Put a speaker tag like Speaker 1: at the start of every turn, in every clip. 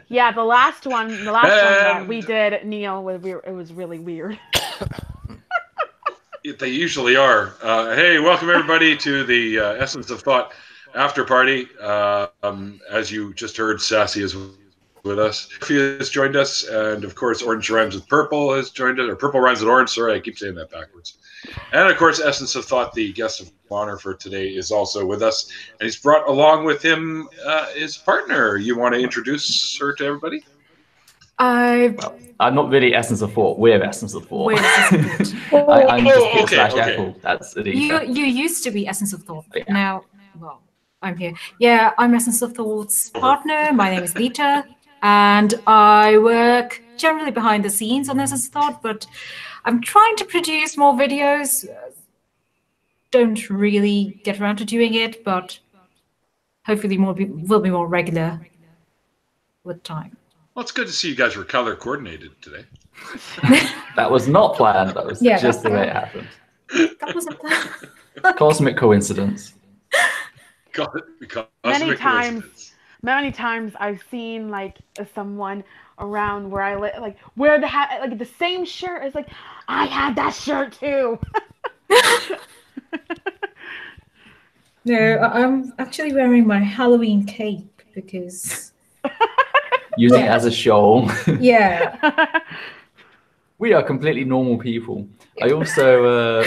Speaker 1: Yeah, the last one that we
Speaker 2: And
Speaker 1: did, Neil, it was really weird.
Speaker 2: they usually are. Hey, welcome everybody to the Essence of Thought after party. As you just heard, Sassy is with us. He has joined us, and of course, Orange Rhymes with Purple has joined us, or Purple Rhymes with Orange. Sorry, I keep saying that backwards. And of course, Essence of Thought, the guest of honor for today, is also with us, and he's brought along with him his partner. You want to introduce her to everybody?
Speaker 3: I
Speaker 4: Well, I'm not really Essence of Thought. We're Essence of Thought.
Speaker 3: We're Essence of Thought.
Speaker 4: I'm just Peter
Speaker 2: okay,
Speaker 4: slash
Speaker 2: okay.
Speaker 4: Apple. That's it.
Speaker 3: You used to be Essence of Thought.
Speaker 4: Yeah.
Speaker 3: Now, well, I'm here. Yeah, I'm Essence of Thought's partner. My name is Lita, and I work generally behind the scenes on Essence of Thought, but I'm trying to produce more videos. Don't really get around to doing it, but hopefully will be more regular with time.
Speaker 2: Well, it's good to see you guys were color coordinated today.
Speaker 4: That was not planned. That was
Speaker 3: Yeah,
Speaker 4: just the way it
Speaker 3: that's
Speaker 4: happened.
Speaker 3: That wasn't planned.
Speaker 4: Cosmic coincidence.
Speaker 1: Many times I've seen like someone around where I like wear the hat, like the same shirt. It's like I had that shirt too.
Speaker 3: No, I'm actually wearing my Halloween cape because
Speaker 4: Using it as a shawl.
Speaker 3: yeah.
Speaker 4: We are completely normal people. I've also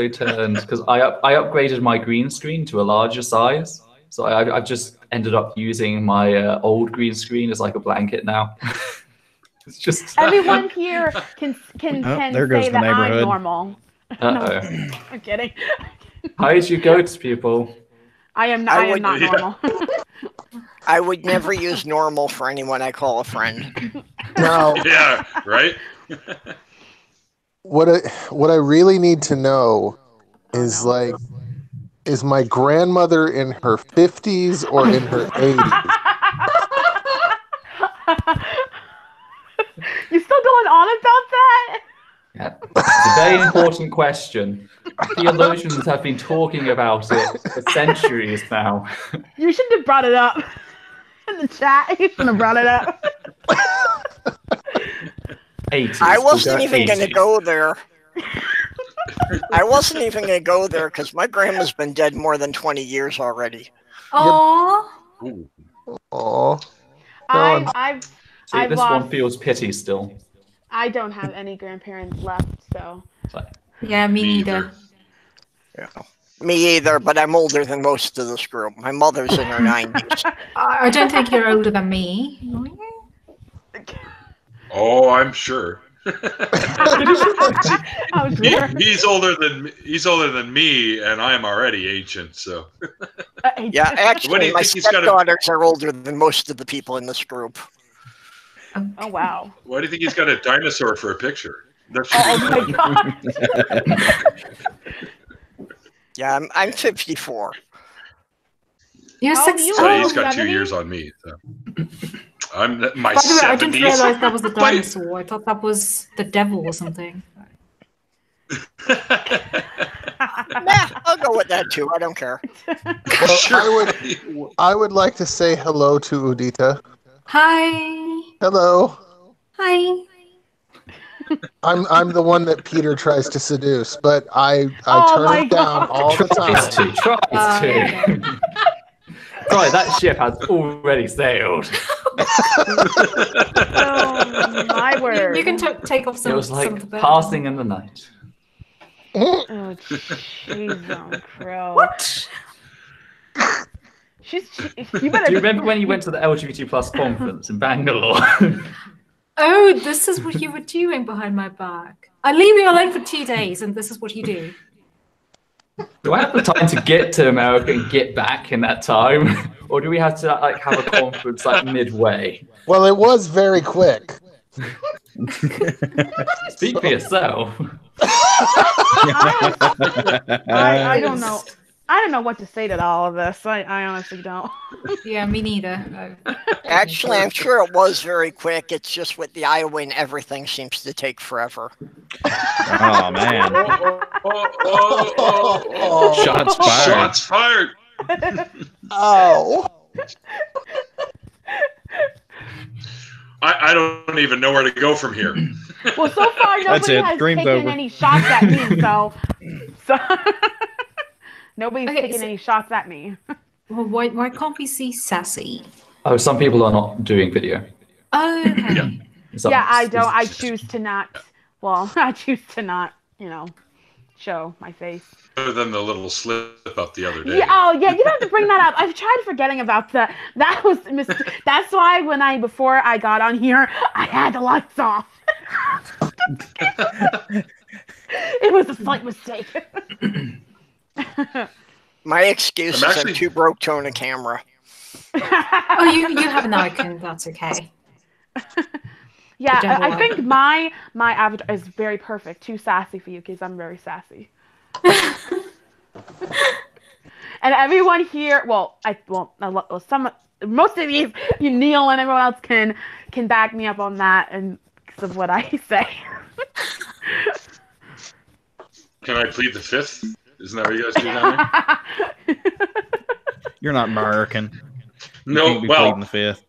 Speaker 4: turned because I upgraded my green screen to a larger size, so I've just ended up using my old green screen as like a blanket now. It's just
Speaker 1: Everyone here can
Speaker 5: there goes
Speaker 1: say
Speaker 5: the
Speaker 1: that I'm
Speaker 5: neighborhood.
Speaker 1: normal.
Speaker 4: Uh-oh.
Speaker 1: I'm kidding.
Speaker 4: Hide you goats, people.
Speaker 1: I am
Speaker 6: I
Speaker 1: not normal.
Speaker 6: I would never use normal for anyone I call a friend.
Speaker 7: Now,
Speaker 2: Yeah, right?
Speaker 7: what I really need to know is like, is my grandmother in her 50s or in her 80s?
Speaker 1: You still going on about that?
Speaker 4: Yeah. It's a very important question. Theologians have been talking about it for centuries now.
Speaker 1: You should have brought it up in the chat. You should have brought it up.
Speaker 4: 80s.
Speaker 6: I wasn't
Speaker 4: We'll
Speaker 6: even going to
Speaker 4: 80s.
Speaker 6: go there. I wasn't even going to go there because my grandma's been dead more than 20 years already.
Speaker 3: Aww.
Speaker 2: Ooh.
Speaker 7: Aw.
Speaker 1: I've
Speaker 4: See, this
Speaker 1: lost.
Speaker 4: one feels pity still.
Speaker 1: I don't have any grandparents left, so.
Speaker 4: It's like,
Speaker 3: Yeah, me
Speaker 2: Me
Speaker 3: neither.
Speaker 6: Yeah. Me either, but I'm older than most of this group. My mother's in her 90s.
Speaker 3: I don't think you're older than me.
Speaker 2: Oh, I'm sure.
Speaker 1: I'm sure.
Speaker 2: He's older than me, and I'm already ancient. So
Speaker 6: Yeah,
Speaker 2: What do
Speaker 6: actually,
Speaker 2: you
Speaker 6: my
Speaker 2: think he's got to-
Speaker 6: stepdaughters are older than most of the people in this group.
Speaker 1: Oh wow.
Speaker 2: why do you think he's got a dinosaur for a picture? That
Speaker 1: Oh
Speaker 2: should
Speaker 1: my god.
Speaker 6: Yeah, I'm 54.
Speaker 3: You're
Speaker 1: How
Speaker 3: six.
Speaker 1: old are you?
Speaker 2: So he's got 2
Speaker 1: 70?
Speaker 2: years on me. So. I'm my
Speaker 3: By the way, I didn't
Speaker 2: 70s.
Speaker 3: realize that was a dinosaur. I thought that was the devil or something.
Speaker 6: Nah, I'll go with that too. I don't care.
Speaker 7: Well, I would like to say hello to Udita.
Speaker 3: Hi.
Speaker 7: Hello.
Speaker 3: Hi.
Speaker 7: I'm the one that Peter tries to seduce, but I
Speaker 1: Oh
Speaker 7: turn
Speaker 1: my
Speaker 7: it down
Speaker 1: God.
Speaker 7: all the
Speaker 4: tries
Speaker 7: time.
Speaker 4: to, tries to. Sorry, that ship has already sailed.
Speaker 1: Oh my word.
Speaker 3: You can take off
Speaker 4: It
Speaker 3: some,
Speaker 4: was
Speaker 3: some of the
Speaker 4: like
Speaker 3: burden.
Speaker 4: passing in the night.
Speaker 1: Oh jeez, on crow.
Speaker 3: What?
Speaker 1: You better.
Speaker 4: Do you remember when you went to the LGBT plus conference in Bangalore?
Speaker 3: Oh, this is what you were doing behind my back. I leave you alone for 2 days, and this is what you do.
Speaker 4: Do I have the time to get to America and get back in that time, or do we have to like have a conference like midway?
Speaker 7: Well, it was very quick.
Speaker 4: Speak for yourself.
Speaker 1: I don't know. I don't know what to say to all of this. I honestly don't.
Speaker 3: Yeah, me neither. Oh.
Speaker 6: Actually, I'm sure it was very quick. It's just with the Iowa and everything seems to take forever.
Speaker 5: Oh man!
Speaker 2: Oh.
Speaker 5: Shots fired.
Speaker 2: Shots fired.
Speaker 7: Oh.
Speaker 2: I don't even know where to go from here.
Speaker 1: Well, so far
Speaker 5: That's
Speaker 1: nobody
Speaker 5: it.
Speaker 1: has
Speaker 5: Dream's
Speaker 1: taken
Speaker 5: over.
Speaker 1: any shots at me, so nobody's
Speaker 3: Okay,
Speaker 1: taking
Speaker 3: so-
Speaker 1: any shots at me.
Speaker 3: Well, why can't we see Sassy?
Speaker 4: Oh, some people are not doing video.
Speaker 3: Oh, okay.
Speaker 4: Some-
Speaker 1: Yeah, I don't. I choose to not. Well, I choose to not. Show my face.
Speaker 2: Other than the little slip up the other day.
Speaker 1: Yeah, oh yeah, you don't have to bring that up. I've tried forgetting about that. That was that's why before I got on here, I had the lights off. It was a slight mistake.
Speaker 6: My excuse is
Speaker 2: actually-
Speaker 6: I'm too broke to own a camera.
Speaker 3: Oh, you have an icon. That's okay.
Speaker 1: Yeah,
Speaker 3: devil
Speaker 1: I think my avatar is very perfect. Too sassy for you because I'm very sassy. And everyone here, most of these, Neil and everyone else can back me up on that and because of what I say.
Speaker 2: Can I plead the fifth? Isn't that what you guys do down there?
Speaker 5: You're not American. You
Speaker 2: No,
Speaker 5: can't be
Speaker 2: well,
Speaker 5: pleading the fifth.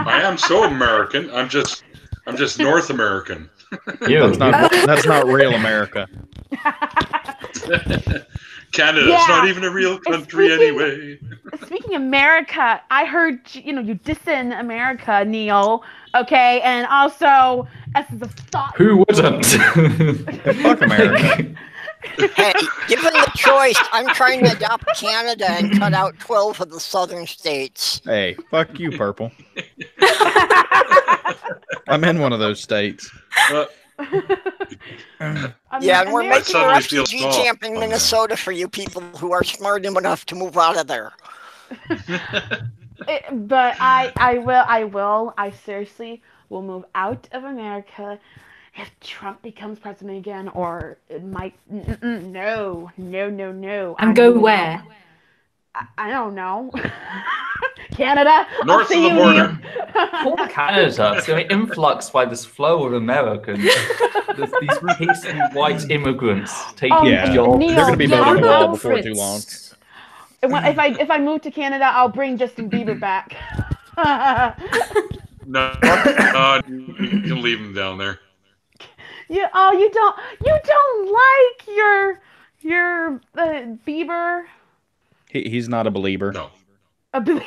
Speaker 2: I am so American. I'm just North American.
Speaker 4: You.
Speaker 5: That's not real America.
Speaker 2: Canada's
Speaker 1: Yeah.
Speaker 2: not even a real country anyway.
Speaker 1: Speaking of America, I heard you dissing America, Neil. Okay, and also Essence of Thought.
Speaker 4: Who wouldn't?
Speaker 5: Fuck America.
Speaker 6: Hey, given the choice, I'm trying to adopt Canada and cut out 12 of the southern states.
Speaker 5: Hey, fuck you, Purple. I'm in one of those states.
Speaker 6: Yeah, and we're
Speaker 1: America-
Speaker 6: making a
Speaker 2: suddenly feel
Speaker 6: refugee
Speaker 2: small
Speaker 6: camp in
Speaker 2: on that.
Speaker 6: Minnesota for you people who are smart enough to move out of there.
Speaker 1: But I seriously will move out of America if Trump becomes president again, or it might. No.
Speaker 3: And go where?
Speaker 1: I don't know. Canada.
Speaker 2: North
Speaker 1: I'll
Speaker 2: of
Speaker 1: see
Speaker 2: the
Speaker 1: you,
Speaker 2: border.
Speaker 1: Neil.
Speaker 4: Poor Canada. It's going to be influxed by this flow of Americans. These pasty white immigrants taking
Speaker 5: Yeah.
Speaker 4: jobs.
Speaker 1: Neil,
Speaker 5: They're going to be
Speaker 1: yeah,
Speaker 5: building a
Speaker 1: I'll
Speaker 5: wall
Speaker 1: go
Speaker 5: before too long.
Speaker 1: If I move to Canada, I'll bring Justin Bieber back.
Speaker 2: No, you can leave him down there.
Speaker 1: You don't like your Bieber.
Speaker 5: He's not a believer.
Speaker 2: No,
Speaker 1: Ability.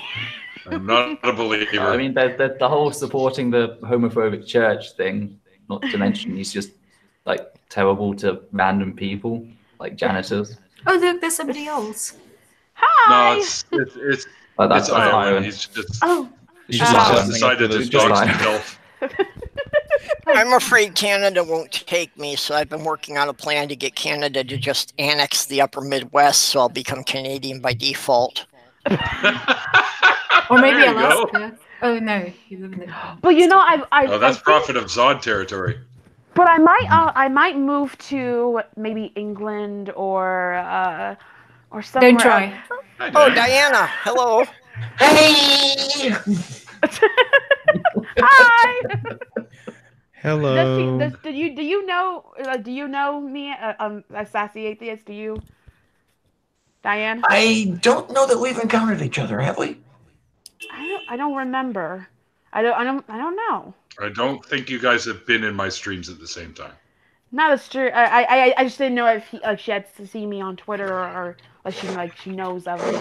Speaker 2: I'm not a believer.
Speaker 4: I mean, the whole supporting the homophobic church thing, not to mention he's just like terrible to random people, like janitors.
Speaker 3: Oh, look, there's somebody else.
Speaker 1: Hi.
Speaker 2: No, it's
Speaker 4: But that's
Speaker 2: Ireland.
Speaker 4: Ireland.
Speaker 2: He's just
Speaker 1: Oh.
Speaker 5: He's
Speaker 2: just
Speaker 5: just
Speaker 2: decided to
Speaker 5: just
Speaker 2: dox
Speaker 4: lying.
Speaker 2: himself.
Speaker 6: I'm afraid Canada won't take me, so I've been working on a plan to get Canada to just annex the upper Midwest, so I'll become Canadian by default.
Speaker 3: Or maybe
Speaker 2: There you go.
Speaker 3: Alaska. Oh, no. You live in the...
Speaker 1: But I
Speaker 2: Oh, that's
Speaker 1: I think-
Speaker 2: Prophet of Zod territory.
Speaker 1: But I might move to maybe England or somewhere.
Speaker 3: Don't try.
Speaker 6: Oh, Diana, hello.
Speaker 3: Hey!
Speaker 1: Hi.
Speaker 5: Hello.
Speaker 1: Do you know me? A sassy atheist? Do you, Diane?
Speaker 8: I don't know that we've encountered each other, have we?
Speaker 1: I don't remember. I don't know.
Speaker 2: I don't think you guys have been in my streams at the same time.
Speaker 1: Not as true. I just didn't know if she had to see me on Twitter or she knows of me.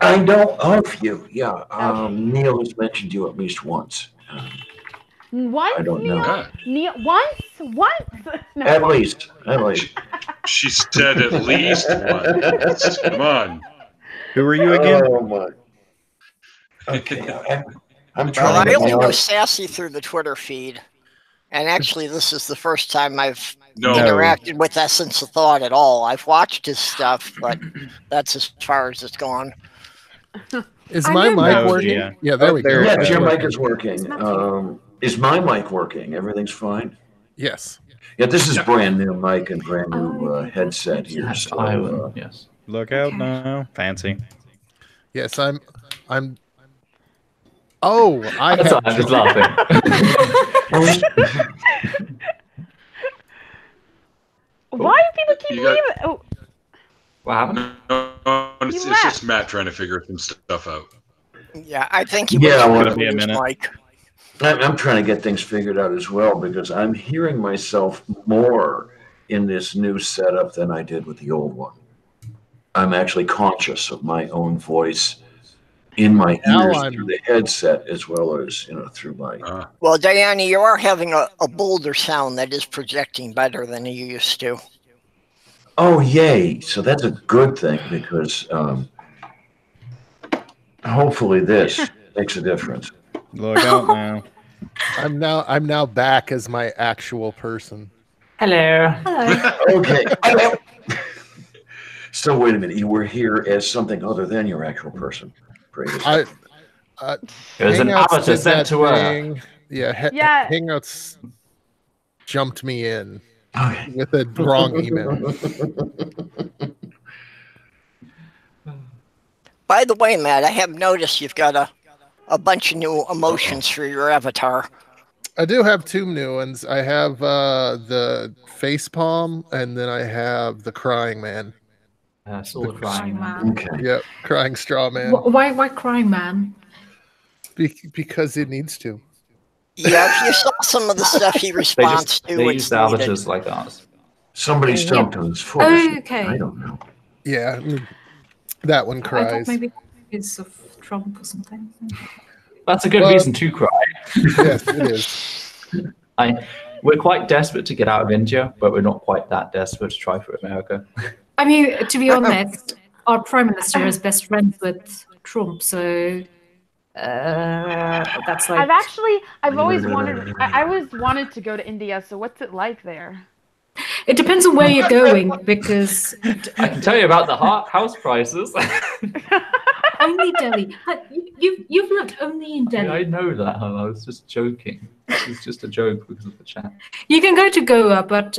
Speaker 8: I know of you, yeah.
Speaker 1: Okay.
Speaker 8: Neil has mentioned you at least once.
Speaker 1: Once,
Speaker 8: I don't know.
Speaker 2: Yeah.
Speaker 1: Neil, once. No.
Speaker 8: At least.
Speaker 2: She said at least once. Come on.
Speaker 5: Who are you again?
Speaker 8: Oh, my. Okay, I'm
Speaker 6: Well,
Speaker 8: trying
Speaker 6: I
Speaker 8: to
Speaker 6: only
Speaker 8: know.
Speaker 6: go sassy through the Twitter feed. And actually, this is the first time I've
Speaker 2: No.
Speaker 6: interacted with Essence of Thought at all. I've watched his stuff, but that's as far as it's gone.
Speaker 7: Is
Speaker 3: I
Speaker 7: my
Speaker 3: know
Speaker 7: mic
Speaker 5: that.
Speaker 7: working?
Speaker 5: Yeah.
Speaker 7: Yeah, there we go.
Speaker 5: there it
Speaker 8: Yes,
Speaker 5: is.
Speaker 8: your mic is working.
Speaker 3: It's not
Speaker 8: Is my mic working? Everything's fine?
Speaker 7: Yes.
Speaker 8: Yeah, this is brand new mic and brand new headset here.
Speaker 4: Yes,
Speaker 8: So,
Speaker 4: Ireland. Yes.
Speaker 5: Look out
Speaker 3: Okay.
Speaker 5: now. Fancy.
Speaker 7: Yes, I'm. Oh, I
Speaker 4: That's
Speaker 7: have.
Speaker 4: what I'm just laughing.
Speaker 1: Why do people keep
Speaker 2: You got-
Speaker 1: leaving? Oh,
Speaker 4: What happened?
Speaker 2: No, it's
Speaker 1: left.
Speaker 2: just Matt trying to figure some stuff out.
Speaker 6: Yeah, I think he
Speaker 8: Yeah,
Speaker 6: was
Speaker 8: well,
Speaker 5: it'll be a
Speaker 6: his
Speaker 5: minute.
Speaker 6: mic.
Speaker 8: I'm trying to get things figured out as well because I'm hearing myself more in this new setup than I did with the old one. I'm actually conscious of my own voice in my
Speaker 7: Now
Speaker 8: ears
Speaker 7: I'm-
Speaker 8: through the headset as well as through my.
Speaker 6: Well, Diana, you are having a bolder sound that is projecting better than you used to.
Speaker 8: Oh, yay! So that's a good thing because hopefully this makes a difference.
Speaker 5: Look out now.
Speaker 7: I'm now back as my actual person.
Speaker 4: Hello.
Speaker 3: Hello.
Speaker 8: Okay. So wait a minute. You were here as something other than your actual person.
Speaker 7: I
Speaker 4: There's an
Speaker 7: Hangouts
Speaker 4: avatar
Speaker 7: did
Speaker 4: sent
Speaker 7: that
Speaker 4: to Earth.
Speaker 7: thing. Yeah,
Speaker 1: Yeah.
Speaker 7: Hangouts jumped me in
Speaker 8: Okay.
Speaker 7: with the wrong email.
Speaker 6: By the way, Matt, I have noticed you've got a bunch of new emotions for your avatar.
Speaker 7: I do have two new ones. I have the face palm, and then I have the crying man.
Speaker 4: Saw the crying man.
Speaker 3: man.
Speaker 8: Okay.
Speaker 7: Yep, crying straw man.
Speaker 3: Why crying man?
Speaker 7: Because it needs to.
Speaker 6: Yeah, if you saw some of the stuff he
Speaker 4: They
Speaker 6: responds to,
Speaker 4: they
Speaker 6: it's
Speaker 4: use the
Speaker 6: needed.
Speaker 4: avatars like ours.
Speaker 8: Somebody stomped on his foot. or something.
Speaker 3: Okay.
Speaker 8: I don't know.
Speaker 7: Yeah, that one
Speaker 3: I thought
Speaker 7: cries.
Speaker 3: maybe it's of Trump or something.
Speaker 4: That's a good
Speaker 7: Well-
Speaker 4: reason to cry.
Speaker 7: Yes, it is.
Speaker 4: We're quite desperate to get out of India, but we're not quite that desperate to try for America.
Speaker 3: I mean, to be honest, our prime minister is best friends with Trump, so that's like.
Speaker 1: I've always wanted. I always wanted to go to India. So what's it like there?
Speaker 3: It depends on where you're going because
Speaker 4: I can tell you about the house prices.
Speaker 3: only Delhi. You've lived only in Delhi.
Speaker 4: I know that, hon. I was just joking. It was just a joke because of the chat.
Speaker 3: You can go to Goa, but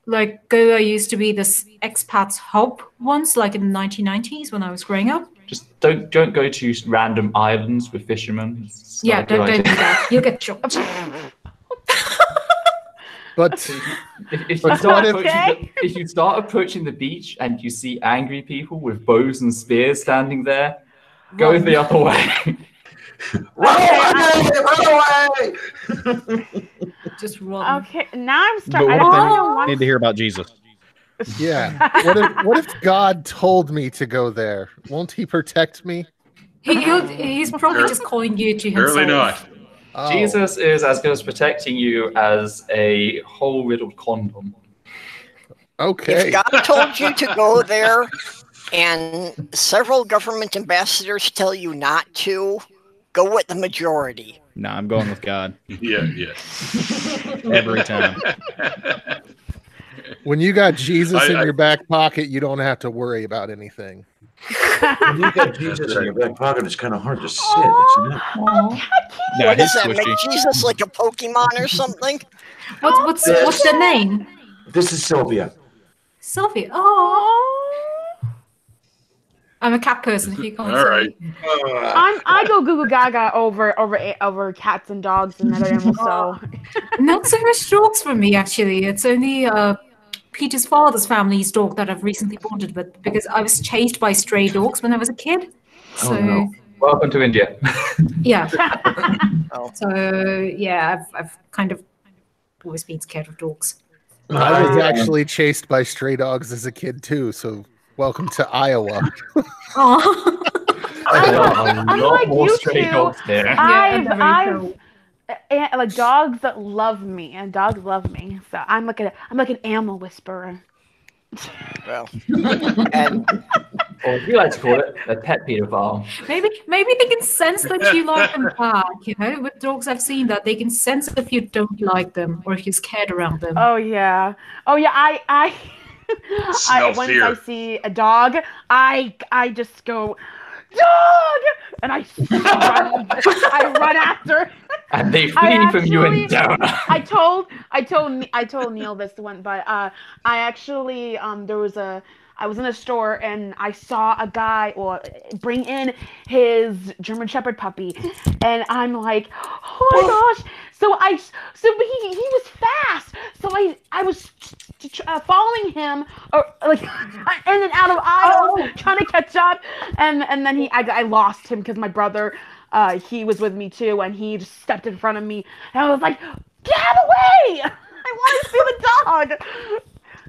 Speaker 3: like Goa used to be this expats hub once, like in the 1990s when I was growing up.
Speaker 4: Just don't go to random islands with fishermen. It's
Speaker 3: Yeah,
Speaker 4: not a good
Speaker 3: don't do
Speaker 4: idea.
Speaker 3: that. You'll get shocked.
Speaker 7: But
Speaker 4: If
Speaker 7: But
Speaker 4: you start
Speaker 7: what if-
Speaker 4: approaching if you start approaching the beach and you see angry people with bows and spears standing there, go the other way.
Speaker 8: Run away!
Speaker 3: Just run.
Speaker 1: Okay, now I'm
Speaker 5: But
Speaker 1: starting. I
Speaker 5: what
Speaker 1: don't
Speaker 5: if
Speaker 1: know
Speaker 5: they need to hear about Jesus?
Speaker 7: yeah, what if God told me to go there? Won't He protect me?
Speaker 3: He's probably just calling you to himself.
Speaker 2: Apparently not.
Speaker 7: Oh,
Speaker 4: Jesus is as good as protecting you as a hole riddled condom.
Speaker 7: Okay.
Speaker 6: If God told you to go there and several government ambassadors tell you not to, go with the majority.
Speaker 5: Nah, I'm going with God
Speaker 2: Yeah.
Speaker 5: every time.
Speaker 7: When you got Jesus in
Speaker 2: I-
Speaker 7: your back pocket, you don't have to worry about anything.
Speaker 8: When you got Jesus in your back pocket, it's kind of hard to sit, isn't it?
Speaker 5: No,
Speaker 6: What
Speaker 5: he's
Speaker 6: does that make
Speaker 5: squishy.
Speaker 6: Jesus like a Pokemon or something?
Speaker 3: What's the name?
Speaker 8: This is Sylvia.
Speaker 3: Sylvia. Oh, I'm a cat person. If you can't
Speaker 2: All
Speaker 3: see.
Speaker 2: right.
Speaker 1: I go Goo Goo Gaga over cats and dogs and other animals. So
Speaker 3: Not so much dogs for me, actually. It's only Peter's father's family's dog that I've recently bonded with because I was chased by stray dogs when I was a kid. So
Speaker 8: no.
Speaker 4: Welcome to India.
Speaker 3: yeah.
Speaker 6: Oh.
Speaker 3: So yeah, I've kind of always been scared of dogs.
Speaker 7: I was actually chased by stray dogs as a kid too. So welcome to Iowa.
Speaker 3: Oh,
Speaker 4: There are a
Speaker 1: I'm
Speaker 4: lot
Speaker 1: like
Speaker 4: more
Speaker 1: you
Speaker 4: stray
Speaker 1: two.
Speaker 4: dogs there.
Speaker 1: I've like dogs that love me, and dogs love me. So I'm like an animal whisperer.
Speaker 6: Well, and
Speaker 4: Or if you like to call it, a pet pedophile.
Speaker 3: maybe they can sense that you like them back. You know, with dogs I've seen that they can sense if you don't like them or if you're scared around them.
Speaker 1: Oh yeah. I
Speaker 2: Smell
Speaker 1: once
Speaker 2: fear.
Speaker 1: I see a dog, I just go, dog, and I run after.
Speaker 4: And they
Speaker 1: I
Speaker 4: flee from you
Speaker 1: actually-
Speaker 4: in terror.
Speaker 1: I told Neil this one, but I actually I was in a store and I saw a guy bring in his German Shepherd puppy, and I'm like, oh my gosh! So he was fast, so I was following him, or like in and out of aisles, trying to catch up, and then I lost him because my brother he was with me too, and he just stepped in front of me, and I was like, "Get out of the way! I want to see the dog."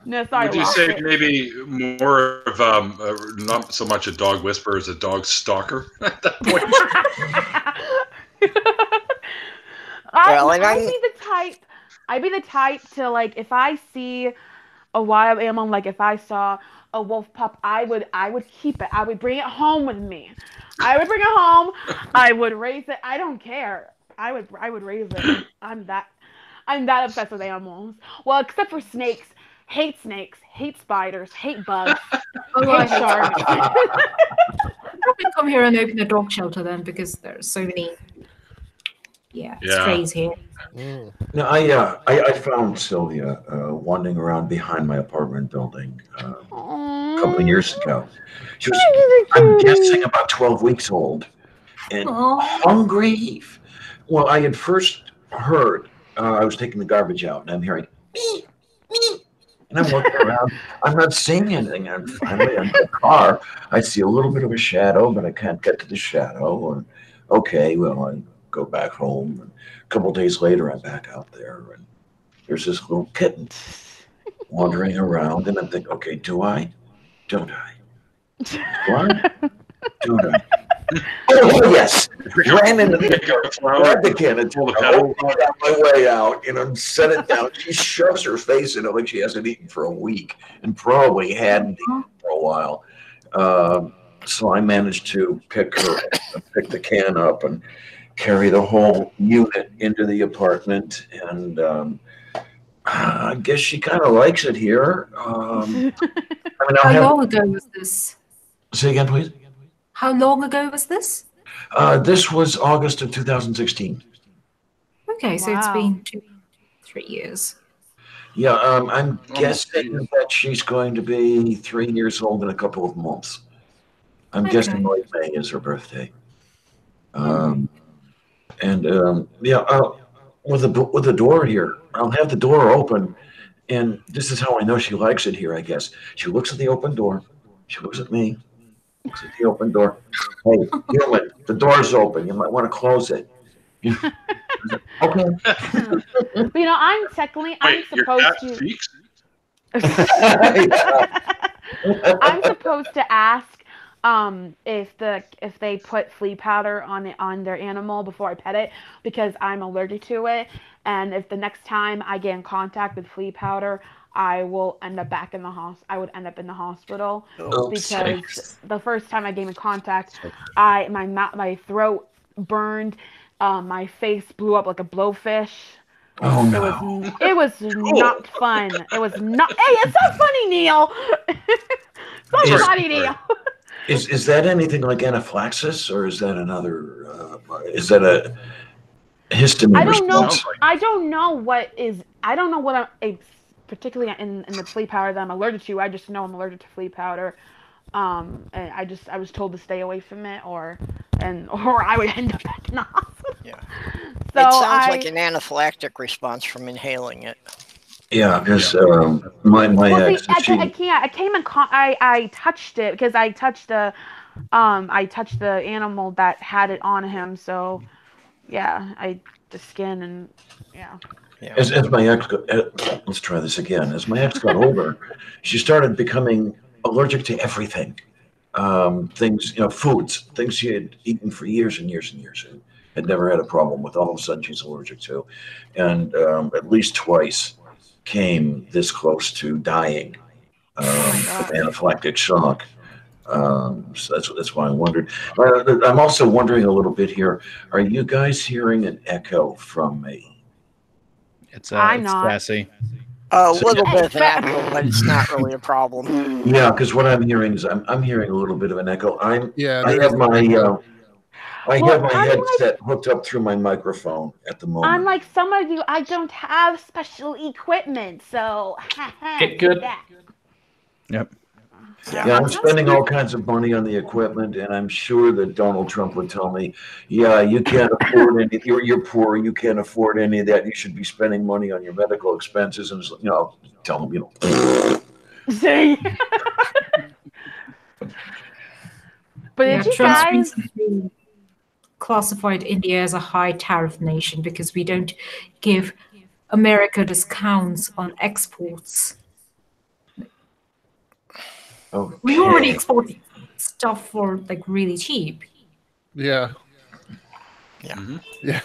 Speaker 1: No, sorry.
Speaker 2: Would you say maybe more of not so much a dog whisperer as a dog stalker at that point?
Speaker 1: I'd be the type to, like, if I see a wild animal, like if I saw a wolf pup, I would keep it. I would bring it home with me. I would bring it home. I would raise it. I don't care. I would raise it. I'm that obsessed with animals. Well, except for snakes. Hate snakes. Hate spiders. Hate bugs. Hate sharks.
Speaker 3: Probably come here and open a dog shelter then, because there's so many strays here.
Speaker 8: No, I found Sylvia wandering around behind my apartment building a couple of years ago. She was, I'm guessing, about 12 weeks old and hungry. Well, I had first heard, I was taking the garbage out, and I'm hearing, me, me. And I'm looking around. I'm not seeing anything. And finally, in the car, I see a little bit of a shadow, but I can't get to the shadow. And okay, well, I go back home. And a couple of days later, I'm back out there, and there's this little kitten wandering around. And I'm thinking, okay, do I? Don't I? Do I? Don't I? Oh, yes. Ran into the grabbed the can and got my way out, set it down. She shoves her face in it like she hasn't eaten for a week and probably hadn't eaten for a while. So I managed to pick the can up and carry the whole unit into the apartment. And I guess she kind of likes it here.
Speaker 3: How long ago was this?
Speaker 8: Say again, please.
Speaker 3: How long ago was this?
Speaker 8: This was August of 2016.
Speaker 3: Okay, so it's been 3 years.
Speaker 8: Yeah, I'm guessing that she's going to be 3 years old in a couple of months. I'm guessing late May is her birthday. With the door here, I'll have the door open, and this is how I know she likes it here, I guess. She looks at the open door. She looks at me. Looks at the open door. Hey, human, the door's open. You might want to close it. Okay.
Speaker 1: I'm supposed to. I'm supposed to ask if they put flea powder on their animal before I pet it, because I'm allergic to it, and if the next time I get in contact with flea powder, I will end up back in the hospital. I would end up in the hospital because the first time I came in contact, my throat burned, my face blew up like a blowfish.
Speaker 8: Oh no!
Speaker 1: It was not fun. It was not. Hey, it's not funny, Neil. It's not funny, Neil.
Speaker 8: Is that anything like anaphylaxis, or is that another? Is that a histamine?
Speaker 1: I don't know. I don't know what is. I don't know what I'm. Particularly in the flea powder that I'm allergic to. I just know I'm allergic to flea powder. And I was told to stay away from it, or I would end up back in the hospital.
Speaker 6: Yeah. So it sounds like an anaphylactic response from inhaling it.
Speaker 8: Yeah, because my ex.
Speaker 1: I touched it because I touched the animal that had it on him. So yeah, the skin and yeah.
Speaker 8: Yeah. As my ex, let's try this again. As my ex got older, she started becoming allergic to everything. Things, foods, things she had eaten for years and years and years and had never had a problem with. All of a sudden, she's allergic to, and at least twice came this close to dying of anaphylactic shock. So that's why I wondered. I'm also wondering a little bit here. Are you guys hearing an echo from me?
Speaker 5: It's
Speaker 1: not.
Speaker 5: Sassy.
Speaker 6: A little bit of an echo, but it's not really a problem.
Speaker 8: Yeah, because what I'm hearing is I'm hearing a little bit of an echo. I have my headset hooked up through my microphone at the moment.
Speaker 1: Unlike some of you, I don't have special equipment, so
Speaker 4: get good.
Speaker 5: Yep.
Speaker 8: Yeah, I'm spending all kinds of money on the equipment, and I'm sure that Donald Trump would tell me, yeah, you can't afford any, you're poor, you can't afford any of that, you should be spending money on your medical expenses, and, tell him,
Speaker 1: See? But did you guys...
Speaker 3: classified India as a high tariff nation because we don't give America discounts on exports.
Speaker 8: Okay.
Speaker 3: We already export stuff for like really cheap.
Speaker 7: Yeah.
Speaker 6: Yeah.
Speaker 7: Yeah.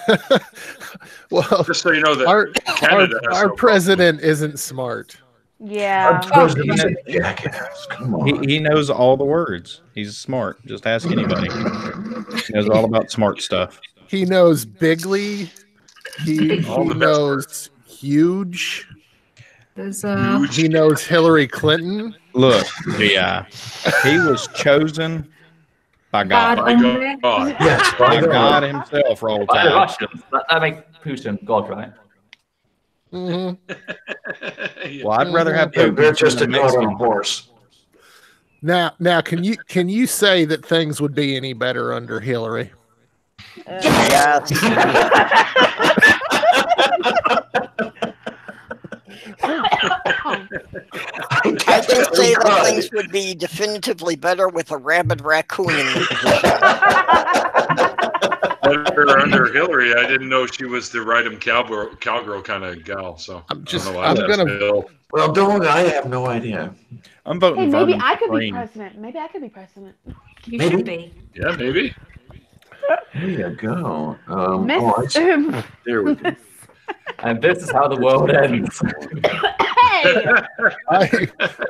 Speaker 7: Well,
Speaker 2: Just so you know that
Speaker 7: our
Speaker 2: Canada has
Speaker 7: our
Speaker 2: no
Speaker 7: president isn't smart.
Speaker 1: Yeah.
Speaker 8: President's a jackass. Come on.
Speaker 5: He knows all the words. He's smart. Just ask anybody. He knows all about smart stuff.
Speaker 7: He knows bigly. He
Speaker 2: All the best
Speaker 7: knows huge.
Speaker 3: There's
Speaker 2: Huge.
Speaker 7: He knows Hillary Clinton.
Speaker 5: Look, GI, he was chosen by God.
Speaker 3: bad
Speaker 2: My
Speaker 3: hombre.
Speaker 2: God.
Speaker 8: Yes,
Speaker 5: By
Speaker 8: by
Speaker 5: God
Speaker 8: God.
Speaker 5: himself, roll
Speaker 4: By the
Speaker 5: tide.
Speaker 4: Russians. That makes Putin God, right?
Speaker 7: hmm
Speaker 5: Well, I'd rather have
Speaker 8: Yeah,
Speaker 5: Putin
Speaker 8: they're just a
Speaker 5: than the
Speaker 8: god on a
Speaker 5: Mexican.
Speaker 8: horse.
Speaker 7: Now, can you say that things would be any better under Hillary?
Speaker 6: Yes. I can say that things would be definitively better with a rabid raccoon in the position.
Speaker 2: Better under Hillary. I didn't know she was the ride-em cowgirl kind of gal. So
Speaker 7: I'm
Speaker 2: I
Speaker 7: just-
Speaker 2: don't know why
Speaker 7: I'm
Speaker 2: that's
Speaker 7: gonna-
Speaker 2: Bill.
Speaker 8: Well, don't I have no idea.
Speaker 5: I'm voting
Speaker 1: Hey,
Speaker 5: Vernon
Speaker 1: maybe I could be
Speaker 5: Green.
Speaker 1: president. Maybe I could be president.
Speaker 3: You
Speaker 8: Maybe.
Speaker 3: should be.
Speaker 2: Yeah, maybe.
Speaker 8: There you go.
Speaker 1: Miss,
Speaker 8: Oh, I see. There we go.
Speaker 4: And this is how the world ends.
Speaker 1: hey,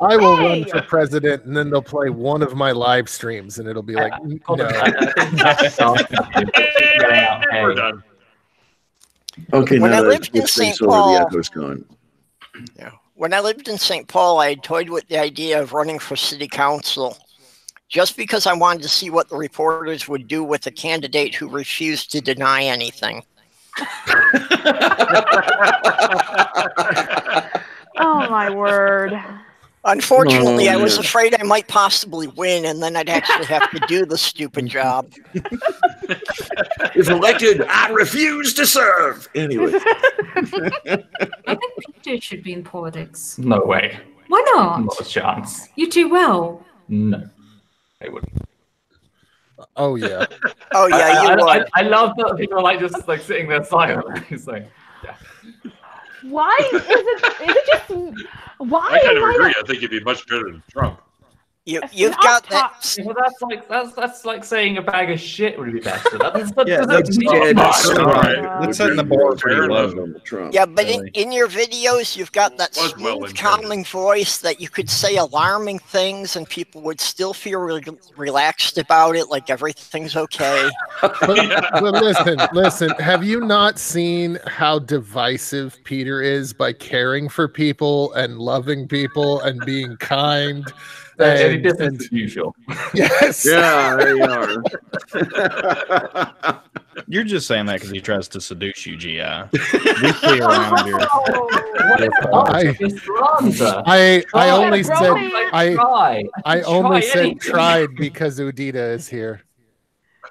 Speaker 7: I will
Speaker 1: Hey!
Speaker 7: run for president, and then they'll play one of my live streams, and it'll be like,
Speaker 4: Hold on,
Speaker 7: no.
Speaker 4: I think that's
Speaker 2: We're
Speaker 4: Hey.
Speaker 2: done.
Speaker 9: Okay,
Speaker 6: When
Speaker 9: now
Speaker 6: I
Speaker 9: that
Speaker 6: lived in
Speaker 9: this
Speaker 6: St.
Speaker 9: thing's over,
Speaker 6: Paul-
Speaker 9: the echo's gone.
Speaker 6: When I lived in St. Paul, I had toyed with the idea of running for city council just because I wanted to see what the reporters would do with a candidate who refused to deny anything.
Speaker 1: oh my word.
Speaker 6: Unfortunately,
Speaker 9: Oh,
Speaker 6: I was
Speaker 9: man.
Speaker 6: afraid I might possibly win, and then I'd actually have to do the stupid job.
Speaker 9: If elected, I refuse to serve. Anyway,
Speaker 3: I think Peter should be in politics.
Speaker 4: No way.
Speaker 3: Why not?
Speaker 4: Not a chance.
Speaker 3: You do well.
Speaker 4: No. I wouldn't.
Speaker 7: Oh yeah.
Speaker 6: Oh yeah, you would.
Speaker 4: I love that people are like just like sitting there silent. It's like,
Speaker 1: Why is it just why?
Speaker 2: I kind of
Speaker 1: why
Speaker 2: agree.
Speaker 1: not-
Speaker 2: I think you'd be much better than Trump.
Speaker 6: You've
Speaker 1: not
Speaker 6: got
Speaker 1: top-
Speaker 6: that.
Speaker 4: well, that's like saying a bag of shit would be better. That
Speaker 9: yeah,
Speaker 4: doesn't
Speaker 9: that's
Speaker 4: mean
Speaker 9: dead
Speaker 4: much.
Speaker 9: straight.
Speaker 2: Right.
Speaker 5: Let's set the bar pretty
Speaker 2: Fair
Speaker 5: low.
Speaker 2: enough.
Speaker 9: Donald Trump.
Speaker 6: Yeah, but
Speaker 9: really.
Speaker 6: in your videos, you've got that
Speaker 2: Was well
Speaker 6: smooth,
Speaker 2: intended.
Speaker 6: calming voice that you could say alarming things and people would still feel relaxed about it, like everything's okay.
Speaker 7: But listen. Have you not seen how divisive Peter is by caring for people and loving people and being kind?
Speaker 4: Any different as usual.
Speaker 7: Yes.
Speaker 9: Yeah, there you are.
Speaker 5: You're just saying that because he tries to seduce you, GI. We see around here.
Speaker 7: I only said I
Speaker 4: I
Speaker 7: only said tried because Udita is here.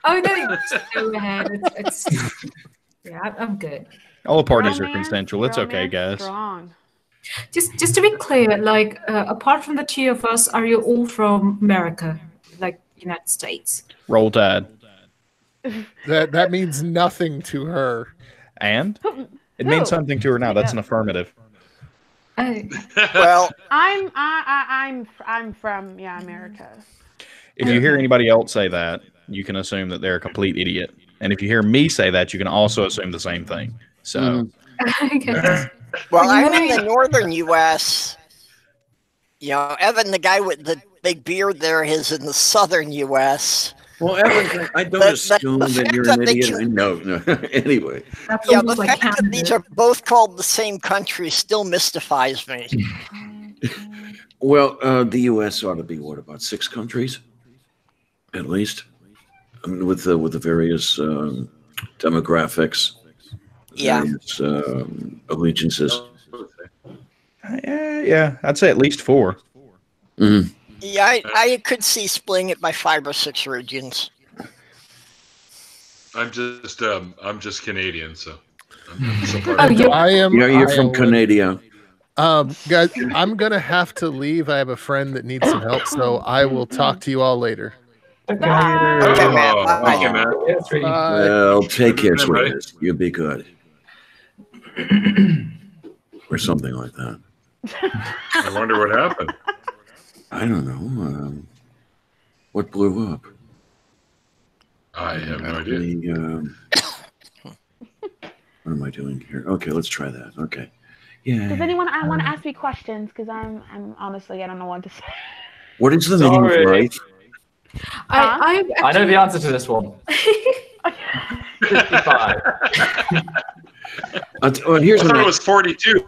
Speaker 3: Oh no, just go ahead. It's yeah, I'm good.
Speaker 5: All the parties are
Speaker 1: Romance,
Speaker 5: consensual. It's okay,
Speaker 1: romance
Speaker 5: guys.
Speaker 1: Strong.
Speaker 3: Just to be clear, like apart from the two of us, are you all from America, like United States?
Speaker 5: Roll Tide.
Speaker 7: That means nothing to her.
Speaker 5: And it means
Speaker 1: Who?
Speaker 5: something to her now. That's an affirmative.
Speaker 3: Oh,
Speaker 6: Well,
Speaker 1: I'm from America.
Speaker 5: If you hear anybody else say that, you can assume that they're a complete idiot. And if you hear me say that, you can also assume the same thing. So
Speaker 3: okay.
Speaker 6: well, I'm in the northern U.S. You know, Evan, the guy with the big beard there, is in the southern U.S.
Speaker 9: Well, Evan, I don't
Speaker 6: The-
Speaker 9: assume
Speaker 6: the
Speaker 9: that
Speaker 6: fact
Speaker 9: you're
Speaker 6: that
Speaker 9: an
Speaker 6: they
Speaker 9: idiot.
Speaker 6: can-
Speaker 9: No. Anyway,
Speaker 3: That's
Speaker 6: Yeah, the
Speaker 3: almost like
Speaker 6: fact that these
Speaker 3: Canada.
Speaker 6: are both called the same country still mystifies me.
Speaker 9: well, the U.S. ought to be what, about 6 countries, at least, I mean, with the various demographics,
Speaker 6: Yeah.
Speaker 9: various allegiances.
Speaker 5: yeah, I'd say at least 4.
Speaker 9: Mhm.
Speaker 6: Yeah, I could see splitting it by 5 or 6 regions.
Speaker 2: I'm just Canadian, so I'm so part
Speaker 3: Oh,
Speaker 2: of
Speaker 3: you're
Speaker 7: I am.
Speaker 9: Yeah, you're from
Speaker 7: Iowa.
Speaker 9: Canada.
Speaker 7: Guys, I'm gonna have to leave. I have a friend that needs some help, so I will talk to you all later.
Speaker 6: Okay, Matt. Bye.
Speaker 2: Okay, man.
Speaker 9: Well, take care,
Speaker 2: Good night, buddy.
Speaker 9: sweetheart. You be good. Or something like that.
Speaker 2: I wonder what happened.
Speaker 9: I don't know. What blew up?
Speaker 2: I have no idea.
Speaker 9: What am I doing here? Okay, let's try that. Okay. Yeah.
Speaker 1: Does anyone want to ask me questions? Because I'm honestly, I don't know what to say.
Speaker 9: What is the meaning of
Speaker 4: Sorry.
Speaker 9: life?
Speaker 3: I
Speaker 4: know the answer to this one. 55.
Speaker 9: Here's
Speaker 2: I thought it was 42.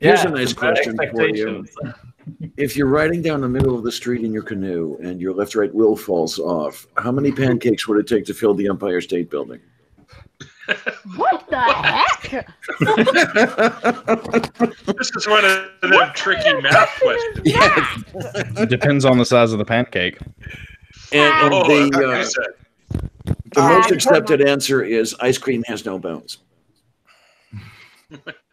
Speaker 9: Here's
Speaker 4: Yeah,
Speaker 9: a nice
Speaker 4: bad
Speaker 9: question for you. If you're riding down the middle of the street in your canoe and your left-right wheel falls off, how many pancakes would it take to fill the Empire State Building?
Speaker 1: What the heck?
Speaker 2: This is one of them tricky math questions.
Speaker 5: It depends on the size of the pancake.
Speaker 9: And
Speaker 2: You
Speaker 9: the
Speaker 2: said.
Speaker 9: most accepted answer is ice cream has no bones.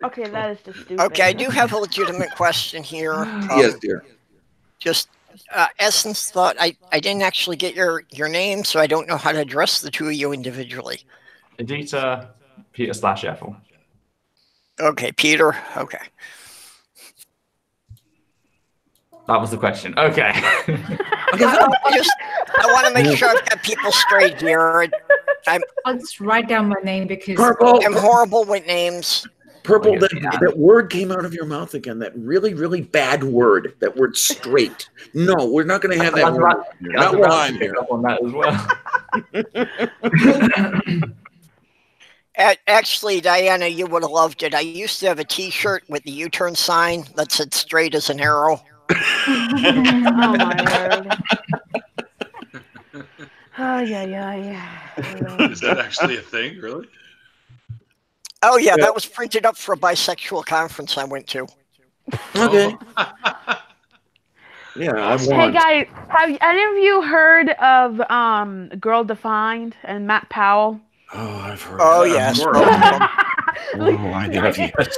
Speaker 1: Okay, that is just stupid.
Speaker 6: Okay, I do have a legitimate question here.
Speaker 9: Yes, dear.
Speaker 6: Just Essence thought I didn't actually get your name, so I don't know how to address the two of you individually.
Speaker 4: Edita, Peter / Ethel.
Speaker 6: Okay, Peter. Okay.
Speaker 4: That was the question. Okay.
Speaker 6: I want to make sure I've got people straight here.
Speaker 3: I'll just write down my name because
Speaker 9: Purple.
Speaker 6: I'm horrible with names.
Speaker 9: Purple, that word came out of your mouth again. That really, really bad word. That word straight. No, we're not going to have that word. Not while I'm here.
Speaker 4: On that as well.
Speaker 6: Actually, Diana, you would have loved it. I used to have a T-shirt with the U-turn sign that said "straight as an arrow."
Speaker 1: Oh my word. Oh yeah.
Speaker 2: Is that actually a thing, really?
Speaker 6: Oh yeah, that was printed up for a bisexual conference I went to.
Speaker 9: Okay. Yeah, I
Speaker 1: Hey
Speaker 9: want.
Speaker 1: guys, have any of you heard of Girl Defined and Matt Powell?
Speaker 9: Oh, I've heard.
Speaker 6: Oh
Speaker 9: that.
Speaker 6: yes.
Speaker 9: Oh, I have. Yes.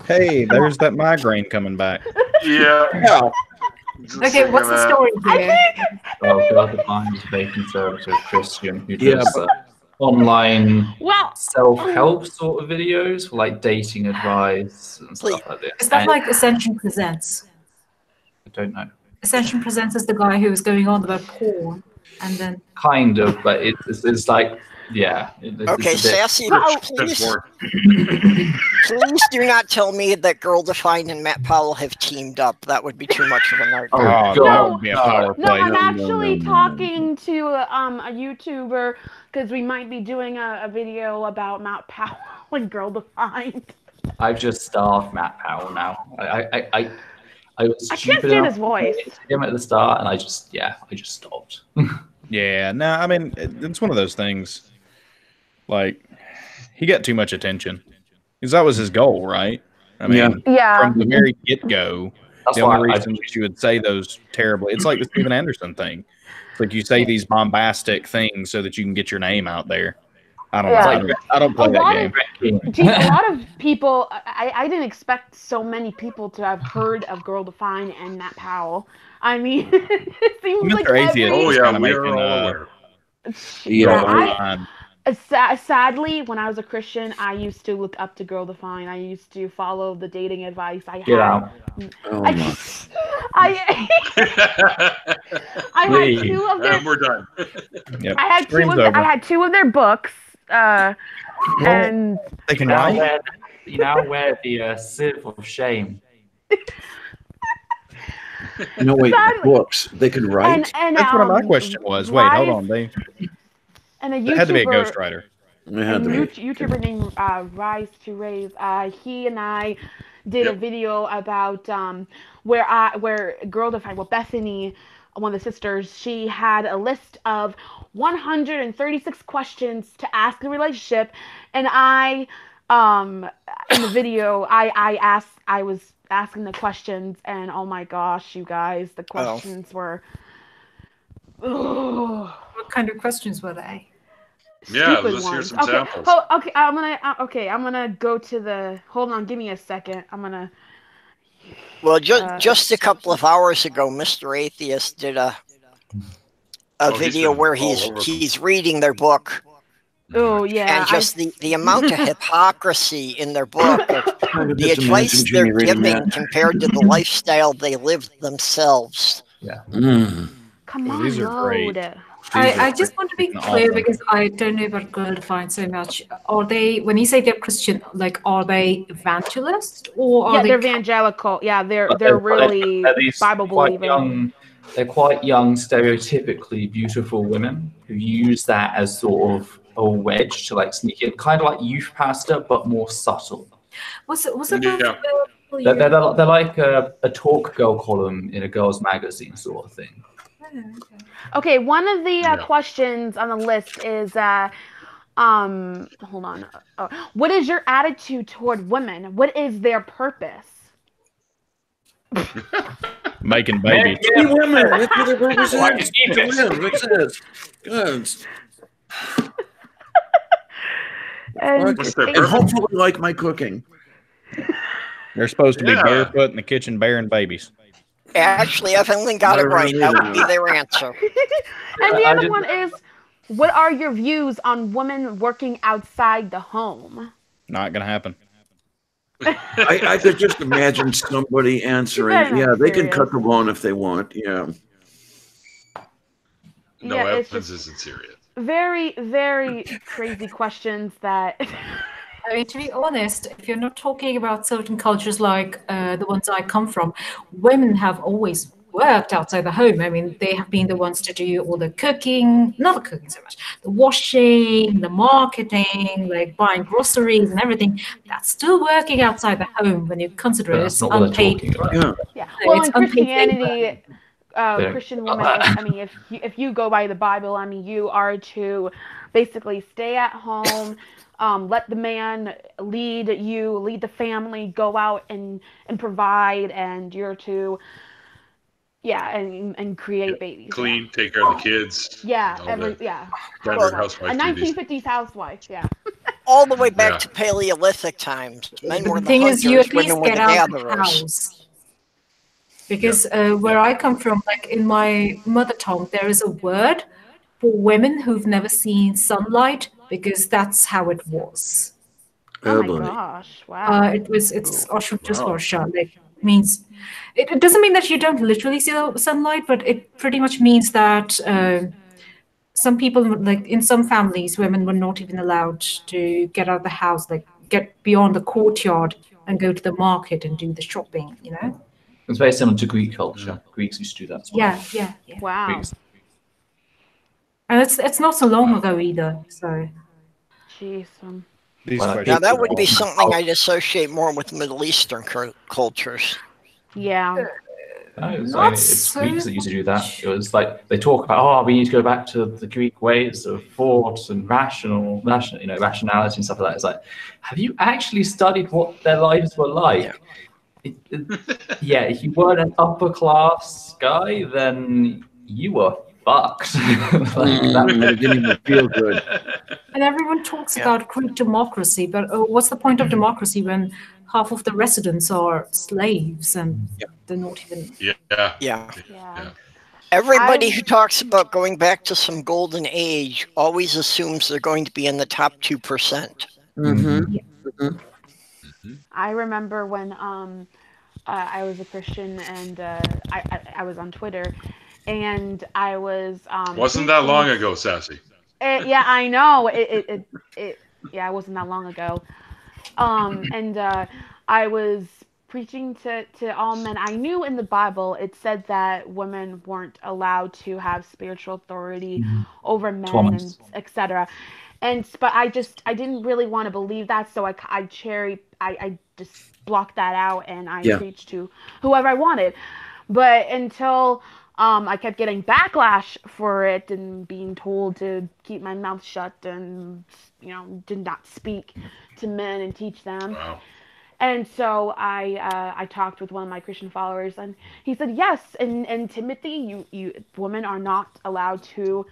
Speaker 5: Hey, there's that migraine coming back.
Speaker 2: Yeah.
Speaker 3: okay, what's the story here?
Speaker 4: God defines a very conservative Christian who does online self-help sort of videos for like dating advice and stuff like this.
Speaker 3: Is that like Ascension Presents?
Speaker 4: I don't know.
Speaker 3: Ascension Presents is the guy who was going on about porn, and then
Speaker 4: kind of, but it's like
Speaker 6: Okay, Sassy, please do not tell me that Girl Defined and Matt Powell have teamed up. That would be too much of a nightmare.
Speaker 5: Oh, that would be a power
Speaker 1: No,
Speaker 5: play.
Speaker 1: I'm actually talking to a YouTuber because we might be doing a video about Matt Powell and Girl Defined.
Speaker 4: I've just starved Matt Powell now. I was
Speaker 1: I can't stand his voice.
Speaker 4: Him at the start, and I just stopped.
Speaker 5: Yeah, no, I mean, it's one of those things. Like, he got too much attention because that was his goal, right? I mean, from the very get-go, the only reason that you would say those terribly, it's like the Steven Anderson thing. It's like you say these bombastic things so that you can get your name out there. I don't know. I don't play that game.
Speaker 1: A lot of people, I didn't expect so many people to have heard of Girl Defined and Matt Powell. I mean, it seems like
Speaker 5: Atheist.
Speaker 2: Oh yeah,
Speaker 5: we're
Speaker 2: all aware.
Speaker 1: Sadly, when I was a Christian, I used to look up to Girl Defined. I used to follow the dating advice I had.
Speaker 4: Get out.
Speaker 1: I had two of their.
Speaker 2: And we're done.
Speaker 5: Yep.
Speaker 1: I had two of their books. And
Speaker 5: they can write.
Speaker 4: You now wear the sieve of shame.
Speaker 9: No, wait, books. They can write.
Speaker 1: And,
Speaker 5: that's what my question was. Wait, hold on. They had to be a ghostwriter.
Speaker 1: A YouTuber named Rise to Raise. He and I did a video about where Girl Defined, Bethany, one of the sisters, she had a list of 136 questions to ask in a relationship, and I in the video I was asking the questions, and oh my gosh, you guys, the questions were
Speaker 3: what kind of questions were they?
Speaker 2: Yeah, let's hear some samples.
Speaker 1: I'm gonna go to the. Hold on, give me a second. I'm gonna.
Speaker 6: Well, just a couple of hours ago, Mr. Atheist did a a video where he's reading their book.
Speaker 1: Oh yeah,
Speaker 6: and just the amount of hypocrisy in their book, the advice they're giving compared to the lifestyle they live themselves.
Speaker 4: Yeah.
Speaker 1: Come on,
Speaker 5: these are great.
Speaker 3: I just want to be clear because I don't know about girl defined so much. Are they, when you say they're Christian, like are they evangelist or are they?
Speaker 1: They're evangelical. Yeah, they're really Bible believing.
Speaker 4: They're quite young, stereotypically beautiful women who use that as sort of a wedge to like sneak in, kind of like youth pastor, but more subtle.
Speaker 3: Was it?
Speaker 4: They're like a talk girl column in a girl's magazine sort of thing.
Speaker 1: Okay, one of the questions on the list is, hold on. What is your attitude toward women? What is their purpose?
Speaker 5: Making babies.
Speaker 9: Women. That's what their purpose is. Good.
Speaker 1: And
Speaker 9: hopefully like my cooking.
Speaker 5: They're supposed to be barefoot in the kitchen bearing babies.
Speaker 6: Actually, Evelyn got it right. That would be their answer.
Speaker 1: And the other one is, what are your views on women working outside the home?
Speaker 5: Not going to happen.
Speaker 9: I could just imagine somebody answering, yeah, they can cut the lawn if they want, yeah.
Speaker 2: No, Evans isn't serious.
Speaker 1: Very, very crazy questions that...
Speaker 3: I mean, to be honest, if you're not talking about certain cultures like the ones I come from, women have always worked outside the home. I mean, they have been the ones to do all the cooking, not the cooking so much, the washing, the marketing, like buying groceries and everything. That's still working outside the home when you consider it as unpaid.
Speaker 1: Yeah. Well, in Christianity, Christian women, I mean, if you go by the Bible, I mean, you are to basically stay at home, let the man lead the family, go out and provide, and you're to, and create babies.
Speaker 2: Clean, take care of the kids.
Speaker 1: Yeah, a 1950s housewife,
Speaker 6: All the way back to Paleolithic times. Men were the hunters,
Speaker 3: you at least
Speaker 6: women were
Speaker 3: get
Speaker 6: the
Speaker 3: out of the
Speaker 6: gatherers.
Speaker 3: house. Because where I come from, like in my mother tongue, there is a word for women who've never seen sunlight, because that's how it was.
Speaker 1: Oh my gosh! Wow.
Speaker 3: It's Oshun Like means it doesn't mean that you don't literally see the sunlight, but it pretty much means that some people, like in some families, women were not even allowed to get out of the house, like get beyond the courtyard and go to the market and do the shopping. You know.
Speaker 4: It's very similar to Greek culture. Greeks used to do that as well.
Speaker 3: Yeah.
Speaker 1: Wow.
Speaker 4: Greeks.
Speaker 3: And it's not so long ago either. So.
Speaker 1: Jeez.
Speaker 6: Now that would be something I'd associate more with Middle Eastern cultures.
Speaker 1: Yeah.
Speaker 4: Greeks that used to do that. It was like they talk about, we need to go back to the Greek ways of thought and rationality and stuff like that. It's like, have you actually studied what their lives were like? If you weren't an upper class guy, then you were fucked.
Speaker 9: That didn't even feel good.
Speaker 3: And everyone talks about Greek democracy, but what's the point of democracy when half of the residents are slaves and they're not even...
Speaker 6: Yeah. Everybody who talks about going back to some golden age always assumes they're going to be in the top 2%.
Speaker 1: I remember when I was a Christian and I was on Twitter, and I was
Speaker 2: wasn't that long ago, Sassy.
Speaker 1: I know it wasn't that long ago, and I was preaching to all men. I knew in the Bible it said that women weren't allowed to have spiritual authority over men, and etc. But I didn't really want to believe that, so I just blocked that out, and I preached to whoever I wanted. But until I kept getting backlash for it and being told to keep my mouth shut and did not speak to men and teach them.
Speaker 2: Wow.
Speaker 1: And so I talked with one of my Christian followers, and he said, yes, in Timothy, you women are not allowed to,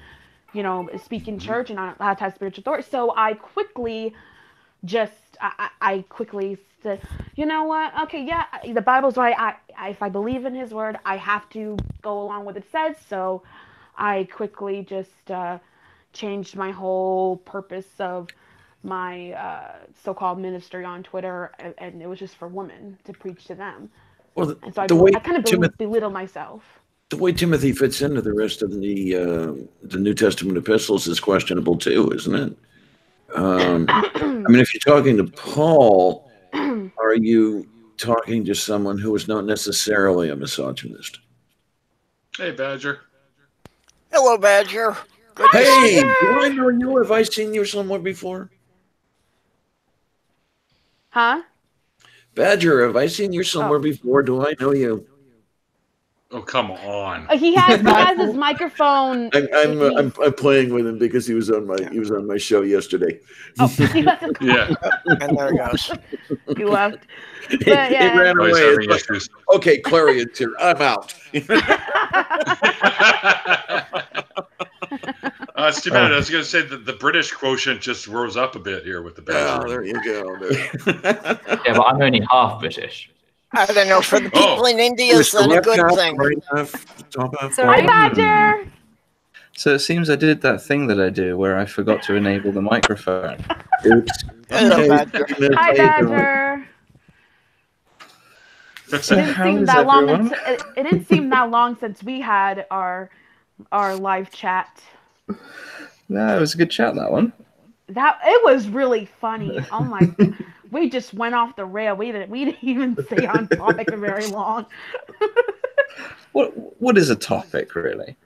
Speaker 1: speak in church and not allowed to have spiritual authority. So I quickly said, you know what? Okay, the Bible's right. If I believe in His word, I have to go along with what it says. So I quickly just changed my whole purpose of my so-called ministry on Twitter, and it was just for women to preach to them.
Speaker 9: Well,
Speaker 1: and so I kind of belittle myself.
Speaker 9: The way Timothy fits into the rest of the New Testament epistles is questionable too, isn't it? I mean, if you're talking to Paul, are you talking to someone who is not necessarily a misogynist?
Speaker 2: Hey, Badger.
Speaker 6: Hello, Badger.
Speaker 9: Good hey, do I know you? Have I seen you somewhere before?
Speaker 1: Huh?
Speaker 9: Badger, have I seen you somewhere before? Do I know you?
Speaker 2: Oh, come on.
Speaker 1: He has his microphone.
Speaker 9: I'm playing with him because he was on my show yesterday.
Speaker 1: Oh, he left.
Speaker 2: Yeah.
Speaker 6: And there he goes.
Speaker 1: He left. But,
Speaker 9: yeah. He ran away. Like, okay, Clarion's here. I'm out.
Speaker 2: It's too bad. I was going to say that the British quotient just rose up a bit here with the Badger.
Speaker 9: Oh, there you go.
Speaker 4: Yeah, but I'm only half British.
Speaker 6: I don't know. For the people in India, is that a good thing?
Speaker 1: Sorry, Badger.
Speaker 10: So it seems I did that thing that I do where I forgot to enable the microphone.
Speaker 9: Oops.
Speaker 6: Hello, Badger.
Speaker 1: Hi, Badger. It didn't seem that long since we had our live chat.
Speaker 10: No, it was a good chat, that one.
Speaker 1: It was really funny. Oh my God. We just went off the rail. We didn't even stay on topic very long.
Speaker 10: What is a topic, really?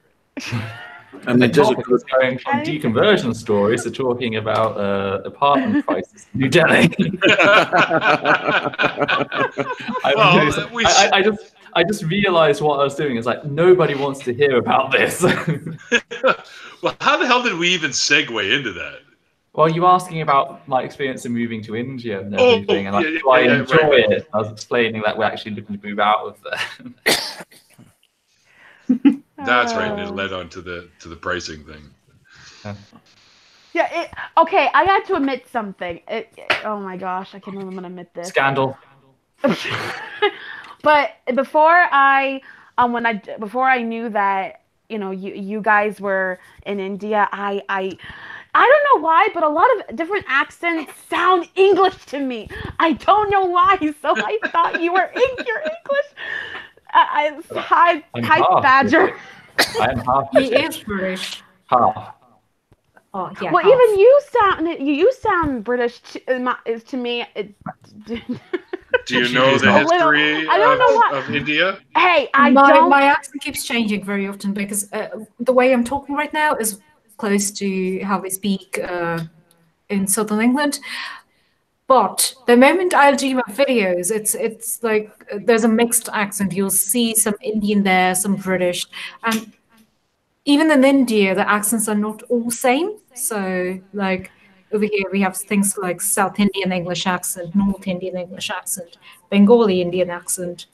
Speaker 4: And the topic is going from deconversion stories to talking about apartment prices in New Delhi. I just realized what I was doing. It's like nobody wants to hear about this.
Speaker 2: Well, how the hell did we even segue into that?
Speaker 4: Well, you were asking about my experience in moving to India and everything, and I enjoy it. I was explaining that we're actually looking to move out of there.
Speaker 2: That's right. It led on to the pricing thing.
Speaker 1: Yeah. Okay. I got to admit something. Oh my gosh, I can't believe I'm gonna admit this.
Speaker 4: Scandal.
Speaker 1: But before I knew that you guys were in India, I don't know why, but a lot of different accents sound English to me. I don't know why, so I thought you're English. Hi, Badger.
Speaker 4: I'm half
Speaker 3: British. He is British.
Speaker 4: Half.
Speaker 3: Oh yeah.
Speaker 1: Well,
Speaker 3: half.
Speaker 1: even you sound British to me.
Speaker 2: Do you know the history of India?
Speaker 1: Hey,
Speaker 3: my accent keeps changing very often because the way I'm talking right now is close to how they speak in southern England. But the moment I'll do my videos, it's like there's a mixed accent. You'll see some Indian there, some British, and even in India, the accents are not all same. So like over here, we have things like South Indian English accent, North Indian English accent, Bengali Indian accent,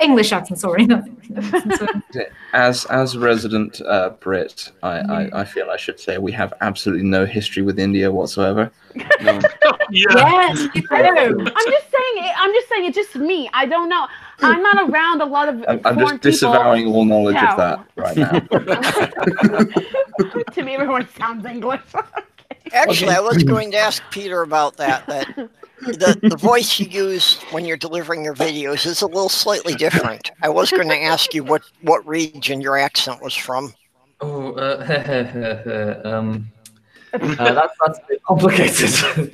Speaker 3: English accent. Sorry.
Speaker 10: As a resident Brit, I feel I should say we have absolutely no history with India whatsoever. No.
Speaker 3: Yes, you do.
Speaker 1: I'm just saying it's just me. I don't know. I'm not around a lot of
Speaker 10: I'm just disavowing all knowledge of that right now.
Speaker 1: To me, everyone sounds English.
Speaker 6: Actually, I was going to ask Peter about that the voice you use when you're delivering your videos is a little slightly different. I was going to ask you what region your accent was from.
Speaker 4: Oh, that's a bit complicated.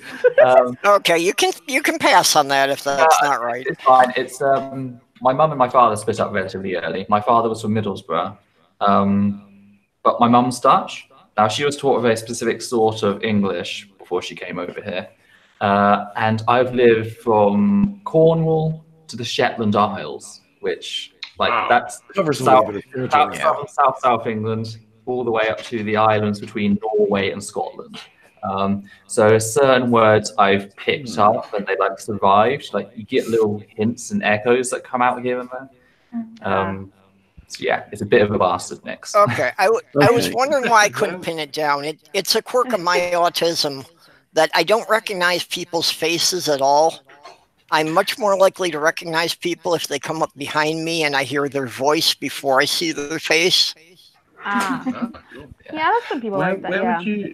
Speaker 6: Okay, you can pass on that if that's not right.
Speaker 4: It's fine. It's my mum and my father split up relatively early. My father was from Middlesbrough, but my mum's Dutch. Now she was taught a very specific sort of English before she came over here, and I've lived from Cornwall to the Shetland Isles, which that's South England, all the way up to the islands between Norway and Scotland. So certain words I've picked up and they survived. Like you get little hints and echoes that come out here and there. So yeah, it's a bit of a bastard mix.
Speaker 6: Okay, I was wondering why I couldn't pin it down. It's a quirk of my autism that I don't recognize people's faces at all. I'm much more likely to recognize people if they come up behind me and I hear their voice before I see their face.
Speaker 1: Ah.
Speaker 2: Cool.
Speaker 1: Yeah, there's some people like that. Yeah.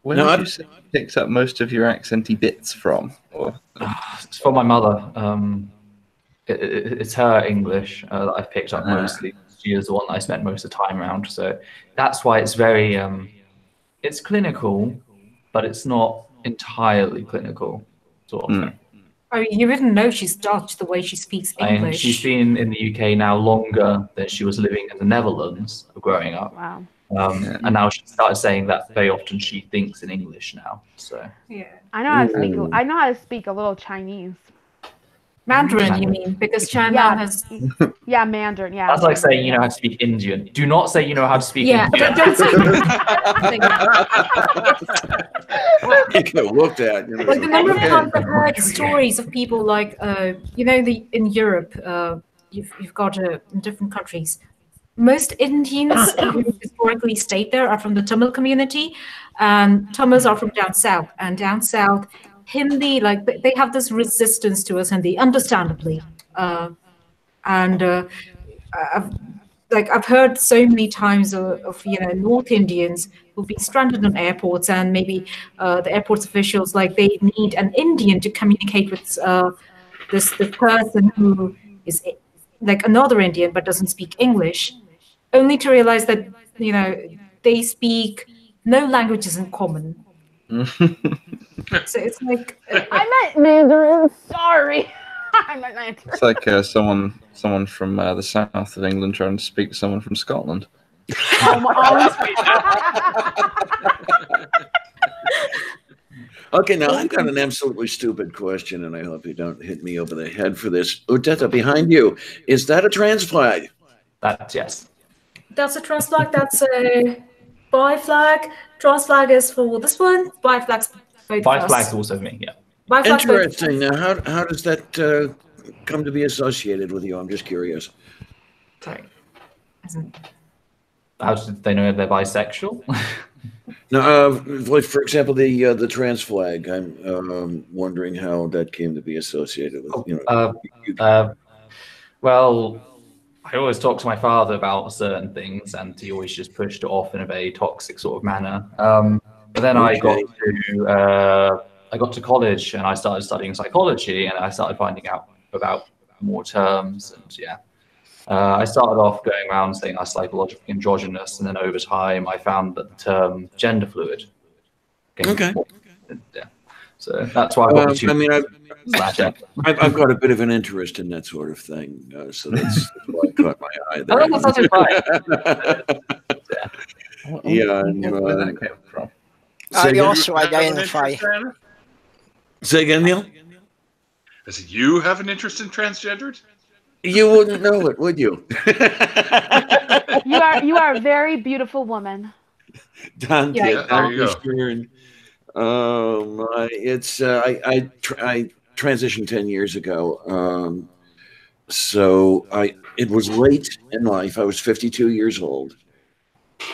Speaker 10: Where would you say you picked up most of your accenty bits from? Or
Speaker 4: It's from my mother. It's her English that I've picked up mostly. She is the one that I spent most of the time around. So that's why it's very, it's clinical, but it's not entirely clinical sort of thing.
Speaker 3: I mean, you wouldn't know she's Dutch the way she speaks English.
Speaker 4: And she's been in the UK now longer than she was living in the Netherlands growing up.
Speaker 1: Wow.
Speaker 4: And now she started saying that very often she thinks in English now. So
Speaker 3: yeah,
Speaker 1: I know how to speak. I know how to speak a little Chinese.
Speaker 3: Mandarin, you mean? Because China has.
Speaker 1: Yeah, Mandarin. Yeah.
Speaker 4: That's like saying you know how to speak Indian. Do not say you know how to speak
Speaker 3: Yeah,
Speaker 4: Indian.
Speaker 3: don't say.
Speaker 9: You get looked at.
Speaker 3: Like the number of times I've heard stories of people like, in Europe, you've got in different countries. Most Indians who historically stayed there are from the Tamil community, and Tamils are from down south. And down south, Hindi, like they have this resistance towards Hindi, understandably. I've heard so many times of North Indians who've been stranded on airports, and maybe the airport's officials they need an Indian to communicate with this person who is like another Indian but doesn't speak English, only to realize that they speak no languages in common. So it's like
Speaker 1: I meant Mandarin. Sorry. I meant Mandarin.
Speaker 10: it's like someone from the south of England trying to speak to someone from Scotland.
Speaker 9: Okay, now I've got an absolutely stupid question, and I hope you don't hit me over the head for this. Odetta, behind you, is that a trans flag?
Speaker 4: That's yes.
Speaker 3: That's a trans flag. That's a bi flag. Trans flag is for this one. Bi flag's both
Speaker 4: Bi flag's also me. Yeah.
Speaker 3: Bi flag's
Speaker 9: Interesting. Now, how does that come to be associated with you? I'm just curious.
Speaker 3: Sorry.
Speaker 4: How did they know they're bisexual?
Speaker 9: Now, like for example, the trans flag. I'm wondering how that came to be associated with.
Speaker 4: Well, I always talk to my father about certain things, and he always just pushed it off in a very toxic sort of manner. But then I got to college, and I started studying psychology, and I started finding out about more terms, and I started off going around saying I was psychologically androgynous, and then over time I found that the term gender fluid.
Speaker 9: Okay.
Speaker 4: Yeah. So that's why I got
Speaker 9: I've got a bit of an interest in that sort of thing, so that's why I caught my eye there.
Speaker 4: That's actually fine.
Speaker 9: Yeah.
Speaker 10: Where that came from.
Speaker 6: You also identify.
Speaker 9: Say again, Neil?
Speaker 2: Does you have an interest in transgendered?
Speaker 9: You wouldn't know it, would you?
Speaker 1: You are a very beautiful woman.
Speaker 9: Dante,
Speaker 2: Yeah, there you
Speaker 9: go. I transitioned 10 years ago. So it was late in life. I was 52 years old,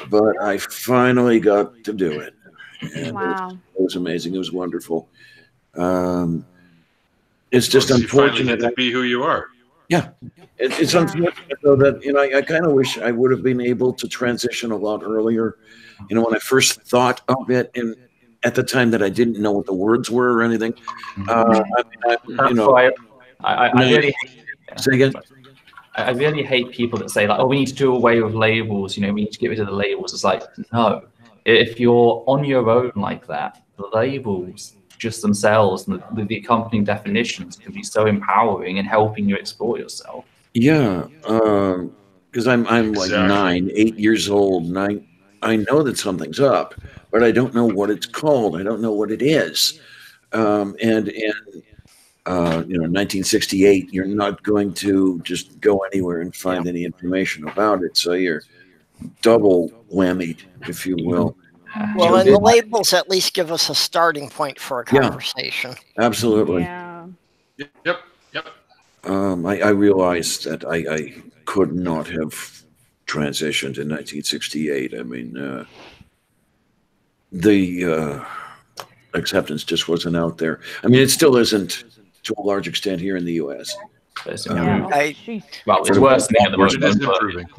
Speaker 9: but I finally got to do it. And
Speaker 1: Wow.
Speaker 9: it was amazing. It was wonderful. It's just unfortunate
Speaker 2: to be who you are.
Speaker 9: Yeah, it's unfortunate though that I kind of wish I would have been able to transition a lot earlier. When I first thought of it, and at the time that I didn't know what the words were or anything.
Speaker 4: I really
Speaker 9: say again.
Speaker 4: I really hate people that say like, "Oh, we need to do away with labels." We need to get rid of the labels. It's like, no. If you're on your own like that, the labels just themselves and the accompanying definitions can be so empowering in helping you explore yourself.
Speaker 9: Yeah, because I'm like 8 years old, and I know that something's up, but I don't know what it's called. I don't know what it is. And in 1968, you're not going to just go anywhere and find any information about it. So you're double whammied, if you will.
Speaker 6: Well, and the labels at least give us a starting point for a conversation.
Speaker 9: Yeah, absolutely.
Speaker 1: Yeah.
Speaker 2: Yep.
Speaker 9: I realized that I could not have transitioned in 1968. I mean, the acceptance just wasn't out there. I mean, it still isn't to a large extent here in the U.S.
Speaker 4: Well, it's worse than the
Speaker 2: It is improving.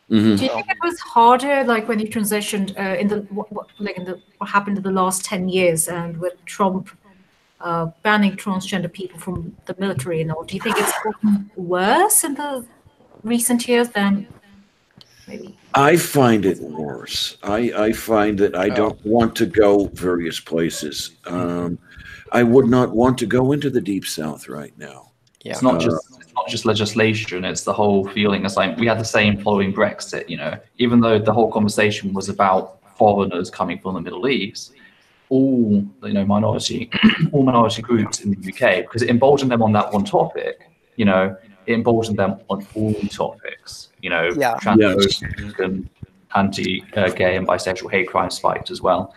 Speaker 9: Mm-hmm.
Speaker 3: Do you think it was harder, like when you transitioned in the what happened in the last 10 years, and with Trump banning transgender people from the military and all? Do you think it's gotten worse in the recent years than maybe?
Speaker 9: I find it worse. I find that I don't want to go various places. I would not want to go into the Deep South right now.
Speaker 6: Yeah.
Speaker 4: It's not just legislation, it's the whole feeling. It's like we had the same following Brexit, even though the whole conversation was about foreigners coming from the Middle East, all minority groups in the UK, because it emboldened them on that one topic, it emboldened them on all topics, transphobic and anti-gay and bisexual hate crime spiked as well.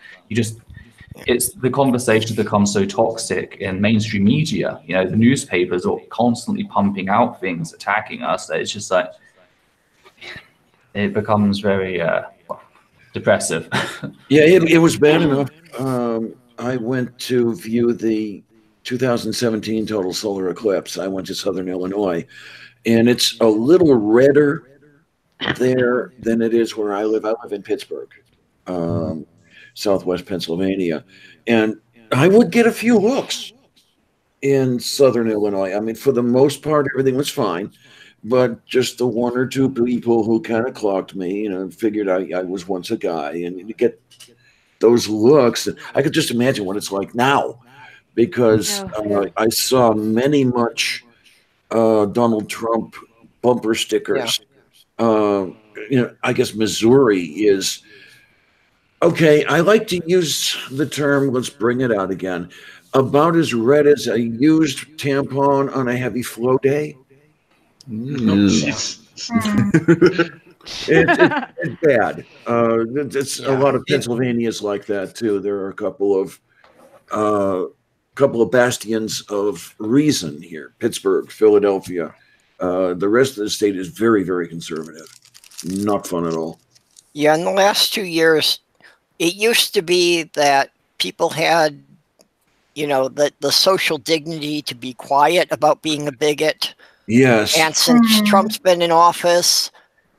Speaker 4: It's the conversation becomes so toxic in mainstream media. The newspapers are constantly pumping out things attacking us. That it's just like it becomes very depressive.
Speaker 9: Yeah, it was bad enough. I went to view the 2017 total solar eclipse. I went to Southern Illinois, and it's a little redder there than it is where I live. I live in Pittsburgh. Southwest Pennsylvania, and I would get a few looks in Southern Illinois. I mean, for the most part, everything was fine, but just the one or two people who kind of clocked me, figured I was once a guy, and to get those looks, I could just imagine what it's like now, because I saw much Donald Trump bumper stickers. I guess Missouri is. Okay, I like to use the term, let's bring it out again, about as red as a used tampon on a heavy flow day. It's bad. It's a lot of Pennsylvania's like that too. There are a couple of bastions of reason here. Pittsburgh, Philadelphia. The rest of the state is very, very conservative. Not fun at all.
Speaker 6: Yeah, in the last 2 years, it used to be that people had, the social dignity to be quiet about being a bigot.
Speaker 9: Yes.
Speaker 6: And since Trump's been in office,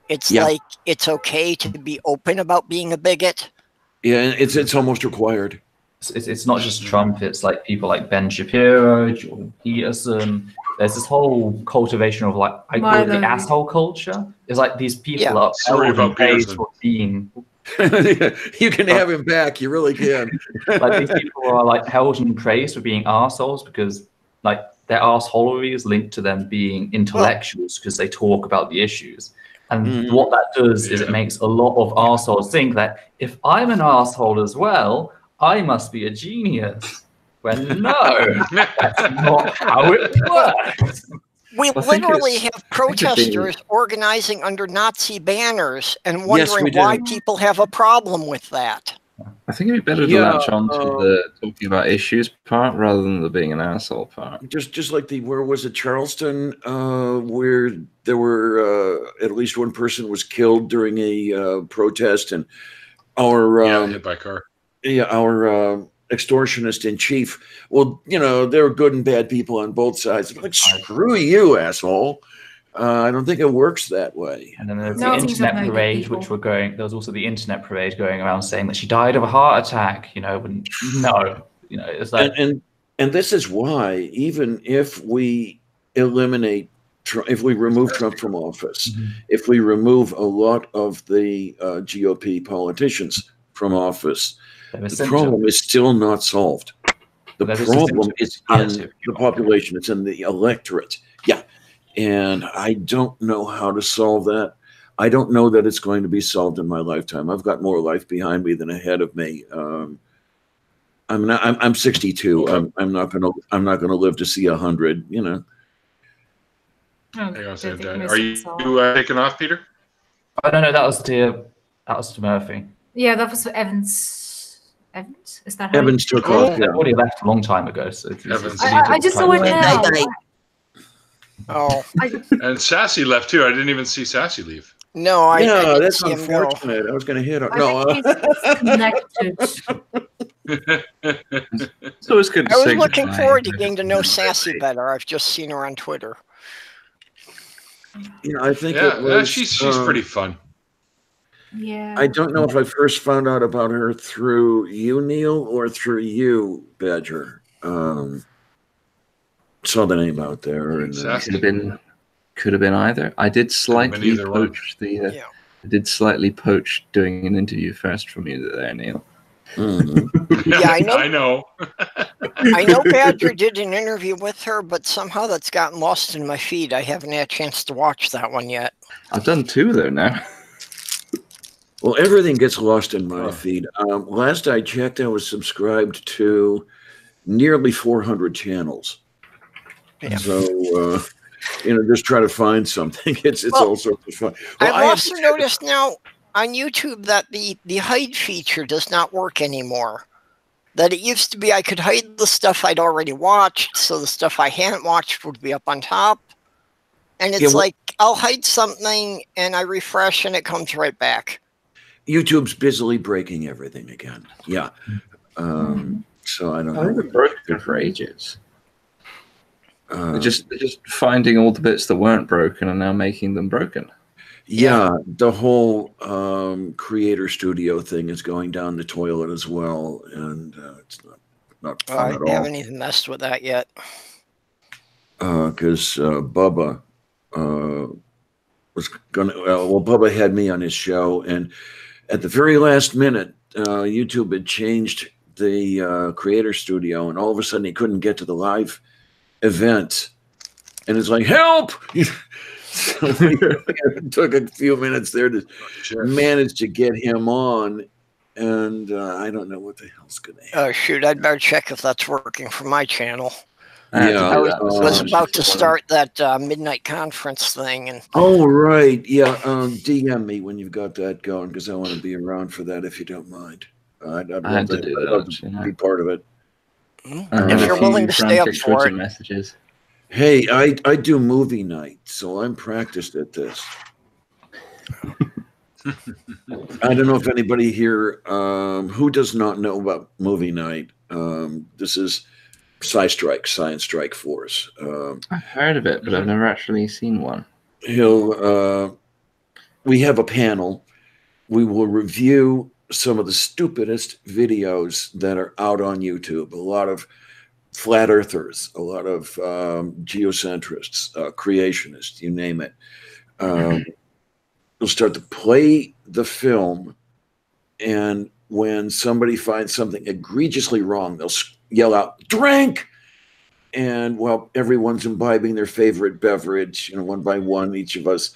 Speaker 6: it's like it's okay to be open about being a bigot.
Speaker 9: Yeah, it's almost required.
Speaker 4: It's not just Trump. It's like people like Ben Shapiro, Jordan Peterson. There's this whole cultivation of I call it the asshole culture. It's like these people are
Speaker 2: sorry about Peterson
Speaker 4: for being.
Speaker 9: You can have him back. You really can.
Speaker 4: These people are held in praise for being assholes because their assholery is linked to them being intellectuals because they talk about the issues. And what that does is it makes a lot of assholes think that if I'm an asshole as well, I must be a genius. When no, that's not how it works.
Speaker 6: We literally have protesters organizing under Nazi banners and wondering why people have a problem with that.
Speaker 10: I think it'd be better to latch on to the talking about issues part rather than the being an asshole part.
Speaker 9: Just like where was it, Charleston, where there were at least one person was killed during a protest, and our
Speaker 2: hit by car.
Speaker 9: Yeah, our extortionist in chief. Well, there are good and bad people on both sides. Like, screw you, asshole. I don't think it works that way.
Speaker 4: And then there's the internet parade, there was also the internet parade going around saying that she died of a heart attack. It's like,
Speaker 9: and this is why, even if we eliminate, if we remove Trump from office, if we remove a lot of the GOP politicians from office, the problem is still not solved. The problem is in the population. It's in the electorate. Yeah. And I don't know how to solve that. I don't know that it's going to be solved in my lifetime. I've got more life behind me than ahead of me. I'm 62. I'm not gonna live to see 100.
Speaker 2: Are you taking off, Peter?
Speaker 4: I don't know. That was to Murphy.
Speaker 3: Yeah, that was Evans. Evans? Is that
Speaker 9: Evans took off?
Speaker 4: Yeah, already left a long time ago. So
Speaker 3: I just saw it now.
Speaker 6: Oh.
Speaker 2: And Sassy left too. I didn't even see Sassy leave.
Speaker 6: No, I didn't
Speaker 9: that's
Speaker 6: see
Speaker 9: unfortunate. I was going to hit her.
Speaker 10: It's always good to
Speaker 6: I was
Speaker 10: say
Speaker 6: looking
Speaker 10: goodbye.
Speaker 6: forward to getting to know Sassy better. I've just seen her on Twitter.
Speaker 9: I think
Speaker 2: she's pretty fun.
Speaker 3: Yeah.
Speaker 9: I don't know if I first found out about her through you, Neil, or through you, Badger. Saw the name out there, and
Speaker 10: could have been either. I did slightly poach I did slightly poach doing an interview first from you there, Neil.
Speaker 9: Mm-hmm.
Speaker 6: Yeah, I know.
Speaker 2: I know.
Speaker 6: I know Badger did an interview with her, but somehow that's gotten lost in my feed. I haven't had a chance to watch that one yet.
Speaker 10: I've done 2 though now.
Speaker 9: Well, everything gets lost in my feed. Last I checked, I was subscribed to nearly 400 channels.
Speaker 6: Yeah.
Speaker 9: So, just try to find something. It's all sorts of fun. Well,
Speaker 6: I've also noticed now on YouTube that the hide feature does not work anymore. That it used to be I could hide the stuff I'd already watched, so the stuff I hadn't watched would be up on top. And it's like, I'll hide something, and I refresh, and it comes right back.
Speaker 9: YouTube's busily breaking everything again. Yeah. So I don't know.
Speaker 10: They've been broken for ages. They're just finding all the bits that weren't broken and now making them broken.
Speaker 9: Yeah, the whole creator studio thing is going down the toilet as well, and it's not fun at all.
Speaker 6: I haven't even messed with that yet.
Speaker 9: Because Bubba was gonna. Well, Bubba had me on his show, and at the very last minute, YouTube had changed the creator studio, and all of a sudden he couldn't get to the live event, and it's like, help! So it took a few minutes there to manage to get him on, and I don't know what the hell's going to happen.
Speaker 6: Oh, shoot, I'd better check if that's working for my channel.
Speaker 9: Yeah,
Speaker 6: I was about to start that midnight conference thing. And
Speaker 9: oh, right. Yeah, DM me when you've got that going, because I want to be around for that if you don't mind. I'd love to be part of it.
Speaker 6: If you're willing to stay up for it.
Speaker 10: Messages.
Speaker 9: Hey, I do movie night, so I'm practiced at this. I don't know if anybody here who does not know about movie night. This is Science Strike Force.
Speaker 10: I've heard of it, but I've never actually seen one.
Speaker 9: We have a panel. We will review some of the stupidest videos that are out on YouTube. A lot of flat earthers, a lot of geocentrists, creationists, you name it. We'll start to play the film, and when somebody finds something egregiously wrong, they'll yell out, drink! And while everyone's imbibing their favorite beverage, one by one, each of us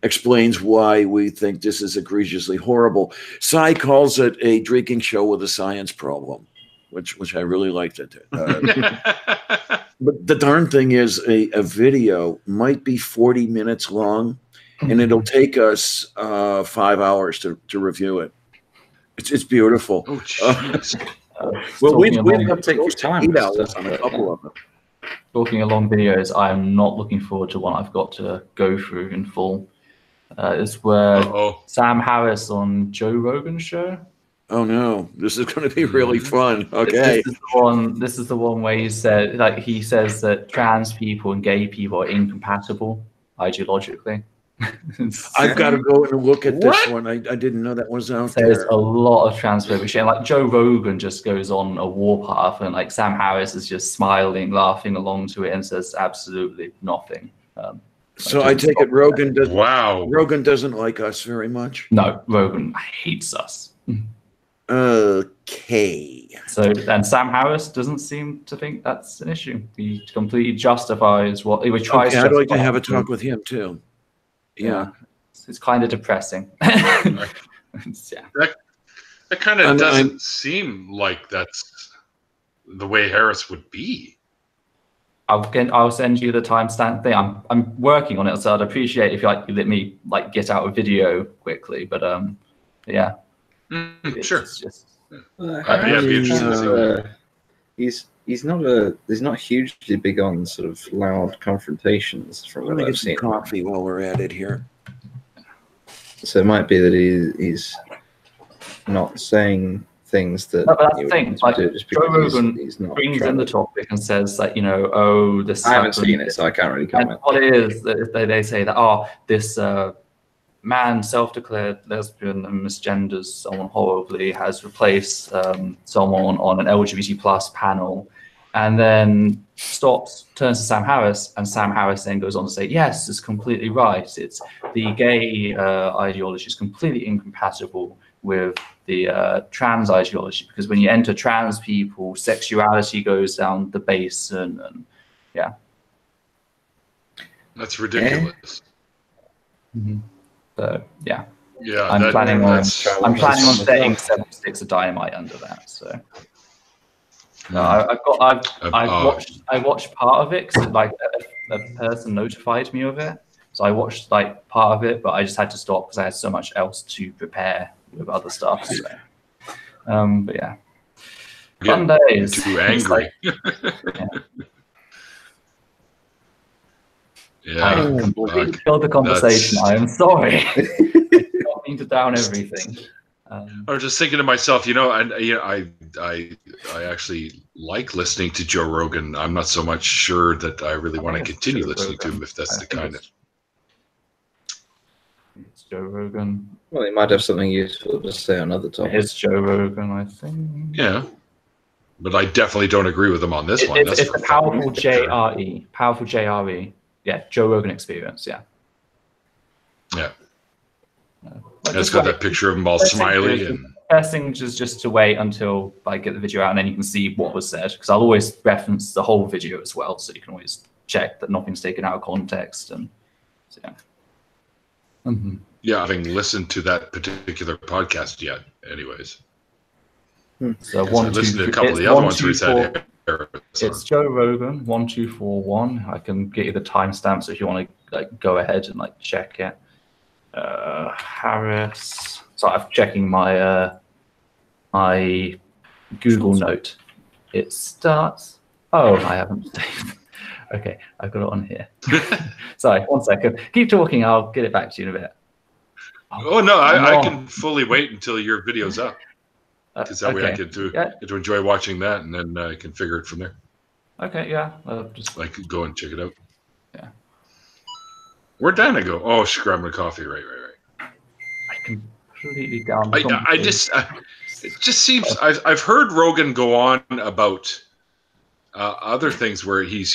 Speaker 9: explains why we think this is egregiously horrible. Cy calls it a drinking show with a science problem, which I really liked it. But the darn thing is, a video might be 40 minutes long, and it'll take us 5 hours to review it. It's beautiful.
Speaker 2: Oh, jeez.
Speaker 9: Well, we've
Speaker 10: got to take your time
Speaker 9: 8 hours on a couple of them.
Speaker 4: Talking along videos, I'm not looking forward to one I've got to go through in full. It's where Sam Harris on Joe Rogan's show.
Speaker 9: Oh no, this is going to be really fun. Okay.
Speaker 4: This is the one where he says that trans people and gay people are incompatible ideologically.
Speaker 9: I've got to go and look at this one. I didn't know that was out there.
Speaker 4: There's a lot of transphobic shit. Like Joe Rogan just goes on a warpath, and like Sam Harris is just smiling, laughing along to it, and says absolutely nothing.
Speaker 9: So I take it Rogan doesn't. Wow. Rogan doesn't like us very much.
Speaker 4: No, Rogan hates us.
Speaker 9: Okay.
Speaker 4: So, and Sam Harris doesn't seem to think that's an issue. He completely justifies what he tries.
Speaker 9: I'd like to have a talk with him too. Yeah.
Speaker 4: It's kind of depressing.
Speaker 2: That kind of doesn't seem like that's the way Harris would be.
Speaker 4: I'll send you the timestamp thing. I'm working on it, so I'd appreciate if you let me get out a video quickly. But yeah.
Speaker 2: Sure.
Speaker 10: He's not hugely big on sort of loud confrontations from what I've seen.
Speaker 9: Coffee while we're at it here.
Speaker 10: So it might be that he's not saying things that.
Speaker 4: No, but that's the thing. Like Joe Rogan brings in the topic and says this.
Speaker 10: I haven't seen it, so I can't really comment.
Speaker 4: And what it is, they say that this man self-declared lesbian and misgenders someone horribly, has replaced someone on an LGBT plus panel, and then stops, turns to Sam Harris, and Sam Harris then goes on to say, yes, it's completely right. It's the gay ideology is completely incompatible with the trans ideology, because when you enter trans people, sexuality goes down the basin, and yeah.
Speaker 2: That's ridiculous.
Speaker 4: So yeah.
Speaker 2: Yeah,
Speaker 4: I'm planning on setting 7 sticks of dynamite under that. So no, I watched part of it because like a person notified me of it. So I watched like part of it, but I just had to stop because I had so much else to prepare with other stuff. So but yeah. Fun days.
Speaker 2: Too angry.
Speaker 4: I completely killed the conversation. I am sorry. I don't mean to down everything.
Speaker 2: I was just thinking to myself, I actually like listening to Joe Rogan. I'm not so much sure that I really want to continue listening to him if that's the kind of.
Speaker 4: It's Joe Rogan.
Speaker 10: Well, he might have something useful to say on other topics.
Speaker 4: It's Joe Rogan, I think.
Speaker 2: Yeah. But I definitely don't agree with him on this one.
Speaker 4: It's a powerful JRE. Powerful JRE. Yeah, Joe Rogan Experience, yeah.
Speaker 2: Yeah. It's got that picture of him all smiley.
Speaker 4: First thing is just to wait until I get the video out, and then you can see what was said, because I'll always reference the whole video as well, so you can always check that nothing's taken out of context. And so, yeah.
Speaker 2: Yeah, having listened to that particular podcast yet, anyways.
Speaker 4: So
Speaker 2: I listened to a couple of the other ones where he's had
Speaker 4: It's Joe Rogan 1241. I can get you the timestamps if you want to go ahead and check it. Harris. So I'm checking my my Google Note. It starts. Oh, I haven't saved. Okay, I've got it on here. Sorry, 1 second. Keep talking. I'll get it back to you in a bit.
Speaker 2: Oh no, I can fully wait until your video's up. Because that way I get to enjoy watching that, and then I can figure it from there.
Speaker 4: Okay, yeah. Just
Speaker 2: I could go and check it out.
Speaker 4: Yeah.
Speaker 2: Where'd Dana go? Oh, she's grabbing a coffee. Right.
Speaker 4: I completely down.
Speaker 2: It just seems I've heard Rogan go on about other things where he's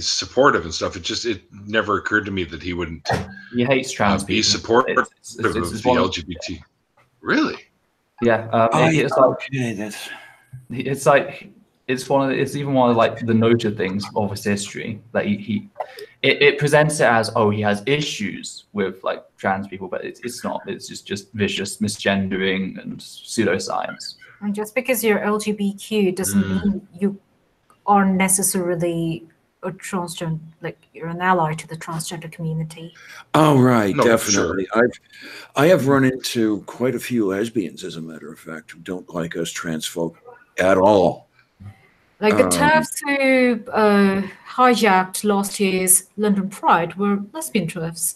Speaker 2: supportive and stuff. It never occurred to me that he wouldn't.
Speaker 4: He hates trans people.
Speaker 2: Be supportive of the LGBT. Really?
Speaker 4: Yeah, it's even one of the noted things of his history that it presents it as, oh, he has issues with trans people, but it's not. It's just vicious misgendering and pseudoscience.
Speaker 3: And just because you're LGBTQ doesn't mean you are necessarily a transgender, you're an ally to the transgender community.
Speaker 9: Oh, right, no, definitely. Sure. I have run into quite a few lesbians, as a matter of fact, who don't like us trans folk at all.
Speaker 3: The TERFs who hijacked last year's London Pride were lesbian TERFs.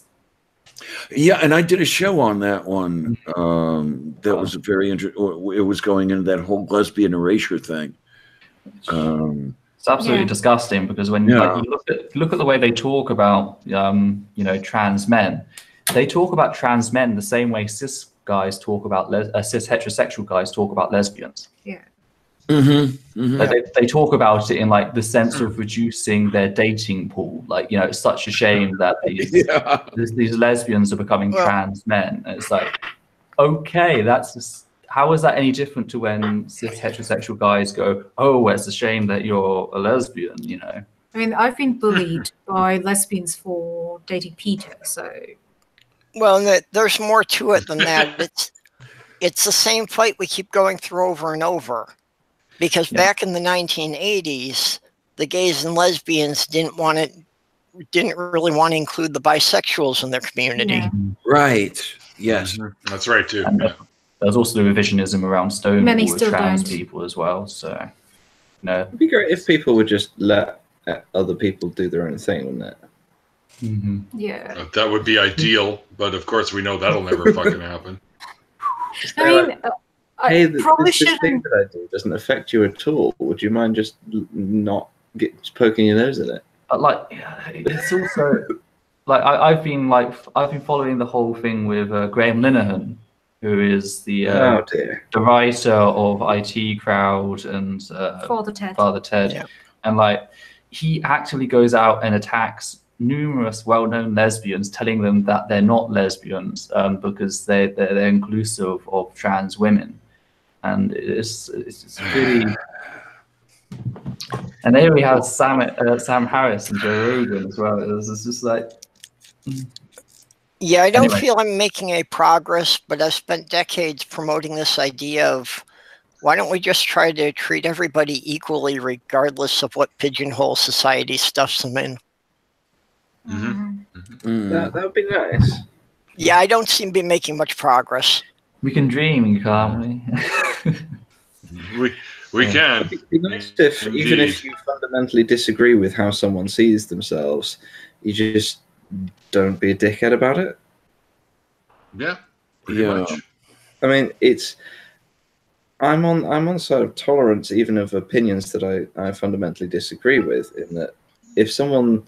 Speaker 9: Yeah, and I did a show on that one. That was very interesting. It was going into that whole lesbian erasure thing.
Speaker 4: It's absolutely disgusting, because when you look at the way they talk about trans men, they talk about trans men the same way cis guys talk about cis heterosexual guys talk about lesbians.
Speaker 3: Yeah.
Speaker 4: They talk about it in the sense of reducing their dating pool. It's such a shame that these lesbians are becoming trans men. And it's okay, that's just. How is that any different to when cis heterosexual guys go, oh, it's a shame that you're a lesbian, I
Speaker 3: mean, I've been bullied by lesbians for dating Peter, so.
Speaker 6: Well, there's more to it than that. It's the same fight we keep going through over and over. Because back in the 1980s, the gays and lesbians didn't really want to include the bisexuals in their community.
Speaker 3: Yeah.
Speaker 9: Right. Yes.
Speaker 2: That's right, too.
Speaker 4: There's also the revisionism around Stonewall with trans people as well. So,
Speaker 10: it'd be great if people would just let other people do their own thing, wouldn't it?
Speaker 3: Yeah.
Speaker 2: That would be ideal, but of course we know that'll never fucking happen.
Speaker 3: I mean,
Speaker 10: hey, this thing that I do doesn't affect you at all. Would you mind just not poking your nose at it?
Speaker 4: But it's also like I've been following the whole thing with Graham Linehan, who is the writer of IT Crowd and Father Ted,
Speaker 6: Yeah.
Speaker 4: and like he actually goes out and attacks numerous well-known lesbians, telling them that they're not lesbians because they're inclusive of trans women, and it's really. And there we have Sam Harris and Joe Rogan as well. It's just like.
Speaker 6: Yeah, I don't feel I'm making any progress, but I've spent decades promoting this idea of why don't we just try to treat everybody equally, regardless of what pigeonhole society stuffs them in.
Speaker 10: That would be nice.
Speaker 6: Yeah, I don't seem to be making much progress.
Speaker 4: We can dream, can't we?
Speaker 2: We can.
Speaker 10: It'd be nice if, even if you fundamentally disagree with how someone sees themselves, you just don't be a dickhead about it.
Speaker 2: Yeah, pretty much.
Speaker 10: I mean, I'm on the side of tolerance, even of opinions that I fundamentally disagree with. In that, if someone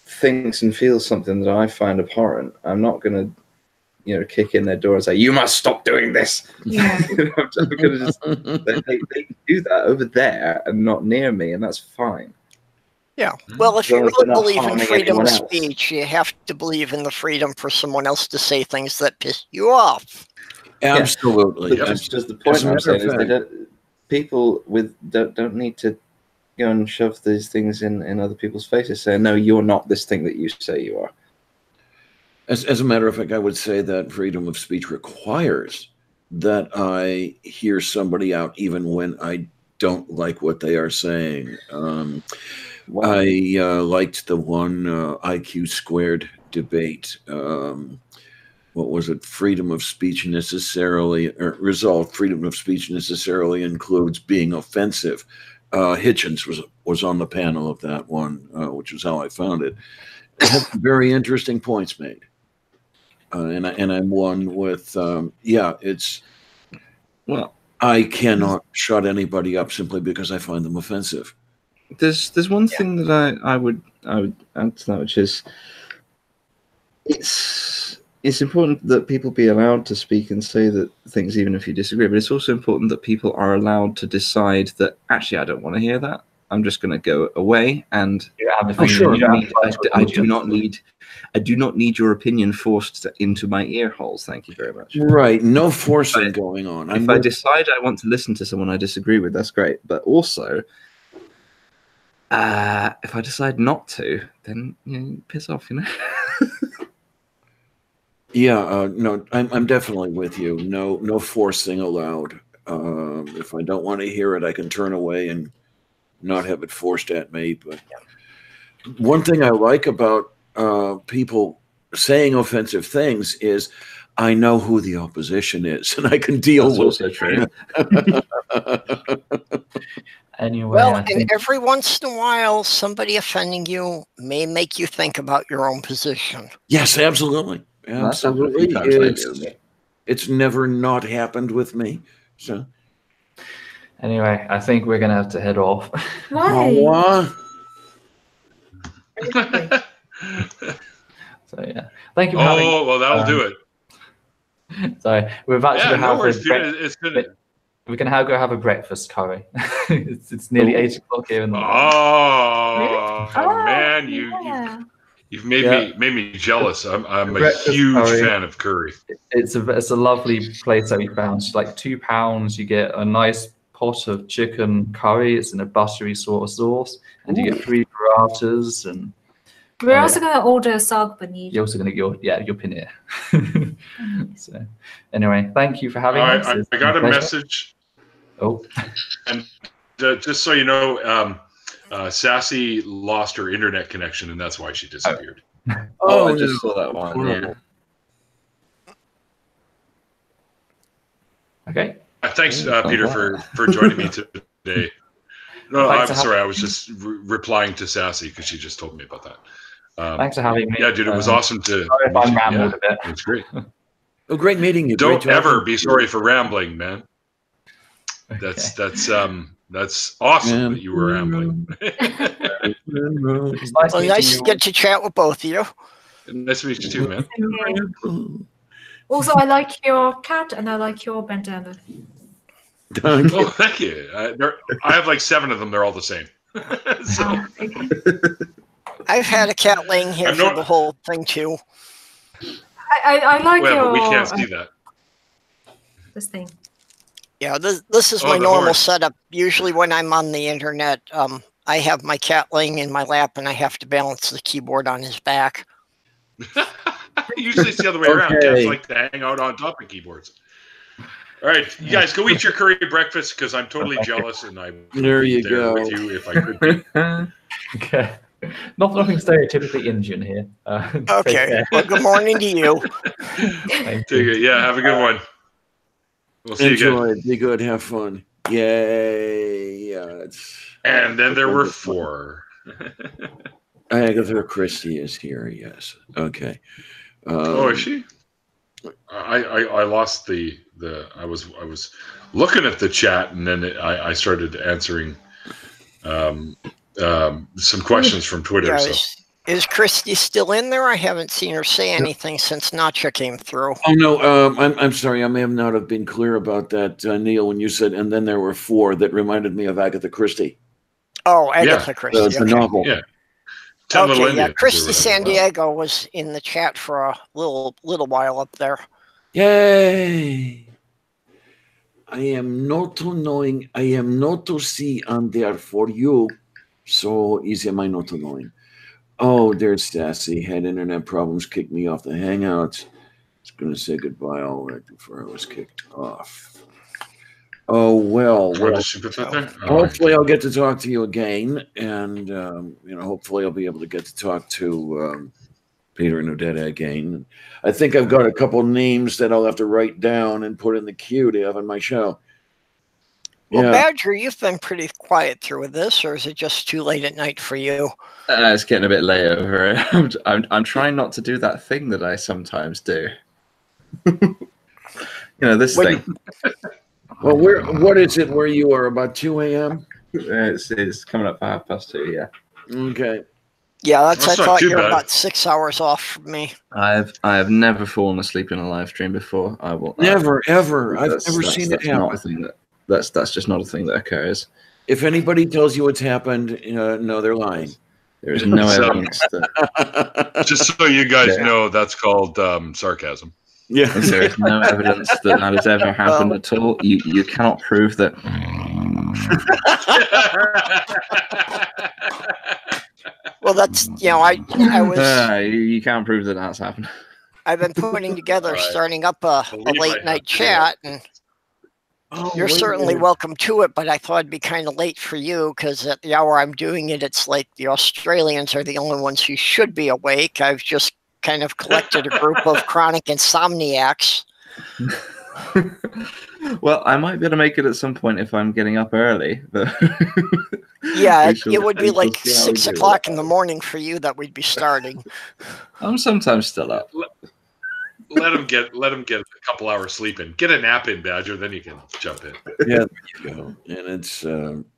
Speaker 10: thinks and feels something that I find abhorrent, I'm not going to, kick in their door and say, "You must stop doing this."
Speaker 3: Yeah.
Speaker 10: I'm just going to just they can do that over there and not near me, and that's fine.
Speaker 6: Yeah. Well, if you really believe in freedom of speech, you have to believe in the freedom for someone else to say things that piss you off.
Speaker 8: Absolutely.
Speaker 10: Yeah. Just the point I'm saying is people don't need to go and shove these things in other people's faces, saying, "No, you're not this thing that you say you are."
Speaker 8: As a matter of fact, I would say that freedom of speech requires that I hear somebody out even when I don't like what they are saying. I liked the one IQ squared debate. What was it? Freedom of speech resolved. Freedom of speech necessarily includes being offensive. Hitchens was on the panel of that one, which is how I found it. It had some very interesting points made. And I'm one with, I cannot shut anybody up simply because I find them offensive.
Speaker 10: There's one thing that I would add to that, which is it's important that people be allowed to speak and say that things even if you disagree, but it's also important that people are allowed to decide that actually I don't want to hear that. I'm just going to go away and I do not need your opinion forced into my ear holes. Thank you very much.
Speaker 8: Right. No forcing going on.
Speaker 10: If I decide I want to listen to someone I disagree with, that's great. But also, if I decide not to, then piss off,
Speaker 8: Yeah, no, I'm definitely with you. No forcing allowed. If I don't want to hear it, I can turn away and not have it forced at me. But one thing I like about people saying offensive things is I know who the opposition is, and I can deal with it.
Speaker 4: Anyway,
Speaker 6: well, and every once in a while, somebody offending you may make you think about your own position.
Speaker 8: Yes, absolutely. Absolutely. It's never not happened with me. So
Speaker 4: anyway, I think we're gonna have to head off.
Speaker 3: Why?
Speaker 4: So yeah, thank you for having.
Speaker 2: Oh well, that'll do it.
Speaker 4: So we're about to have
Speaker 2: we
Speaker 4: can go have a breakfast curry. it's nearly 8 o'clock here in the morning.
Speaker 2: Oh man, you've made me jealous. I'm a huge fan of curry.
Speaker 4: It's a lovely place that we found. It's like £2. You get a nice pot of chicken curry. It's in a buttery sort of sauce, and you get 3 parathas. And
Speaker 3: we're also going to order sag paneer.
Speaker 4: You're also going to your paneer. So anyway, thank you for having us.
Speaker 2: I got a message.
Speaker 4: Oh,
Speaker 2: and just so you know. Sassy lost her internet connection, and that's why she disappeared.
Speaker 10: I just saw that one. Yeah.
Speaker 4: Okay.
Speaker 2: Thanks, Peter, for joining me today. No, I'm sorry. I was just replying to Sassy because she just told me about that.
Speaker 4: Thanks for having me.
Speaker 2: Yeah, dude, it was awesome to.
Speaker 4: Sorry if I'm rambling a bit.
Speaker 2: It was great.
Speaker 8: Oh, great meeting you.
Speaker 2: Don't ever be sorry for rambling, man.
Speaker 4: Okay.
Speaker 2: That's awesome that you were rambling.
Speaker 4: It's nice
Speaker 6: Well,
Speaker 4: meeting
Speaker 6: nice
Speaker 4: you
Speaker 6: to get to chat with both of you.
Speaker 2: Nice to meet you too, man.
Speaker 3: Also, I like your cat and I like your bandana.
Speaker 2: Oh, thank you. I have like 7 of them. They're all the same. So
Speaker 6: I've had a cat laying here for the whole thing too.
Speaker 3: I like
Speaker 2: well,
Speaker 3: your.
Speaker 2: but we can't see that.
Speaker 3: This thing.
Speaker 6: Yeah, this is my normal setup. Usually when I'm on the internet, I have my cat laying in my lap and I have to balance the keyboard on his back.
Speaker 2: Usually it's the other way around. Cats like to hang out on top of keyboards. All right, you guys, go eat your curry breakfast because I'm totally jealous and I would be there with you if I could be.
Speaker 4: Okay. Nothing stereotypically Indian here.
Speaker 6: Okay. Well, good morning to you.
Speaker 4: Thank you.
Speaker 2: Yeah, have a good one. We'll see you again.
Speaker 9: Be good. Have fun. Yay. Yeah,
Speaker 2: and then there were 4.
Speaker 9: Agatha Christie is here. Yes. Okay.
Speaker 2: Oh, is she? I lost the I was looking at the chat and then I started answering some questions from Twitter.
Speaker 6: Yeah, is Christy still in there? I haven't seen her say anything since Nacha came through.
Speaker 9: Oh no, I'm sorry. I may not have been clear about that, Neil. When you said, and then there were 4, that reminded me of Agatha Christie.
Speaker 6: Oh, Agatha Christie.
Speaker 9: The novel.
Speaker 2: Yeah.
Speaker 6: Okay, yeah. Christy San Diego was in the chat for a little while up there.
Speaker 9: Yay! I am not to knowing. I am not to see on there for you. So easy am I not to knowing. Oh, there's Sassy. Had internet problems, kicked me off the Hangouts. I was going to say goodbye all right before I was kicked off. Oh, well. Hopefully I'll get to talk to you again. And, hopefully I'll be able to get to talk to Peter and Odetta again. I think I've got a couple names that I'll have to write down and put in the queue to have on my show.
Speaker 6: Well, yeah. Badger, you've been pretty quiet through this, or is it just too late at night for you?
Speaker 10: It's getting a bit late over here. I'm trying not to do that thing that I sometimes do. This thing.
Speaker 9: Well, what is it where you are? About 2 a.m.?
Speaker 10: It's coming up for 2:30, yeah.
Speaker 9: Okay.
Speaker 6: Yeah, I thought you were about 6 hours off from me.
Speaker 10: I have never fallen asleep in a live stream before. I will
Speaker 9: never ever. I've never seen it happen.
Speaker 10: That's just not a thing that occurs.
Speaker 9: If anybody tells you it's happened, no, they're lying.
Speaker 10: There is no evidence that.
Speaker 2: Just so you guys know, that's called sarcasm.
Speaker 9: Yeah,
Speaker 10: there is no evidence that has ever happened at all. You cannot prove that.
Speaker 6: Well, that's I was.
Speaker 10: You can't prove that that's happened.
Speaker 6: I've been putting together, starting up a late night chat, and you're certainly welcome to it. But I thought it'd be kind of late for you because at the hour I'm doing it, it's like the Australians are the only ones who should be awake. I've just kind of collected a group of chronic insomniacs.
Speaker 10: Well, I might be able to make it at some point if I'm getting up early. But
Speaker 6: yeah, it would be like 6 o'clock in the morning for you that we'd be starting.
Speaker 10: I'm sometimes still up.
Speaker 2: Let him get a couple hours sleep in. Get a nap in, Badger, then you can jump in.
Speaker 9: Yeah, there you go. And it's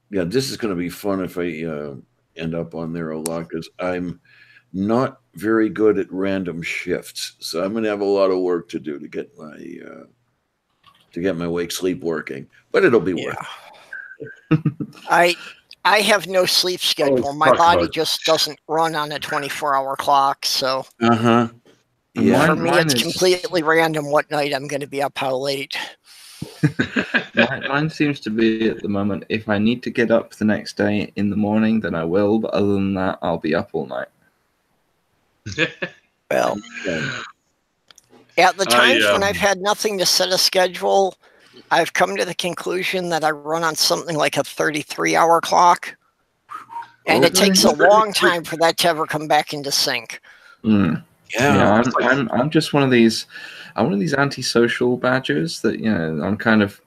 Speaker 9: this is going to be fun if I end up on there a lot because I'm not very good at random shifts, so I'm going to have a lot of work to do to get my wake sleep working. But it'll be worth it.
Speaker 6: I have no sleep schedule. My body just doesn't run on a 24-hour clock, so.
Speaker 9: Yeah.
Speaker 6: For me, it's completely random what night I'm going to be up, how late.
Speaker 10: Mine seems to be at the moment, if I need to get up the next day in the morning, then I will. But other than that, I'll be up all night.
Speaker 6: Well, at the times when I've had nothing to set a schedule, I've come to the conclusion that I run on something like a 33-hour clock. And it takes a long time for that to ever come back into sync.
Speaker 10: Mm. Yeah, I'm just one of these. I'm one of these antisocial badgers that I'm kind of.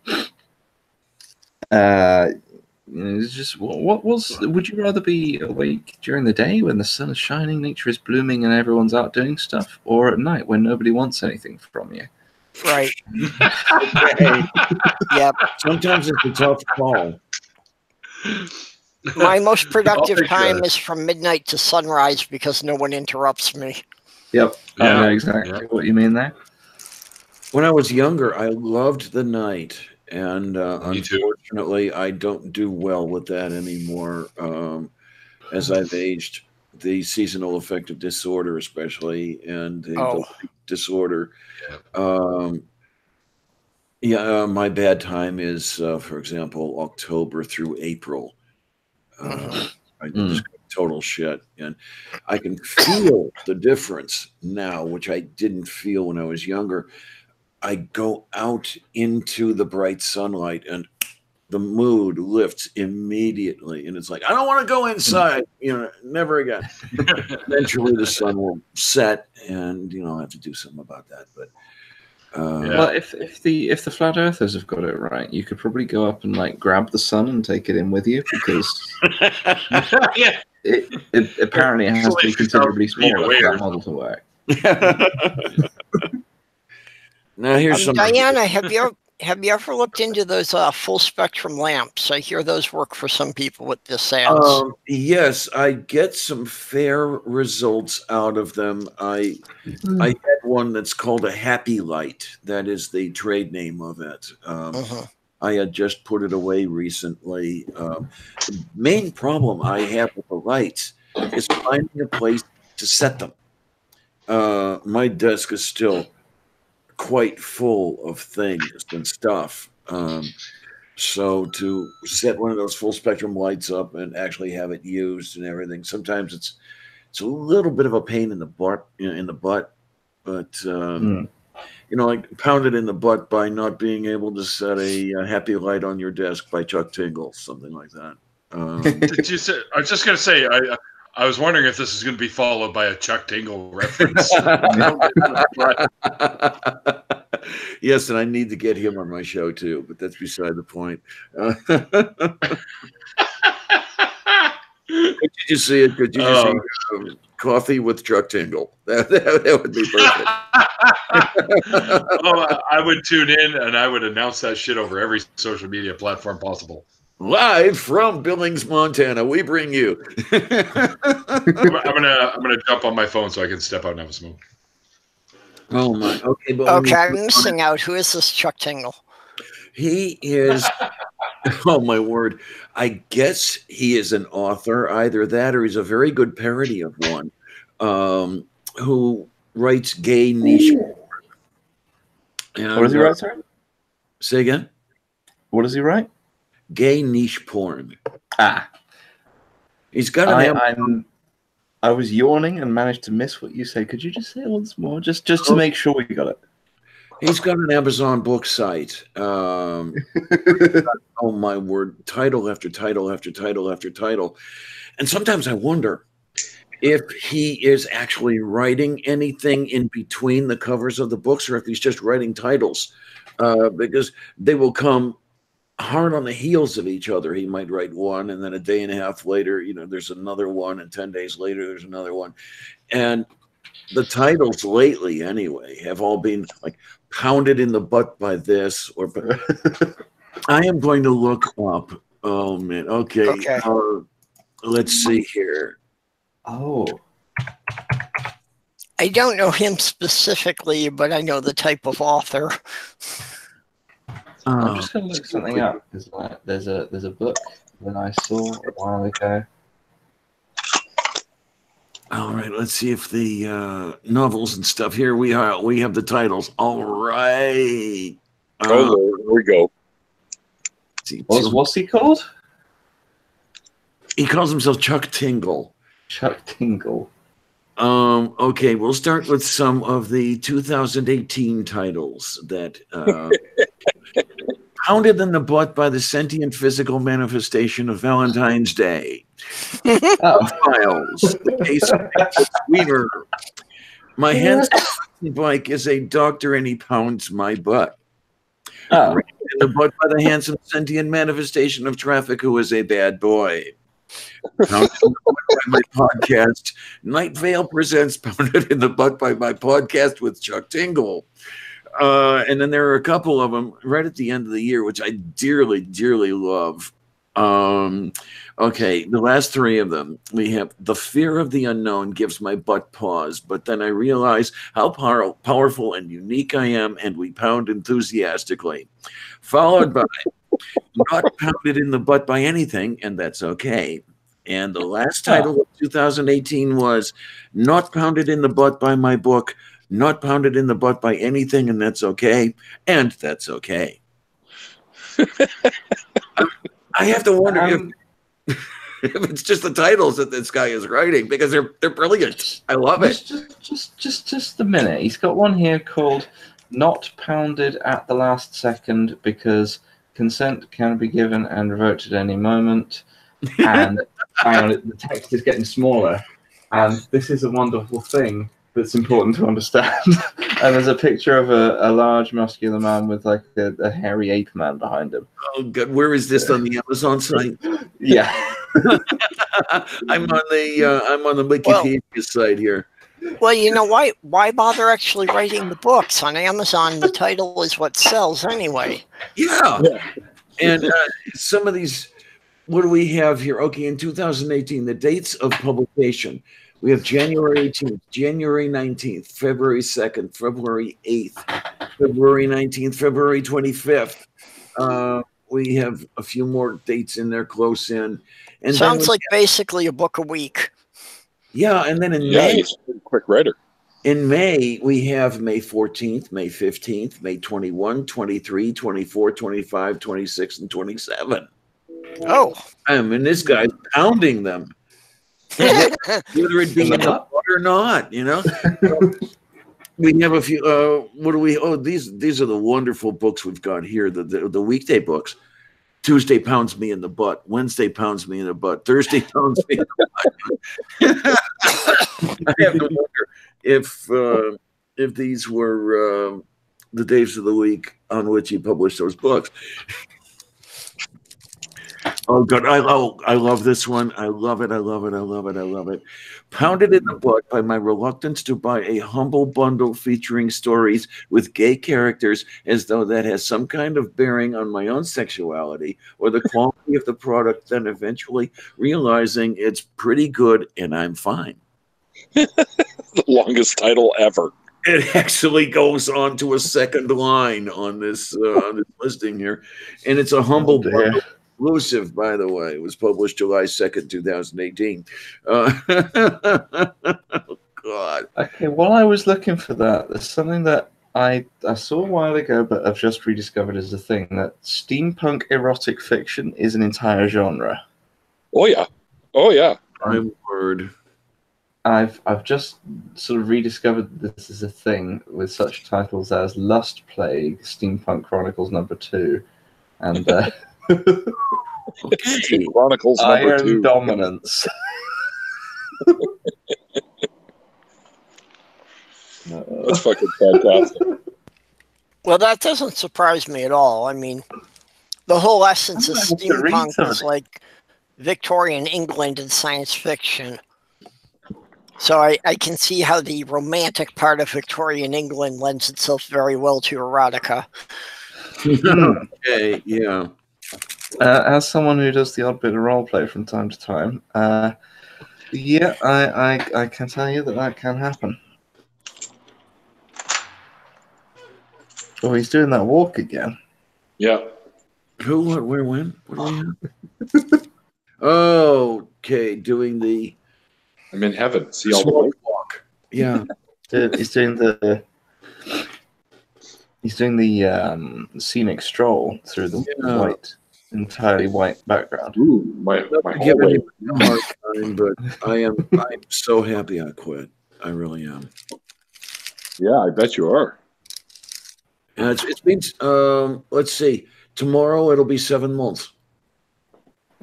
Speaker 10: It's just would you rather be awake during the day when the sun is shining, nature is blooming, and everyone's out doing stuff, or at night when nobody wants anything from you?
Speaker 6: Right. Okay. Yep.
Speaker 9: Sometimes it's a tough call.
Speaker 6: My most productive time is from midnight to sunrise because no one interrupts me.
Speaker 10: Yep, I know exactly what you mean there.
Speaker 9: When I was younger, I loved the night, and unfortunately, I don't do well with that anymore. As I've aged, the seasonal affective disorder, especially, and the disorder. My bad time is, for example, October through April. I just total shit, and I can feel the difference now, which I didn't feel when I was younger. I go out into the bright sunlight, and the mood lifts immediately, and it's like I don't want to go inside, never again. Eventually, the sun will set, and I'll have to do something about that. But
Speaker 10: well, if the flat earthers have got it right, you could probably go up and like grab the sun and take it in with you because it apparently has to be considerably smaller for that model to work.
Speaker 9: Now here's some.
Speaker 6: Diana, have you ever looked into those full spectrum lamps? I hear those work for some people with this ads.
Speaker 9: Yes, I get some fair results out of them. I had one that's called a Happy Light. That is the trade name of it. I had just put it away recently. The main problem I have with the lights is finding a place to set them. My desk is still quite full of things and stuff. So to set one of those full spectrum lights up and actually have it used and everything, sometimes it's a little bit of a pain in the butt, but like pounded in the butt by not being able to set a Happy Light on your desk by Chuck Tingle, something like that.
Speaker 2: Did you say? I was just going to say, I was wondering if this is going to be followed by a Chuck Tingle reference.
Speaker 9: Yes, and I need to get him on my show too, but that's beside the point. Could you see it? Could you just see Coffee with Chuck Tingle? That would be perfect.
Speaker 2: I would tune in and I would announce that shit over every social media platform possible.
Speaker 9: Live from Billings, Montana, we bring you.
Speaker 2: I'm gonna jump on my phone so I can step out and have a smoke.
Speaker 9: Oh my! Okay, but
Speaker 6: I'm missing out. Who is this Chuck Tingle?
Speaker 9: He is. Oh my word! I guess he is an author. Either that, or he's a very good parody of one, who writes gay niche.
Speaker 10: What does he write, sir?
Speaker 9: Say again.
Speaker 10: What does he write?
Speaker 9: Gay niche porn. He's got
Speaker 10: I was yawning and managed to miss what you said. Could you just say it once more, just to make sure we got it?
Speaker 9: He's got an Amazon book site. Oh my word! Title after title after title after title, and sometimes I wonder if he is actually writing anything in between the covers of the books, or if he's just writing titles, because they will come hard on the heels of each other. He might write one, and then a day and a half later, there's another one, and 10 days later, there's another one. And the titles lately, anyway, have all been like pounded in the butt by this, or I am going to look up. Oh man, okay. Let's see here.
Speaker 10: Oh,
Speaker 6: I don't know him specifically, but I know the type of author.
Speaker 10: I'm just going to look something up because there's a book that I saw a while ago.
Speaker 9: All right, let's see if the novels and stuff here we have the titles. All right.
Speaker 2: Here we go.
Speaker 10: What's he called?
Speaker 9: He calls himself Chuck Tingle.
Speaker 10: Chuck Tingle.
Speaker 9: Okay, we'll start with some of the 2018 titles that pounded in the butt by the sentient physical manifestation of Valentine's Day. Files, the case of Sweeter. My handsome bike is a doctor and he pounds my butt. In the butt by the handsome sentient manifestation of traffic who is a bad boy. Pounded in the butt by my podcast. Night Vale presents Pounded in the Butt by my podcast with Chuck Tingle. And then there are a couple of them right at the end of the year, which I dearly, dearly love. Okay, the last three of them. We have the fear of the unknown gives my butt pause, but then I realize how powerful and unique I am, and we pound enthusiastically. Followed by not pounded in the butt by anything, and that's okay. And the last title of 2018 was not pounded in the butt by my book, not pounded in the butt by anything, and that's okay. And that's okay. I have to wonder if it's just the titles that this guy is writing, because they're brilliant. I love it.
Speaker 10: Just a minute. He's got one here called "Not Pounded at the Last Second" because consent can be given and revoked at any moment. And hang on, the text is getting smaller. And this is a wonderful thing that's important to understand. And there's a picture of a large muscular man with like a hairy ape man behind him.
Speaker 9: Oh, good. Where is this on the Amazon site?
Speaker 10: Yeah.
Speaker 9: I'm on the Wikipedia site here.
Speaker 6: Well, you know, why bother actually writing the books? On Amazon, the title is what sells anyway.
Speaker 9: Yeah. And some of these, what do we have here? Okay, in 2018, the dates of publication. We have January 18th, January 19th, February 2nd, February 8th, February 19th, February 25th. We have a few more dates in there close in. And
Speaker 6: sounds like basically a book a week.
Speaker 9: Yeah, and then in May, he's a quick writer. In May, we have May 14th, May 15th, May 21, 23, 24, 25, 26, and 27.
Speaker 6: Oh.
Speaker 9: I mean, this guy's pounding them. Whether it be in the butt or not, you know. We have a few. What do we? Oh, these are the wonderful books we've got here. The weekday books. Tuesday pounds me in the butt. Wednesday pounds me in the butt. Thursday pounds me in the butt. I have to wonder if these were the days of the week on which he published those books. Oh, God. I love this one. I love it. I love it. I love it. I love it. Pounded in the butt by my reluctance to buy a humble bundle featuring stories with gay characters, as though that has some kind of bearing on my own sexuality or the quality of the product, then eventually realizing it's pretty good and I'm fine.
Speaker 2: The longest title ever.
Speaker 9: It actually goes on to a second line on this listing here. And it's a humble bundle. Exclusive, by the way. It was published July 2nd, 2018. Oh, God.
Speaker 10: Okay, while I was looking for that, there's something that I saw a while ago, but I've just rediscovered as a thing, that steampunk erotic fiction is an entire genre.
Speaker 2: Oh, yeah. Oh, yeah.
Speaker 9: My word.
Speaker 10: I've just sort of rediscovered that this is a thing with such titles as Lust Plague, Steampunk Chronicles #2, and
Speaker 9: Okay.
Speaker 2: Chronicles
Speaker 10: Iron
Speaker 2: #2.
Speaker 10: Dominance.
Speaker 2: That's fucking fantastic.
Speaker 6: Well, that doesn't surprise me at all. I mean, the whole essence of steampunk is like Victorian England and science fiction. So I can see how the romantic part of Victorian England lends itself very well to erotica.
Speaker 9: Okay, yeah.
Speaker 10: As someone who does the odd bit of roleplay from time to time, yeah, I can tell you that can happen. Oh, he's doing that walk again.
Speaker 2: Yeah.
Speaker 9: Who, what, where, when? What do we have? Oh, okay, doing the...
Speaker 2: I'm in heaven. See all the way.
Speaker 9: Walk. Yeah.
Speaker 10: He's doing the scenic stroll through the entirely white background.
Speaker 2: Ooh, my whole way.
Speaker 9: A hard time, but I'm so happy I quit. I really am.
Speaker 2: Yeah, I bet you are.
Speaker 9: It's been let's see. Tomorrow it'll be 7 months.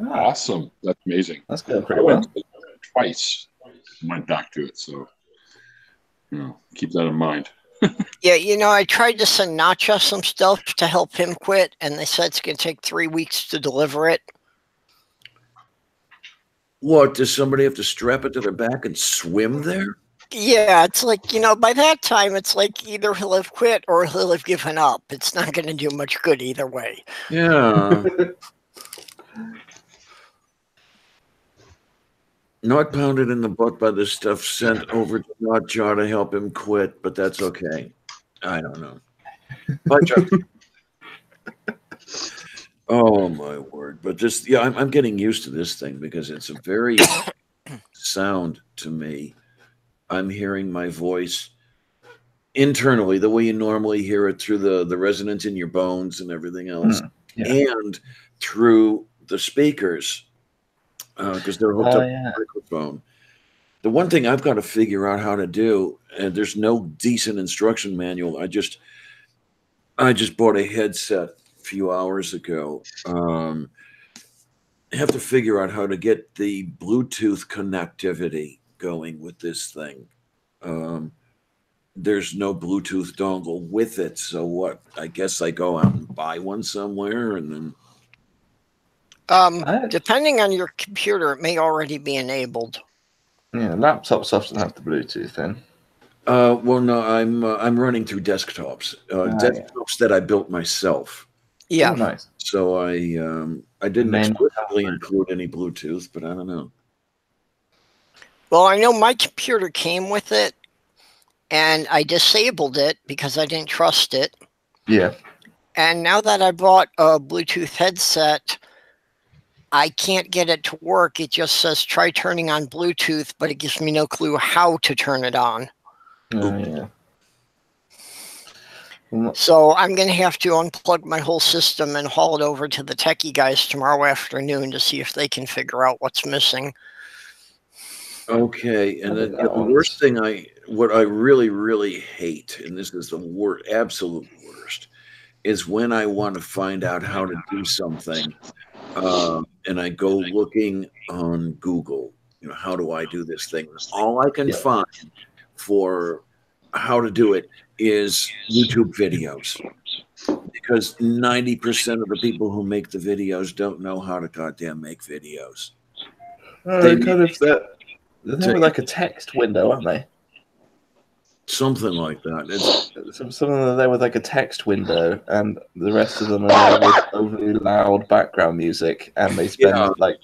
Speaker 2: Awesome. That's amazing.
Speaker 10: That's good.
Speaker 2: I went twice. Went back to it, so keep that in mind.
Speaker 6: Yeah, you know, I tried to send Nacha some stuff to help him quit, and they said it's going to take 3 weeks to deliver it.
Speaker 9: What, does somebody have to strap it to their back and swim there?
Speaker 6: Yeah, it's like, you know, by that time, it's like either he'll have quit or he'll have given up. It's not going to do much good either way.
Speaker 9: Yeah. Not pounded in the butt by the stuff sent over to Notjar to help him quit, but that's okay. I don't know. Bye, Justin. Oh my word! But just I'm getting used to this thing because it's a very sound to me. I'm hearing my voice internally the way you normally hear it through the resonance in your bones and everything else, and through the speakers because they're hooked up to the microphone. The one thing I've got to figure out how to do, and there's no decent instruction manual. I just bought a headset a few hours ago. I have to figure out how to get the Bluetooth connectivity going with this thing. There's no Bluetooth dongle with it, so what? I guess I go out and buy one somewhere, and then.
Speaker 6: Depending on your computer, it may already be enabled.
Speaker 10: Yeah, laptops often have the Bluetooth in.
Speaker 9: Well, no, I'm running through desktops, desktops that I built myself.
Speaker 6: Yeah,
Speaker 10: oh, nice.
Speaker 9: So I didn't explicitly include any Bluetooth, but I don't know.
Speaker 6: Well, I know my computer came with it, and I disabled it because I didn't trust it.
Speaker 10: Yeah.
Speaker 6: And now that I bought a Bluetooth headset, I can't get it to work. It just says try turning on Bluetooth, but it gives me no clue how to turn it on.
Speaker 10: Oh, yeah.
Speaker 6: So I'm going to have to unplug my whole system and haul it over to the techie guys tomorrow afternoon to see if they can figure out what's missing.
Speaker 9: Okay, and then the worst thing what I really, really hate, and this is the absolute worst, is when I want to find out how to do something, and I go looking on Google, how do I do this thing? All I can find for how to do it is YouTube videos, because 90% of the people who make the videos don't know how to goddamn make videos.
Speaker 10: They're like a text window, aren't they?
Speaker 9: Something like that.
Speaker 10: Some of them are there with like a text window, and the rest of them are there with overly loud background music, and they spend like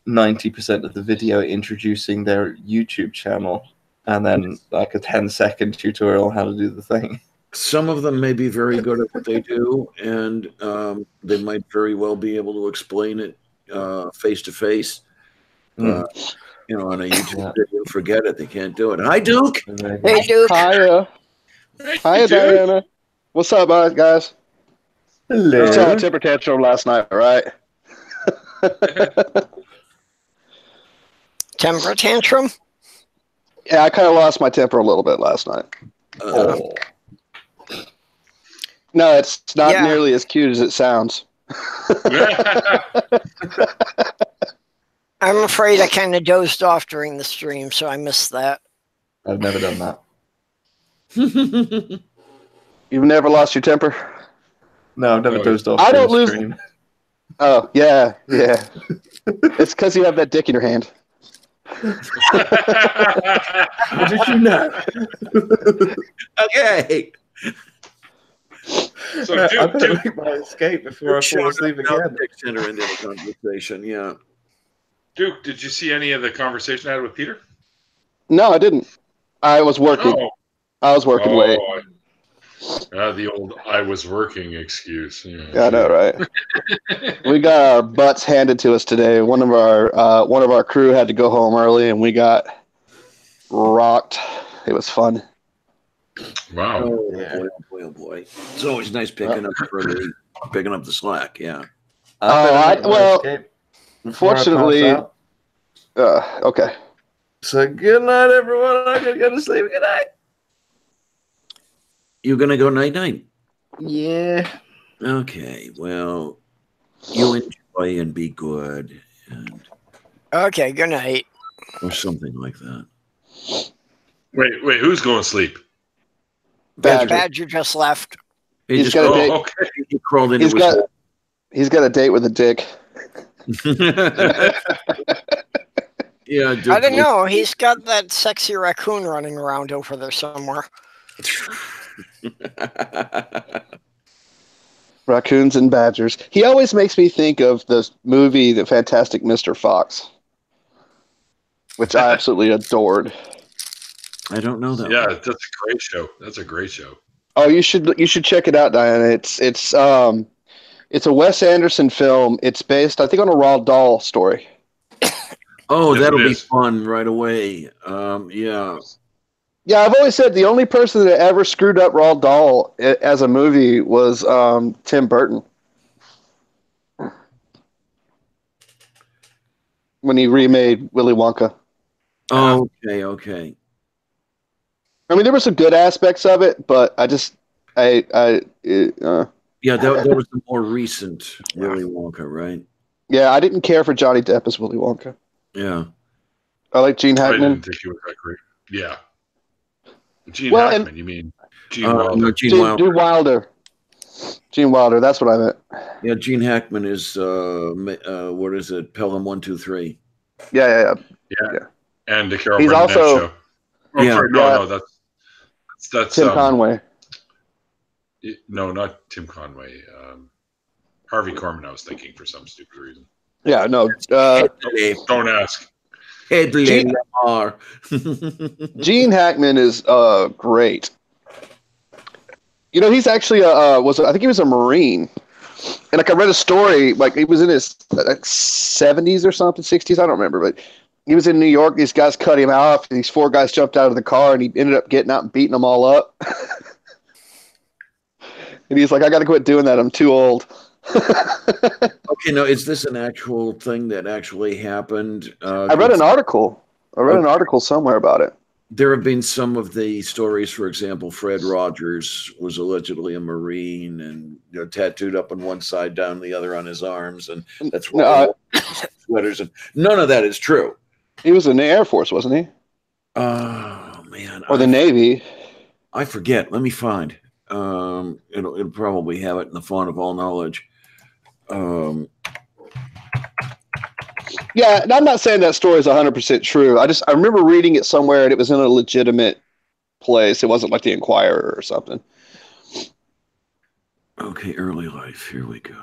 Speaker 10: 90% of the video introducing their YouTube channel, and then like a 10-second tutorial on how to do the thing.
Speaker 9: Some of them may be very good at what they do, and they might very well be able to explain it face to face. On a YouTube video, forget it. They can't do it. Hi, Duke.
Speaker 6: Hey, Duke.
Speaker 11: Hiya. Hiya, Diana. What's up, guys?
Speaker 10: Hello.
Speaker 11: You saw a temper tantrum last night, right?
Speaker 6: Temper tantrum?
Speaker 11: Yeah, I kind of lost my temper a little bit last night. No, it's not nearly as cute as it sounds.
Speaker 6: I'm afraid I kind of dozed off during the stream, so I missed that.
Speaker 10: I've never done that.
Speaker 11: You've never lost your temper?
Speaker 10: No, I've never dozed off.
Speaker 11: I don't lose. Stream. Oh, yeah. It's because you have that dick in your hand.
Speaker 10: How did you know?
Speaker 9: Okay.
Speaker 10: So, I better make my escape before I fall asleep again.
Speaker 9: Enter into the conversation, yeah.
Speaker 2: Duke, did you see any of the conversation I had with Peter?
Speaker 11: No, I didn't. I was working. I was working late.
Speaker 2: The old "I was working" excuse.
Speaker 11: Yeah, I know, right? We got our butts handed to us today. One of our crew had to go home early, and we got rocked. It was fun.
Speaker 2: Wow!
Speaker 9: Oh boy! It's always nice picking up the slack. Yeah.
Speaker 11: Unfortunately, okay.
Speaker 10: So good night, everyone. I'm gonna go to sleep. Good night.
Speaker 9: You gonna go night-night?
Speaker 10: Yeah.
Speaker 9: Okay. Well, you enjoy and be good,
Speaker 6: Okay. Good night.
Speaker 9: Or something like that.
Speaker 2: Wait. Who's going to sleep?
Speaker 6: Badger just left.
Speaker 11: He's got a date.
Speaker 9: Okay. He crawled into
Speaker 11: He's got a date with a dick.
Speaker 9: Yeah,
Speaker 6: I don't know. He's got that sexy raccoon running around over there somewhere.
Speaker 11: Raccoons and badgers. He always makes me think of the movie The Fantastic Mr. Fox. which I absolutely adored.
Speaker 9: I don't know that.
Speaker 2: Yeah,
Speaker 9: one.
Speaker 2: that's a great show. That's a great show.
Speaker 11: Oh, you should check it out, Diana. It's a Wes Anderson film. It's based, I think, on a Roald Dahl story.
Speaker 9: Oh,
Speaker 2: Yes,
Speaker 9: that'll
Speaker 2: it
Speaker 9: be
Speaker 2: is.
Speaker 9: fun right away. Yeah.
Speaker 11: Yeah, I've always said the only person that ever screwed up Roald Dahl as a movie was Tim Burton when he remade Willy Wonka.
Speaker 9: Oh, okay.
Speaker 11: I mean, there were some good aspects of it, but I just,
Speaker 9: Yeah, that was the more recent Willy Wonka, right?
Speaker 11: yeah, I didn't care for Johnny Depp as Willy Wonka.
Speaker 9: Yeah.
Speaker 11: I like Gene
Speaker 2: I
Speaker 11: Hackman.
Speaker 2: didn't think he was that great. Yeah. Gene
Speaker 11: Well,
Speaker 2: Hackman, you mean Gene Wilder?
Speaker 9: No, Gene Wilder.
Speaker 11: Gene Wilder, that's what I meant.
Speaker 9: Yeah, Gene Hackman is what is it? Pelham 1, 2, 3.
Speaker 11: Yeah.
Speaker 2: And the Carol
Speaker 11: He's
Speaker 2: Burnett
Speaker 11: also-
Speaker 2: show. Oh,
Speaker 9: Yeah.
Speaker 2: sorry, no, that's
Speaker 11: Tim Conway.
Speaker 2: No, not Tim Conway. Harvey Korman, I was thinking for some stupid reason.
Speaker 11: Yeah, no.
Speaker 2: Don't ask.
Speaker 11: Gene Hackman is great. You know, he's actually I think he was a Marine, and like I read a story, like he was in his 70s or something, 60s, I don't remember, but he was in New York. These guys cut him off. These 4 guys jumped out of the car, and he ended up getting out and beating them all up. And he's like, "I got to quit doing that. I'm too old."
Speaker 9: Okay, now is this an actual thing that actually happened?
Speaker 11: I read an article. An article somewhere about it.
Speaker 9: There have been some of the stories, for example, Fred Rogers was allegedly a Marine and tattooed up on one side, down the other on his arms, and that's why sweaters. And none of that is true.
Speaker 11: He was in the Air Force, wasn't he?
Speaker 9: Oh man,
Speaker 11: or the Navy?
Speaker 9: I forget. Let me find. It'll probably have it in the font of all knowledge.
Speaker 11: Yeah, and I'm not saying that story is 100% true. I remember reading it somewhere, and it was in a legitimate place. It wasn't like the Inquirer or something.
Speaker 9: Okay, early life. Here we go.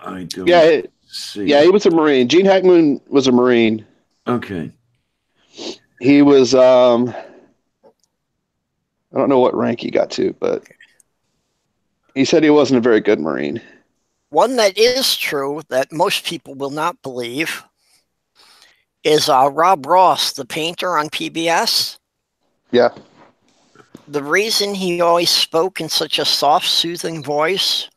Speaker 9: I don't see.
Speaker 11: Yeah, he was a Marine. Gene Hackman was a Marine.
Speaker 9: Okay.
Speaker 11: He was, I don't know what rank he got to, but he said he wasn't a very good Marine.
Speaker 6: One that is true that most people will not believe is Rob Ross, the painter on PBS.
Speaker 11: Yeah.
Speaker 6: The reason he always spoke in such a soft, soothing voice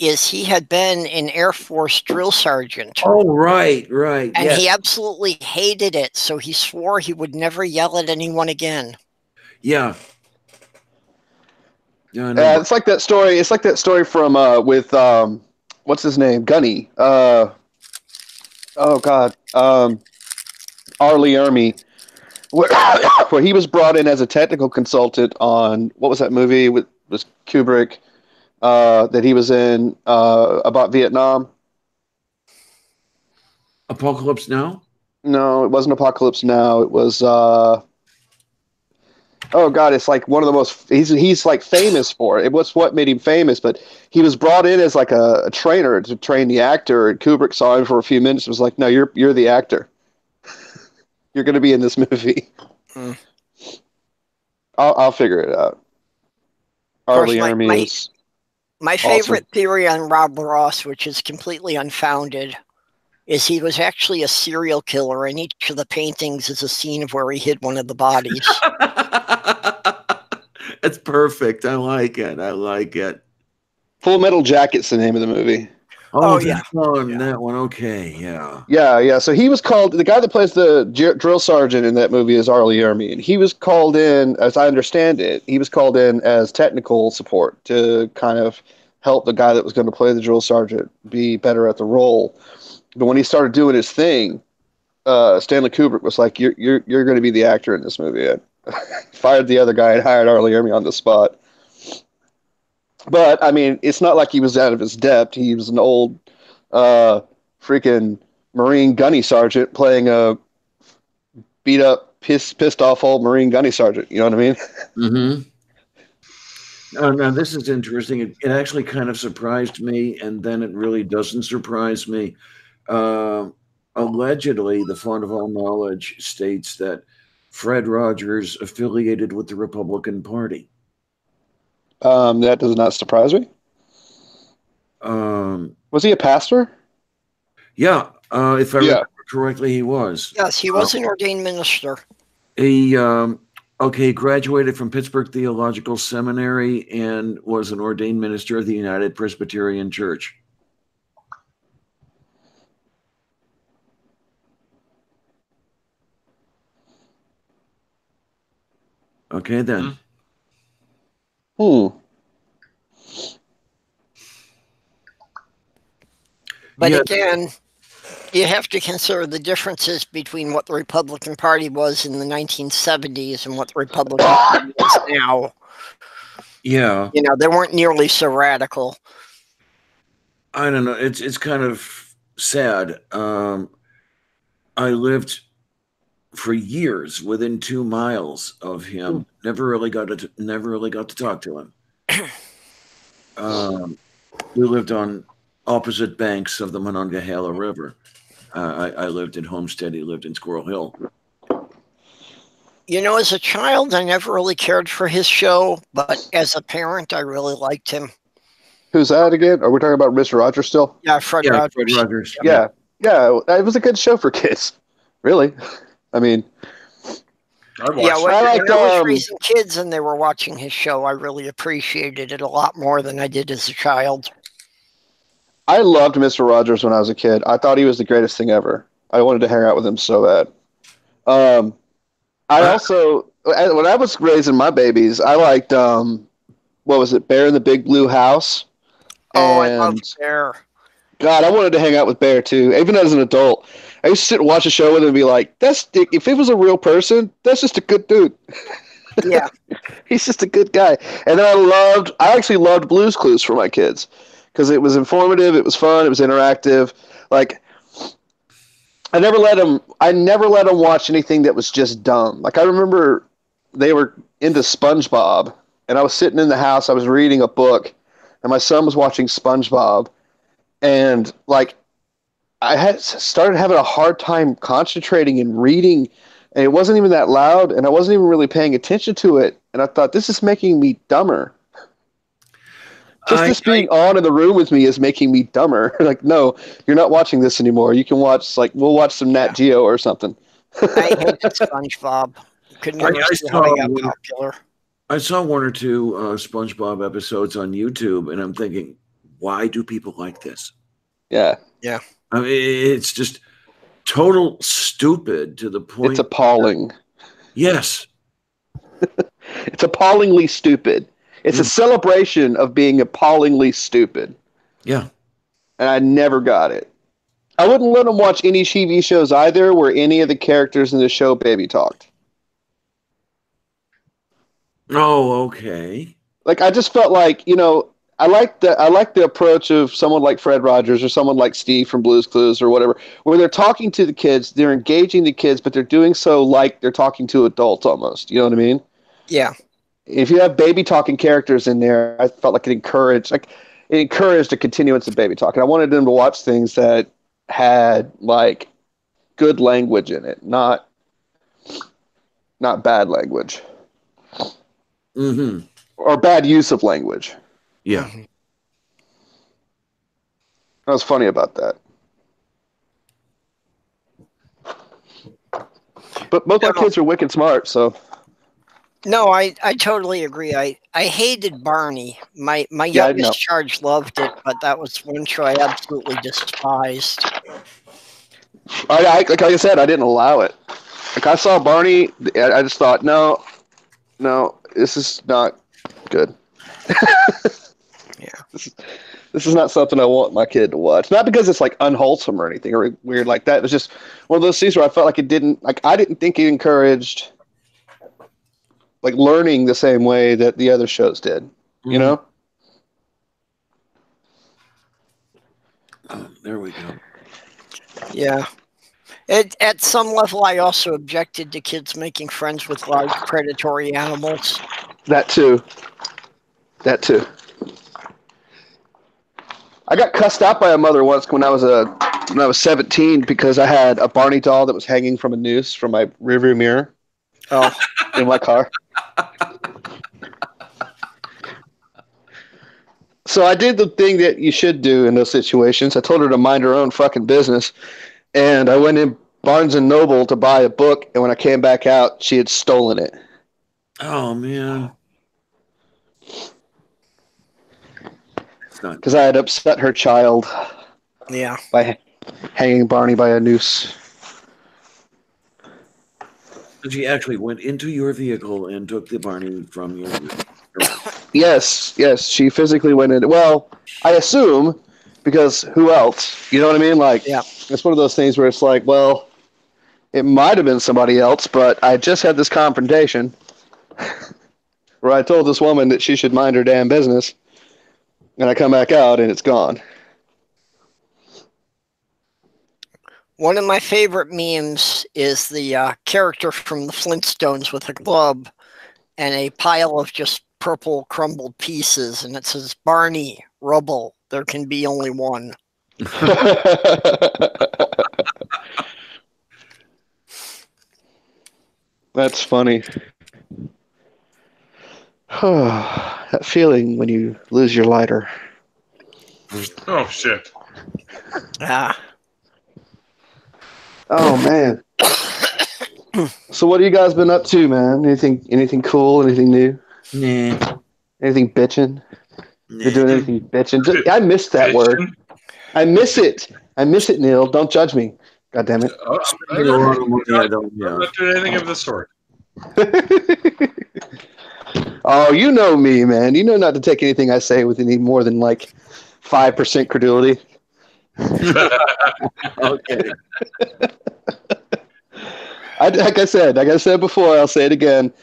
Speaker 6: is he had been an Air Force drill sergeant.
Speaker 9: Oh, right.
Speaker 6: And he absolutely hated it, so he swore he would never yell at anyone again.
Speaker 9: Yeah.
Speaker 11: Yeah, it's like that story. It's like that story from with what's his name, Gunny. Oh God, R. Lee Ermey, where he was brought in as a technical consultant on what was that movie with Kubrick that he was in about Vietnam.
Speaker 9: Apocalypse Now?
Speaker 11: No, it wasn't Apocalypse Now. It was. Oh God, it's like one of the most. He's like famous for it. It was what made him famous, but he was brought in as like a trainer to train the actor. And Kubrick saw him for a few minutes. And was like, "No, you're the actor. You're going to be in this movie." I'll figure it out. R. Lee Ermey is
Speaker 6: my favorite theory on Rob Ross, which is completely unfounded, is he was actually a serial killer, and each of the paintings is a scene of where he hid one of the bodies.
Speaker 9: That's perfect. I like it.
Speaker 11: Full Metal Jacket's the name of the movie.
Speaker 9: Oh yeah. That one. Okay, yeah.
Speaker 11: Yeah. So he was called, the guy that plays the drill sergeant in that movie is R. Lee Ermey, and he was called in, as I understand it, he was called in as technical support to kind of help the guy that was going to play the drill sergeant be better at the role. But when he started doing his thing, Stanley Kubrick was like, "You're going to be the actor in this movie." And fired the other guy and hired R. Lee Ermey on the spot. But I mean, it's not like he was out of his depth. He was an old, freaking Marine gunny sergeant playing a beat up, pissed off old Marine gunny sergeant. You know what I mean?
Speaker 9: Mm-hmm. Now this is interesting. It actually kind of surprised me, and then it really doesn't surprise me. Allegedly, the Font of All Knowledge states that Fred Rogers affiliated with the Republican Party.
Speaker 11: That does not surprise me. Was he a pastor?
Speaker 9: Yeah, if I remember correctly, he was.
Speaker 6: Yes, he was an ordained minister.
Speaker 9: He graduated from Pittsburgh Theological Seminary and was an ordained minister of the United Presbyterian Church. Okay, then.
Speaker 6: But again, you have to consider the differences between what the Republican Party was in the 1970s and what the Republican Party is now.
Speaker 9: Yeah.
Speaker 6: You know, they weren't nearly so radical.
Speaker 9: I don't know. It's kind of sad. I lived for years within 2 miles of him. Never really got to talk to him. We lived on opposite banks of the Monongahela River. I lived in Homestead. He lived in Squirrel Hill.
Speaker 6: You know, as a child, I never really cared for his show, but as a parent, I really liked him.
Speaker 11: Who's that again? Are we talking about Mr. Rogers still?
Speaker 6: Yeah, Fred Rogers.
Speaker 9: Fred Rogers.
Speaker 11: Yeah, it was a good show for kids. Really, I mean,
Speaker 6: when I was raising kids and they were watching his show, I really appreciated it a lot more than I did as a child.
Speaker 11: I loved Mr. Rogers when I was a kid. I thought he was the greatest thing ever. I wanted to hang out with him so bad. I also, when I was raising my babies, I liked, what was it, Bear in the Big Blue House?
Speaker 6: Oh, I loved Bear.
Speaker 11: God, I wanted to hang out with Bear too, even as an adult. I used to sit and watch a show with him and be like, if it was a real person, that's just a good dude.
Speaker 6: Yeah.
Speaker 11: He's just a good guy. And then I actually loved Blue's Clues for my kids because it was informative, it was fun, it was interactive. Like, I never let them watch anything that was just dumb. Like, I remember they were into SpongeBob, and I was sitting in the house, I was reading a book, and my son was watching SpongeBob, and like, I had started having a hard time concentrating and reading, and it wasn't even that loud, and I wasn't even really paying attention to it, and I thought, this is making me dumber. Just being on in the room with me is making me dumber. Like, no, you're not watching this anymore. You can watch, we'll watch some Nat Geo or something.
Speaker 6: I hated SpongeBob. Couldn't understand how he got popular.
Speaker 9: I saw one or two SpongeBob episodes on YouTube, and I'm thinking, why do people like this?
Speaker 11: Yeah.
Speaker 6: Yeah.
Speaker 9: I mean, it's just total stupid to the point.
Speaker 11: It's appalling.
Speaker 9: Yes.
Speaker 11: It's appallingly stupid. It's a celebration of being appallingly stupid.
Speaker 9: Yeah.
Speaker 11: And I never got it. I wouldn't let them watch any TV shows either where any of the characters in the show baby talked.
Speaker 9: Oh, okay.
Speaker 11: Like, I just felt like, you know, I like the approach of someone like Fred Rogers or someone like Steve from Blue's Clues or whatever, where they're talking to the kids, they're engaging the kids, but they're doing so like they're talking to adults almost. You know what I mean?
Speaker 6: Yeah.
Speaker 11: If you have baby talking characters in there, I felt like it encouraged a continuance of baby talk. And I wanted them to watch things that had like good language in it, not bad language.
Speaker 9: Mm-hmm.
Speaker 11: Or bad use of language.
Speaker 9: Yeah.
Speaker 11: I was funny about that. But both my kids are wicked smart, so.
Speaker 6: No, I totally agree. I hated Barney. My youngest charge loved it, but that was one show I absolutely despised.
Speaker 11: Like I said, I didn't allow it. Like, I saw Barney, I just thought, no, this is not good.
Speaker 6: Yeah.
Speaker 11: This is not something I want my kid to watch. Not because it's like unwholesome or anything or weird like that. It was just one of those things where I felt like I didn't think it encouraged like learning the same way that the other shows did. You know?
Speaker 9: Oh, there we go.
Speaker 6: Yeah. At some level, I also objected to kids making friends with large predatory animals.
Speaker 11: That too. That too. I got cussed out by a mother once when I was 17 because I had a Barney doll that was hanging from a noose from my rearview mirror.
Speaker 6: Oh,
Speaker 11: in my car. So I did the thing that you should do in those situations. I told her to mind her own fucking business, and I went in Barnes and Noble to buy a book, and when I came back out, she had stolen it.
Speaker 9: Oh man.
Speaker 11: Because I had upset her child.
Speaker 6: Yeah.
Speaker 11: By hanging Barney by a noose.
Speaker 9: So she actually went into your vehicle and took the Barney from your vehicle.
Speaker 11: Yes. She physically went in. Well, I assume, because who else? You know what I mean? Like,
Speaker 6: yeah.
Speaker 11: It's one of those things where it's like, well, it might have been somebody else, but I just had this confrontation where I told this woman that she should mind her damn business. And I come back out and it's gone.
Speaker 6: One of my favorite memes is the character from the Flintstones with a glove and a pile of just purple crumbled pieces. And it says, Barney, rubble, there can be only one.
Speaker 11: That's funny. That feeling when you lose your lighter.
Speaker 2: Oh, shit.
Speaker 6: Ah.
Speaker 11: Oh, man. So what have you guys been up to, man? Anything cool? Anything new?
Speaker 9: Nah.
Speaker 11: Anything bitching? You're doing anything bitching? I miss that word. I miss it. Neil. Don't judge me. God damn it.
Speaker 2: I'm not doing anything of the sort.
Speaker 11: Oh, you know me, man. You know not to take anything I say with any more than like 5% credulity.
Speaker 9: Okay.
Speaker 11: Like I said before, I'll say it again.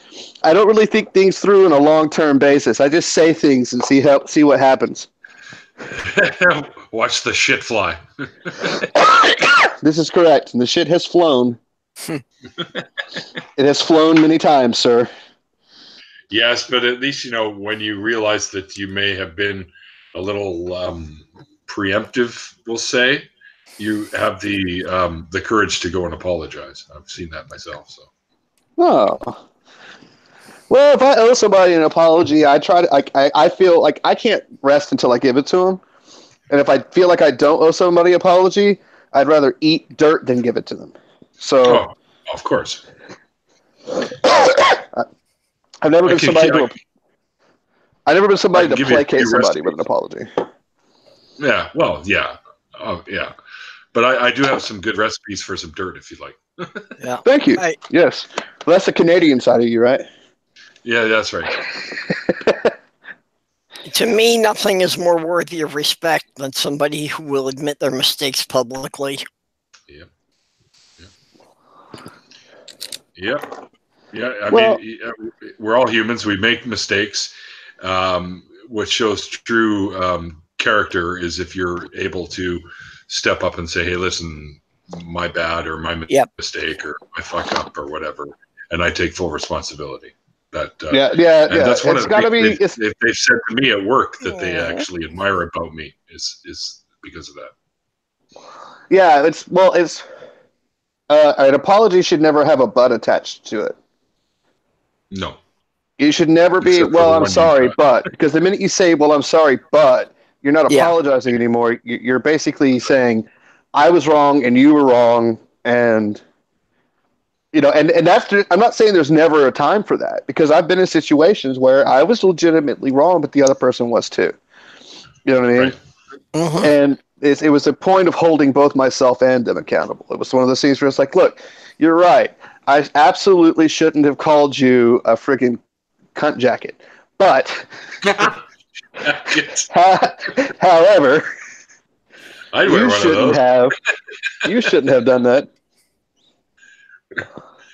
Speaker 11: I don't really think things through on a long-term basis. I just say things and see what happens.
Speaker 2: Watch the shit fly.
Speaker 11: This is correct. And the shit has flown. It has flown many times, sir.
Speaker 2: Yes, but at least, when you realize that you may have been a little preemptive, we'll say, you have the courage to go and apologize. I've seen that myself. So.
Speaker 11: Oh. Well, if I owe somebody an apology, I try to. I feel like I can't rest until I give it to them. And if I feel like I don't owe somebody an apology, I'd rather eat dirt than give it to them. So,
Speaker 2: of course.
Speaker 11: I've never been somebody to placate somebody with an apology.
Speaker 2: Yeah, well, yeah. Oh, yeah. But I do have some good recipes for some dirt if you'd like.
Speaker 6: Yeah.
Speaker 11: Thank you. Yes. Well, that's the Canadian side of you, right?
Speaker 2: Yeah, that's right.
Speaker 6: To me, nothing is more worthy of respect than somebody who will admit their mistakes publicly.
Speaker 2: Yep. Yeah, I mean, we're all humans. We make mistakes. What shows true character is if you're able to step up and say, hey, listen, my bad or my mistake or my fuck up or whatever, and I take full responsibility. That's one of the things they've said to me at work that they actually admire about me is because of that.
Speaker 11: Yeah, an apology should never have a but attached to it.
Speaker 2: No.
Speaker 11: You should never be, well, I'm sorry, but. Because the minute you say, well, I'm sorry, but, you're not apologizing anymore. You're basically saying, I was wrong and you were wrong. And, and after, I'm not saying there's never a time for that. Because I've been in situations where I was legitimately wrong, but the other person was too. You know what I mean?
Speaker 2: Right.
Speaker 6: Uh-huh.
Speaker 11: And it was a point of holding both myself and them accountable. It was one of those things where it's like, look, you're right. I absolutely shouldn't have called you a friggin' cunt jacket. But, however, you shouldn't have done that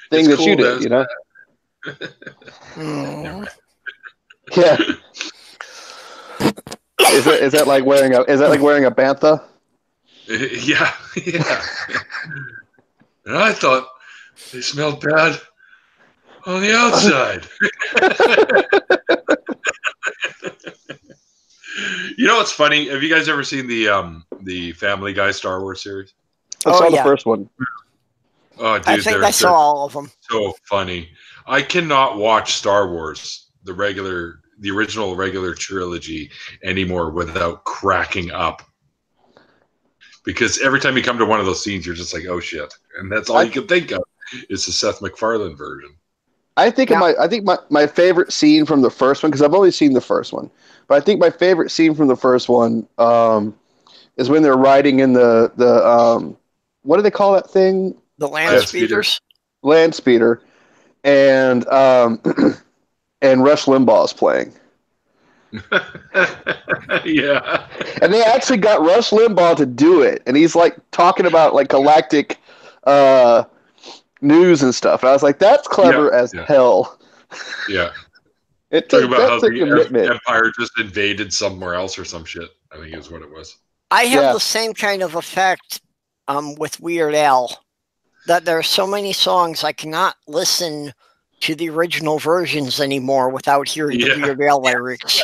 Speaker 11: thing that you did, Yeah. Is that like wearing a bantha?
Speaker 2: Yeah. And I thought they smelled bad on the outside. You know what's funny? Have you guys ever seen the Family Guy Star Wars series?
Speaker 11: I saw the first one.
Speaker 2: Oh, dude,
Speaker 6: I think I saw all of them.
Speaker 2: So funny. I cannot watch Star Wars, the original regular trilogy anymore without cracking up. Because every time you come to one of those scenes, you're just like, oh shit. And that's all you can think of is the Seth MacFarlane version.
Speaker 11: I think my favorite scene from the first one, because I've only seen the first one, but I think my favorite scene from the first one is when they're riding in the what do they call that thing?
Speaker 6: The land speeders.
Speaker 11: Land speeder, and and Rush Limbaugh is playing.
Speaker 2: Yeah,
Speaker 11: and they actually got Rush Limbaugh to do it, and he's like talking about like galactic news and stuff. And I was like, that's clever as hell.
Speaker 2: Yeah.
Speaker 11: It
Speaker 2: Talking about how
Speaker 11: a commitment.
Speaker 2: the Empire just invaded somewhere else or some shit. I think is what it was.
Speaker 6: I have the same kind of effect with Weird Al, that there are so many songs I cannot listen to the original versions anymore without hearing the Weird Al lyrics.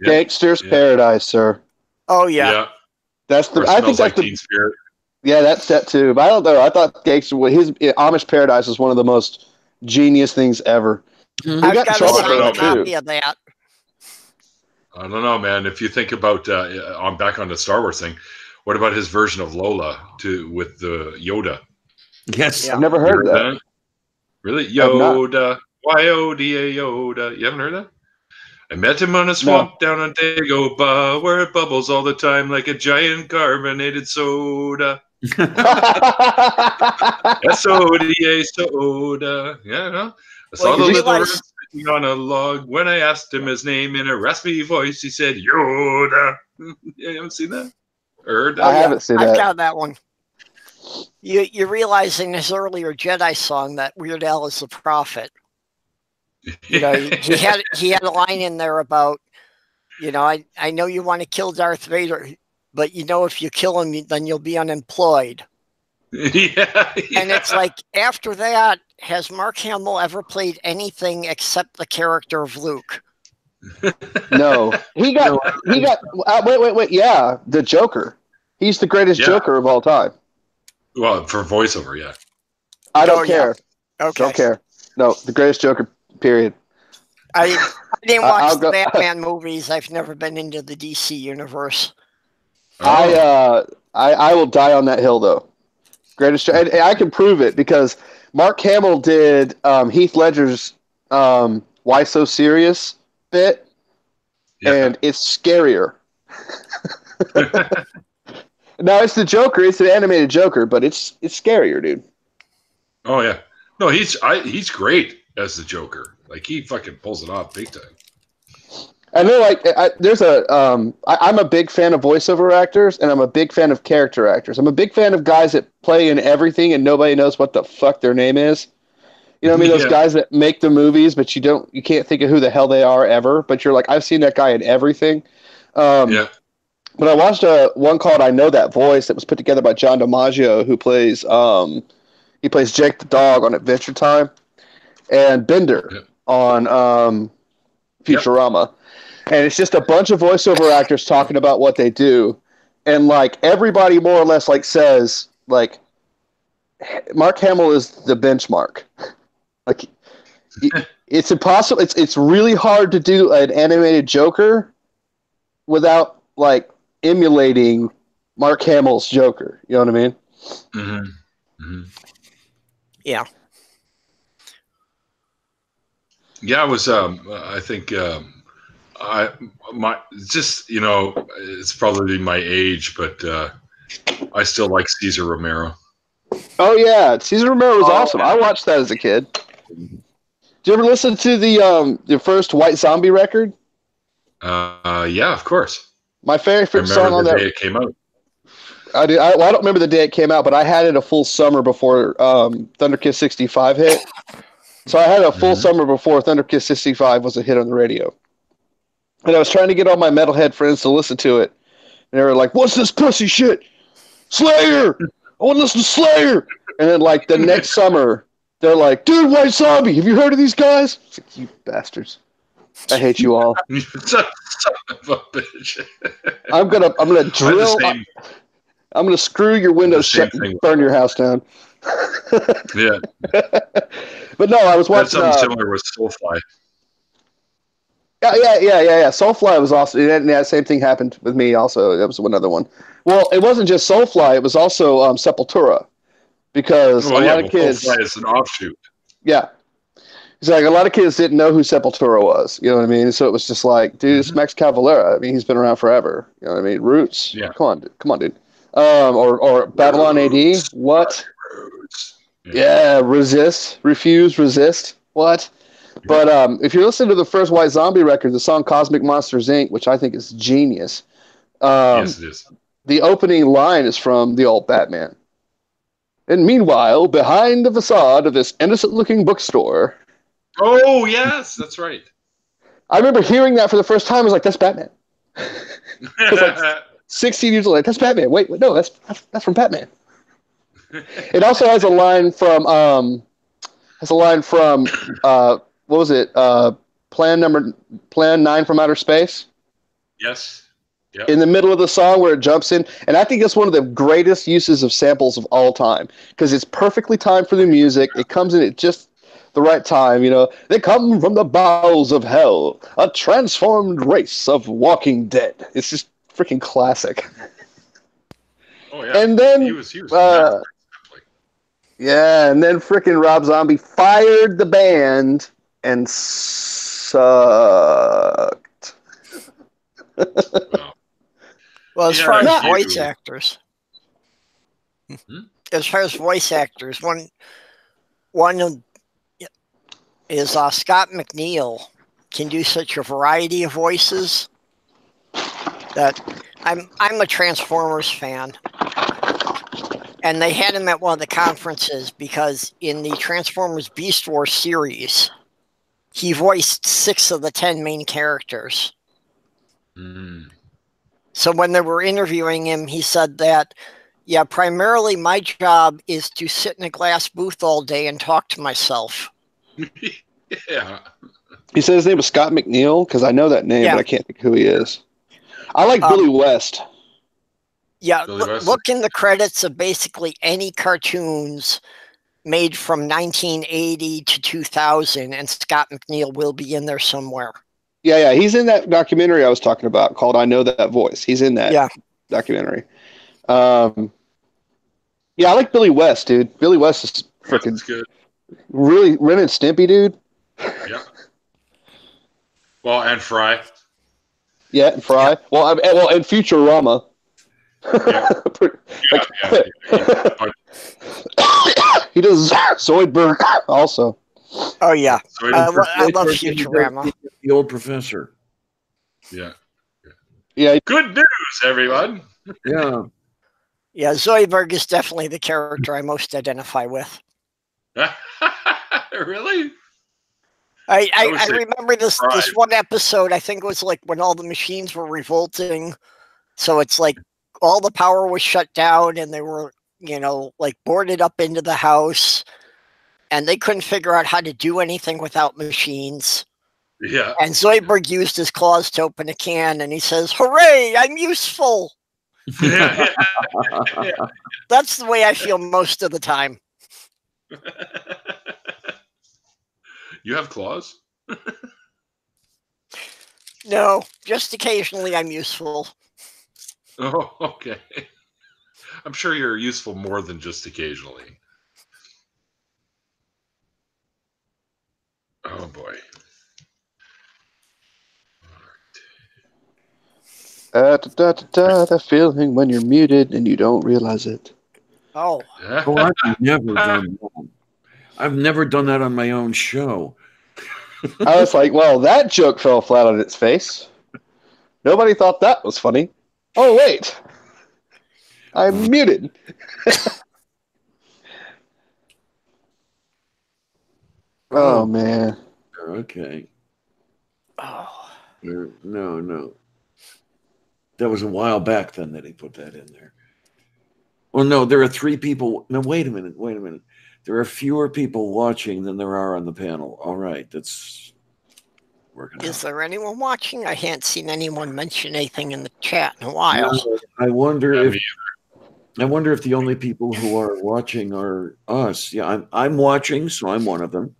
Speaker 11: Gangster's Paradise, sir.
Speaker 6: Oh yeah.
Speaker 11: That's the. I think that's
Speaker 2: Teen Spirit.
Speaker 11: Yeah, that's that too. But I don't know. I thought his Amish Paradise was one of the most genius things ever.
Speaker 6: I've got a copy of that.
Speaker 2: I don't know, man. If you think about back on the Star Wars thing, what about his version of Lola with the Yoda?
Speaker 9: Yes,
Speaker 11: I've never heard that.
Speaker 2: Really, Yoda, Y-O-D-A, Yoda. You haven't heard that? I met him on a swamp down on Dagobah, where it bubbles all the time like a giant carbonated soda. S-O-D-A, soda. Yeah, no. I saw the little rat sitting on a log. When I asked him his name in a raspy voice, he said, Yoda. You haven't seen that? Or heard that?
Speaker 11: I haven't seen that.
Speaker 6: I've got that one. You realize in his earlier Jedi song that Weird Al is the prophet. You know, he had a line in there about, you know, I know you want to kill Darth Vader, but you know if you kill him, then you'll be unemployed.
Speaker 2: Yeah.
Speaker 6: And it's like, after that, has Mark Hamill ever played anything except the character of Luke?
Speaker 11: No. He got wait. Yeah, the Joker. He's the greatest Joker of all time.
Speaker 2: Well, for voiceover, yeah.
Speaker 11: I don't care.
Speaker 6: Okay.
Speaker 11: Don't care. No, the greatest Joker, period.
Speaker 6: I didn't watch the Batman movies. I've never been into the DC universe.
Speaker 11: I will die on that hill, though. Greatest, and I can prove it because Mark Hamill did Heath Ledger's "Why So Serious" bit, and it's scarier. Now it's the Joker. It's an animated Joker, but it's scarier, dude.
Speaker 2: Oh yeah, no, he's great as the Joker. Like he fucking pulls it off big time.
Speaker 11: I know, like, I'm a big fan of voiceover actors, and I'm a big fan of character actors. I'm a big fan of guys that play in everything, and nobody knows what the fuck their name is. You know what I mean? Those guys that make the movies, but you can't think of who the hell they are ever. But you're like, I've seen that guy in everything. But I watched one called "I Know That Voice" that was put together by John DiMaggio, who plays Jake the dog on Adventure Time, and Bender on Futurama. And it's just a bunch of voiceover actors talking about what they do. And, like, everybody more or less, like, says, like, Mark Hamill is the benchmark. Like, it's impossible. It's really hard to do an animated Joker without, like, emulating Mark Hamill's Joker. You know what I mean?
Speaker 2: Mm-hmm. Mm-hmm.
Speaker 6: Yeah.
Speaker 2: Yeah, it was, I think... it's probably my age, but I still like Cesar Romero.
Speaker 11: Oh yeah, Cesar Romero was awesome. I watched that as a kid. Did you ever listen to the first White Zombie record?
Speaker 2: Yeah, of course.
Speaker 11: My favorite song on there.
Speaker 2: The day it came out.
Speaker 11: I don't remember the day it came out, but I had it a full summer before Thunderkiss 65 hit. So I had a full summer before Thunderkiss 65 was a hit on the radio. And I was trying to get all my metalhead friends to listen to it. And they were like, what's this pussy shit? Slayer! I want to listen to Slayer! And then, like, the next summer, they're like, dude, White Zombie, have you heard of these guys? It's like, you bastards. I hate you all.
Speaker 2: bitch.
Speaker 11: I'm gonna drill. I'm gonna screw your windows shut and burn your house down.
Speaker 2: Yeah.
Speaker 11: But no, I was watching
Speaker 2: something similar with Soulfly.
Speaker 11: Yeah. Soulfly was also, and that same thing happened with me also. That was another one. Well, it wasn't just Soulfly, it was also Sepultura. Because a lot of kids.
Speaker 2: Soulfly is an offshoot.
Speaker 11: Yeah. It's like a lot of kids didn't know who Sepultura was. You know what I mean? So it was just like, dude, it's Max Cavalera. I mean, he's been around forever. You know what I mean? Roots.
Speaker 2: Yeah.
Speaker 11: Come on, dude. Or Babylon AD. What? Yeah, resist, refuse, resist. What? But if you listen to the first White Zombie record, the song Cosmic Monsters Inc., which I think is genius.
Speaker 2: Yes, it is.
Speaker 11: The opening line is from the old Batman. And meanwhile, behind the facade of this innocent-looking bookstore.
Speaker 2: Oh, yes, that's right.
Speaker 11: I remember hearing that for the first time. I was like, that's Batman. I was like 16 years old. Like, that's Batman. Wait, no, that's from Batman. It also has a line from what was it? Plan 9 from Outer Space.
Speaker 2: Yes. Yep.
Speaker 11: In the middle of the song where it jumps in. And I think it's one of the greatest uses of samples of all time because it's perfectly timed for the music. It comes in at just the right time, you know. They come from the bowels of hell, a transformed race of walking dead. It's just freaking classic.
Speaker 2: Oh, yeah.
Speaker 11: And then,
Speaker 2: he was
Speaker 11: yeah, and then freaking Rob Zombie fired the band and sucked.
Speaker 6: Well, as far as voice actors, one is Scott McNeil can do such a variety of voices that I'm a Transformers fan. And they had him at one of the conferences because in the Transformers Beast Wars series, he voiced 6 of the 10 main characters. So when they were interviewing him, he said that, yeah, primarily my job is to sit in a glass booth all day and talk to myself.
Speaker 2: Yeah.
Speaker 11: He said his name was Scott McNeil because I know that name, but I can't think who he is. I like Billy West.
Speaker 6: Yeah, look in the credits of basically any cartoons made from 1980 to 2000, and Scott McNeil will be in there somewhere.
Speaker 11: Yeah, he's in that documentary I was talking about called "I Know That Voice." He's in that documentary. Yeah, I like Billy West, dude. Billy West is freaking
Speaker 2: good.
Speaker 11: Really, Ren and Stimpy, dude.
Speaker 2: Yeah. Well, and Fry.
Speaker 11: Yeah, and Fry. Yeah. Well, and Futurama.
Speaker 2: Yeah.
Speaker 11: He does Zoidberg also.
Speaker 6: Oh yeah, I love Futurama.
Speaker 9: The old professor.
Speaker 2: Yeah.
Speaker 11: Good
Speaker 2: news, everyone.
Speaker 9: Yeah.
Speaker 6: Yeah, Zoidberg is definitely the character I most identify with.
Speaker 2: Really?
Speaker 6: I remember this one episode. I think it was like when all the machines were revolting. So it's like all the power was shut down and they were, like boarded up into the house and they couldn't figure out how to do anything without machines.
Speaker 2: Yeah.
Speaker 6: And Zoidberg used his claws to open a can and he says, "Hooray, I'm useful."
Speaker 2: Yeah.
Speaker 6: That's the way I feel most of the time.
Speaker 2: You have claws?
Speaker 6: No, just occasionally I'm useful.
Speaker 2: Oh, okay. I'm sure you're useful more than just occasionally. Oh, boy.
Speaker 11: That feeling when you're muted and you don't realize it.
Speaker 6: Oh.
Speaker 9: I've never done that. I've never done that on my own show.
Speaker 11: I was like, well, that joke fell flat on its face. Nobody thought that was funny. Oh, wait. I'm muted. Oh, man.
Speaker 9: Okay.
Speaker 6: Oh.
Speaker 9: No. That was a while back then that he put that in there. Well, no, there are 3 people. No, wait a minute. There are fewer people watching than there are on the panel. All right, working
Speaker 6: Is
Speaker 9: out.
Speaker 6: there anyone watching? I hadn't seen anyone mention anything in the chat in a while.
Speaker 9: No, I wonder if the only people who are watching are us. Yeah, I'm watching, so I'm one of them.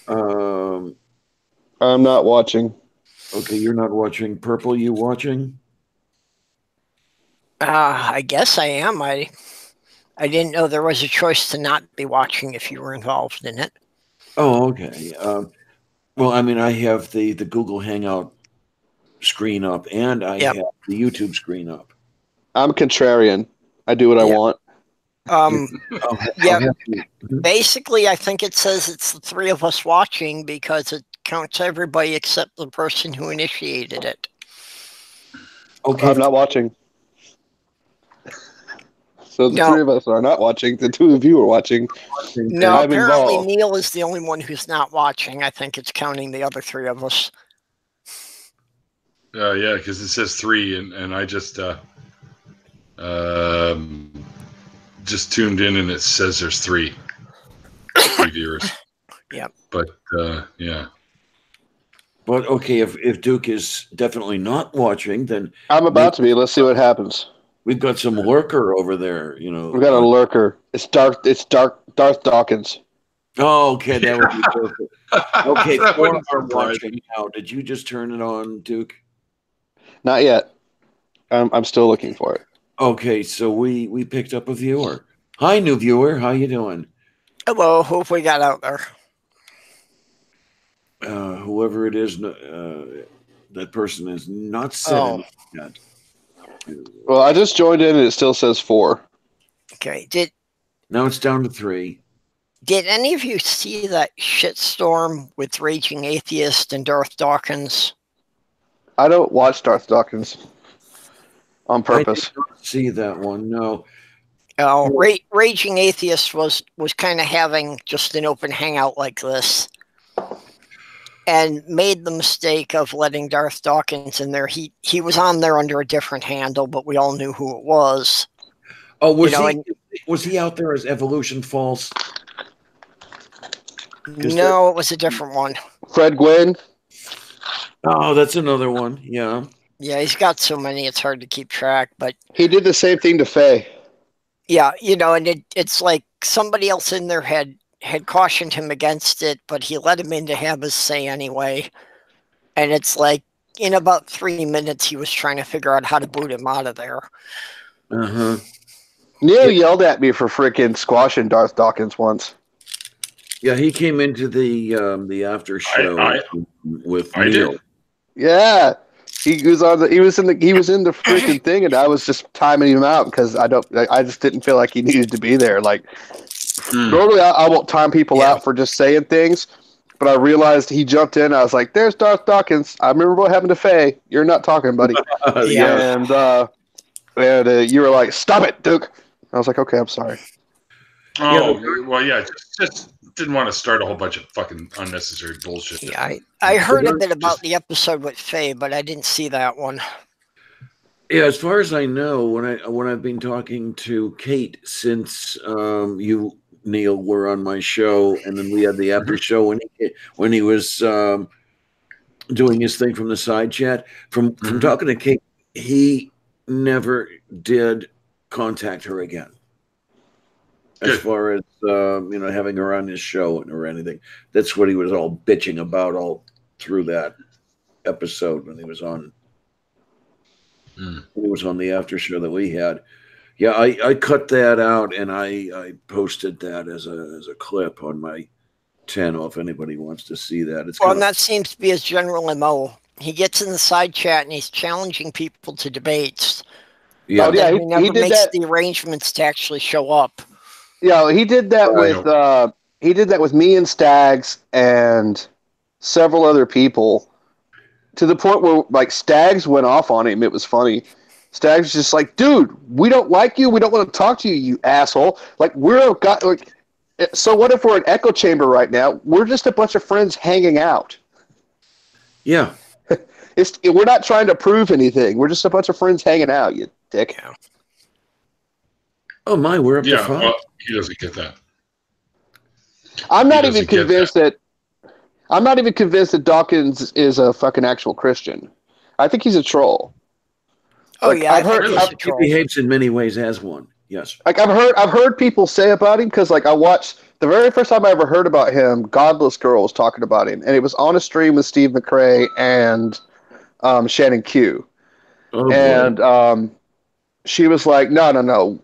Speaker 11: I'm not watching.
Speaker 9: Okay, you're not watching. Purple, you watching?
Speaker 6: I guess I am. I didn't know there was a choice to not be watching if you were involved in it.
Speaker 9: Oh, okay. Well, I mean, I have the Google Hangout screen up, and I have the YouTube screen up.
Speaker 11: I'm contrarian. I do what I want.
Speaker 6: Basically, I think it says it's the three of us watching because it counts everybody except the person who initiated it.
Speaker 11: Okay. I'm not watching. So the three of us are not watching. The two of you are watching.
Speaker 6: No,
Speaker 11: I'm
Speaker 6: apparently
Speaker 11: involved.
Speaker 6: Neil is the only one who's not watching. I think it's counting the other three of us.
Speaker 2: Yeah, because it says 3, and I just tuned in, and it says there's 3 viewers.
Speaker 6: Yep.
Speaker 2: But yeah.
Speaker 9: But okay, if Duke is definitely not watching, then
Speaker 11: I'm about to be. Let's see what happens.
Speaker 9: We've got some lurker over there, you know.
Speaker 11: We've got a lurker. It's Darth Dawkins.
Speaker 9: Oh, okay, that would be perfect. Okay, four are watching now. Did you just turn it on, Duke?
Speaker 11: Not yet. I'm still looking for it.
Speaker 9: Okay, so we picked up a viewer. Hi, new viewer. How you doing?
Speaker 6: Hello. Hope we got out there.
Speaker 9: Whoever it is, that person is not said yet.
Speaker 11: Well, I just joined in, and it still says 4.
Speaker 6: Okay.
Speaker 9: Now it's down to 3.
Speaker 6: Did any of you see that shitstorm with Raging Atheist and Darth Dawkins?
Speaker 11: I don't watch Darth Dawkins on purpose.
Speaker 9: I did not see that one. No.
Speaker 6: Oh, Raging Atheist was kind of having just an open hangout like this, and made the mistake of letting Darth Dawkins in there. He was on there under a different handle, but we all knew who it was.
Speaker 9: Oh, was he out there as Evolution False?
Speaker 6: No, it was a different one.
Speaker 11: Fred Gwynn.
Speaker 9: Oh, that's another one. Yeah.
Speaker 6: Yeah, he's got so many, it's hard to keep track. But
Speaker 11: he did the same thing to Faye.
Speaker 6: Yeah, and it's like somebody else in there had cautioned him against it, but he let him in to have his say anyway. And it's like, in about 3 minutes, he was trying to figure out how to boot him out of there.
Speaker 9: Uh-huh.
Speaker 11: Neil yelled at me for freaking squashing Darth Dawkins once.
Speaker 9: Yeah, he came into the after show with Neil.
Speaker 11: Did. Yeah. He was in the freaking thing, and I was just timing him out because I just didn't feel like he needed to be there. Like normally I won't time people out for just saying things, but I realized he jumped in. I was like, "There's Darth Dawkins. I remember what happened to Faye. You're not talking, buddy." And you were like, "Stop it, Duke." I was like, "Okay, I'm sorry."
Speaker 2: Oh well, yeah, just didn't want to start a whole bunch of fucking unnecessary bullshit.
Speaker 6: Yeah, I heard a bit about the episode with Faye, but I didn't see that one.
Speaker 9: Yeah, as far as I know, when I've been talking to Kate since you, Neil, were on my show, and then we had the after show when he was doing his thing from the side chat. From talking to Kate, he never did contact her again. As far as having her on his show or anything, that's what he was all bitching about all through that episode when he was on. When he was on the after show that we had. Yeah, I cut that out and I posted that as a clip on my channel if anybody wants to see that.
Speaker 6: And that seems to be his general MO. He gets in the side chat and he's challenging people to debates.
Speaker 9: Yeah,
Speaker 6: he never makes the arrangements to actually show up.
Speaker 11: Yeah, he did that with me and Stags and several other people, to the point where like Stags went off on him. It was funny. Stags was just like, "Dude, we don't like you. We don't want to talk to you, you asshole. Like so what if we're an echo chamber right now? We're just a bunch of friends hanging out."
Speaker 9: Yeah,
Speaker 11: we're not trying to prove anything. We're just a bunch of friends hanging out. You dick.
Speaker 6: Yeah.
Speaker 9: Oh my, we're up to 5.
Speaker 2: Well, he doesn't get that.
Speaker 11: I'm not even convinced that I'm not even convinced that Dawkins is a fucking actual Christian. I think he's a troll.
Speaker 6: Oh yeah,
Speaker 11: I've heard
Speaker 9: he behaves in many ways as one. Yes.
Speaker 11: Like I've heard people say about him because like I watched the very first time I ever heard about him, Godless Girl was talking about him, and it was on a stream with Steve McRae and Shannon Q.
Speaker 9: Oh,
Speaker 11: and she was like, no,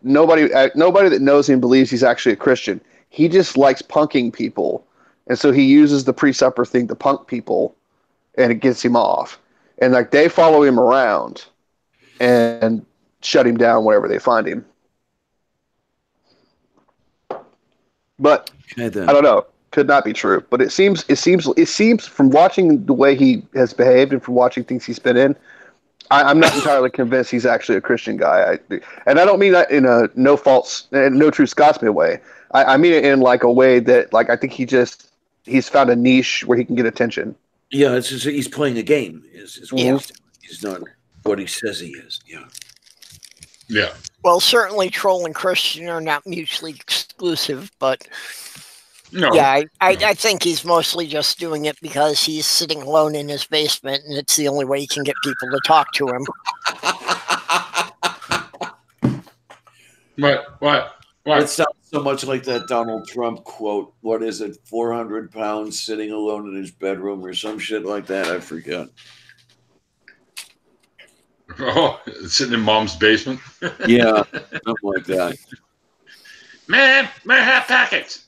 Speaker 11: nobody that knows him believes he's actually a Christian. He just likes punking people, and so he uses the pre-supper thing to punk people, and it gets him off. And like they follow him around and shut him down wherever they find him. But I don't know. Could not be true. But it seems from watching the way he has behaved and from watching things he's been in, I'm not entirely convinced he's actually a Christian guy. And I don't mean that in a no true Scotsman way. I mean it in like a way that like I think he's found a niche where he can get attention.
Speaker 9: Yeah, it's just, he's playing a game. He's not what he says he is. Yeah.
Speaker 2: Yeah.
Speaker 6: Well, certainly troll and Christian are not mutually exclusive, but
Speaker 2: no.
Speaker 6: Yeah, I think he's mostly just doing it because he's sitting alone in his basement, and it's the only way he can get people to talk to him.
Speaker 2: What?
Speaker 9: It sounds so much like that Donald Trump quote. What is it? 400 pounds sitting alone in his bedroom or some shit like that. I forget.
Speaker 2: Oh, sitting in mom's basement?
Speaker 9: Yeah, something like that.
Speaker 2: Man, may I have packets?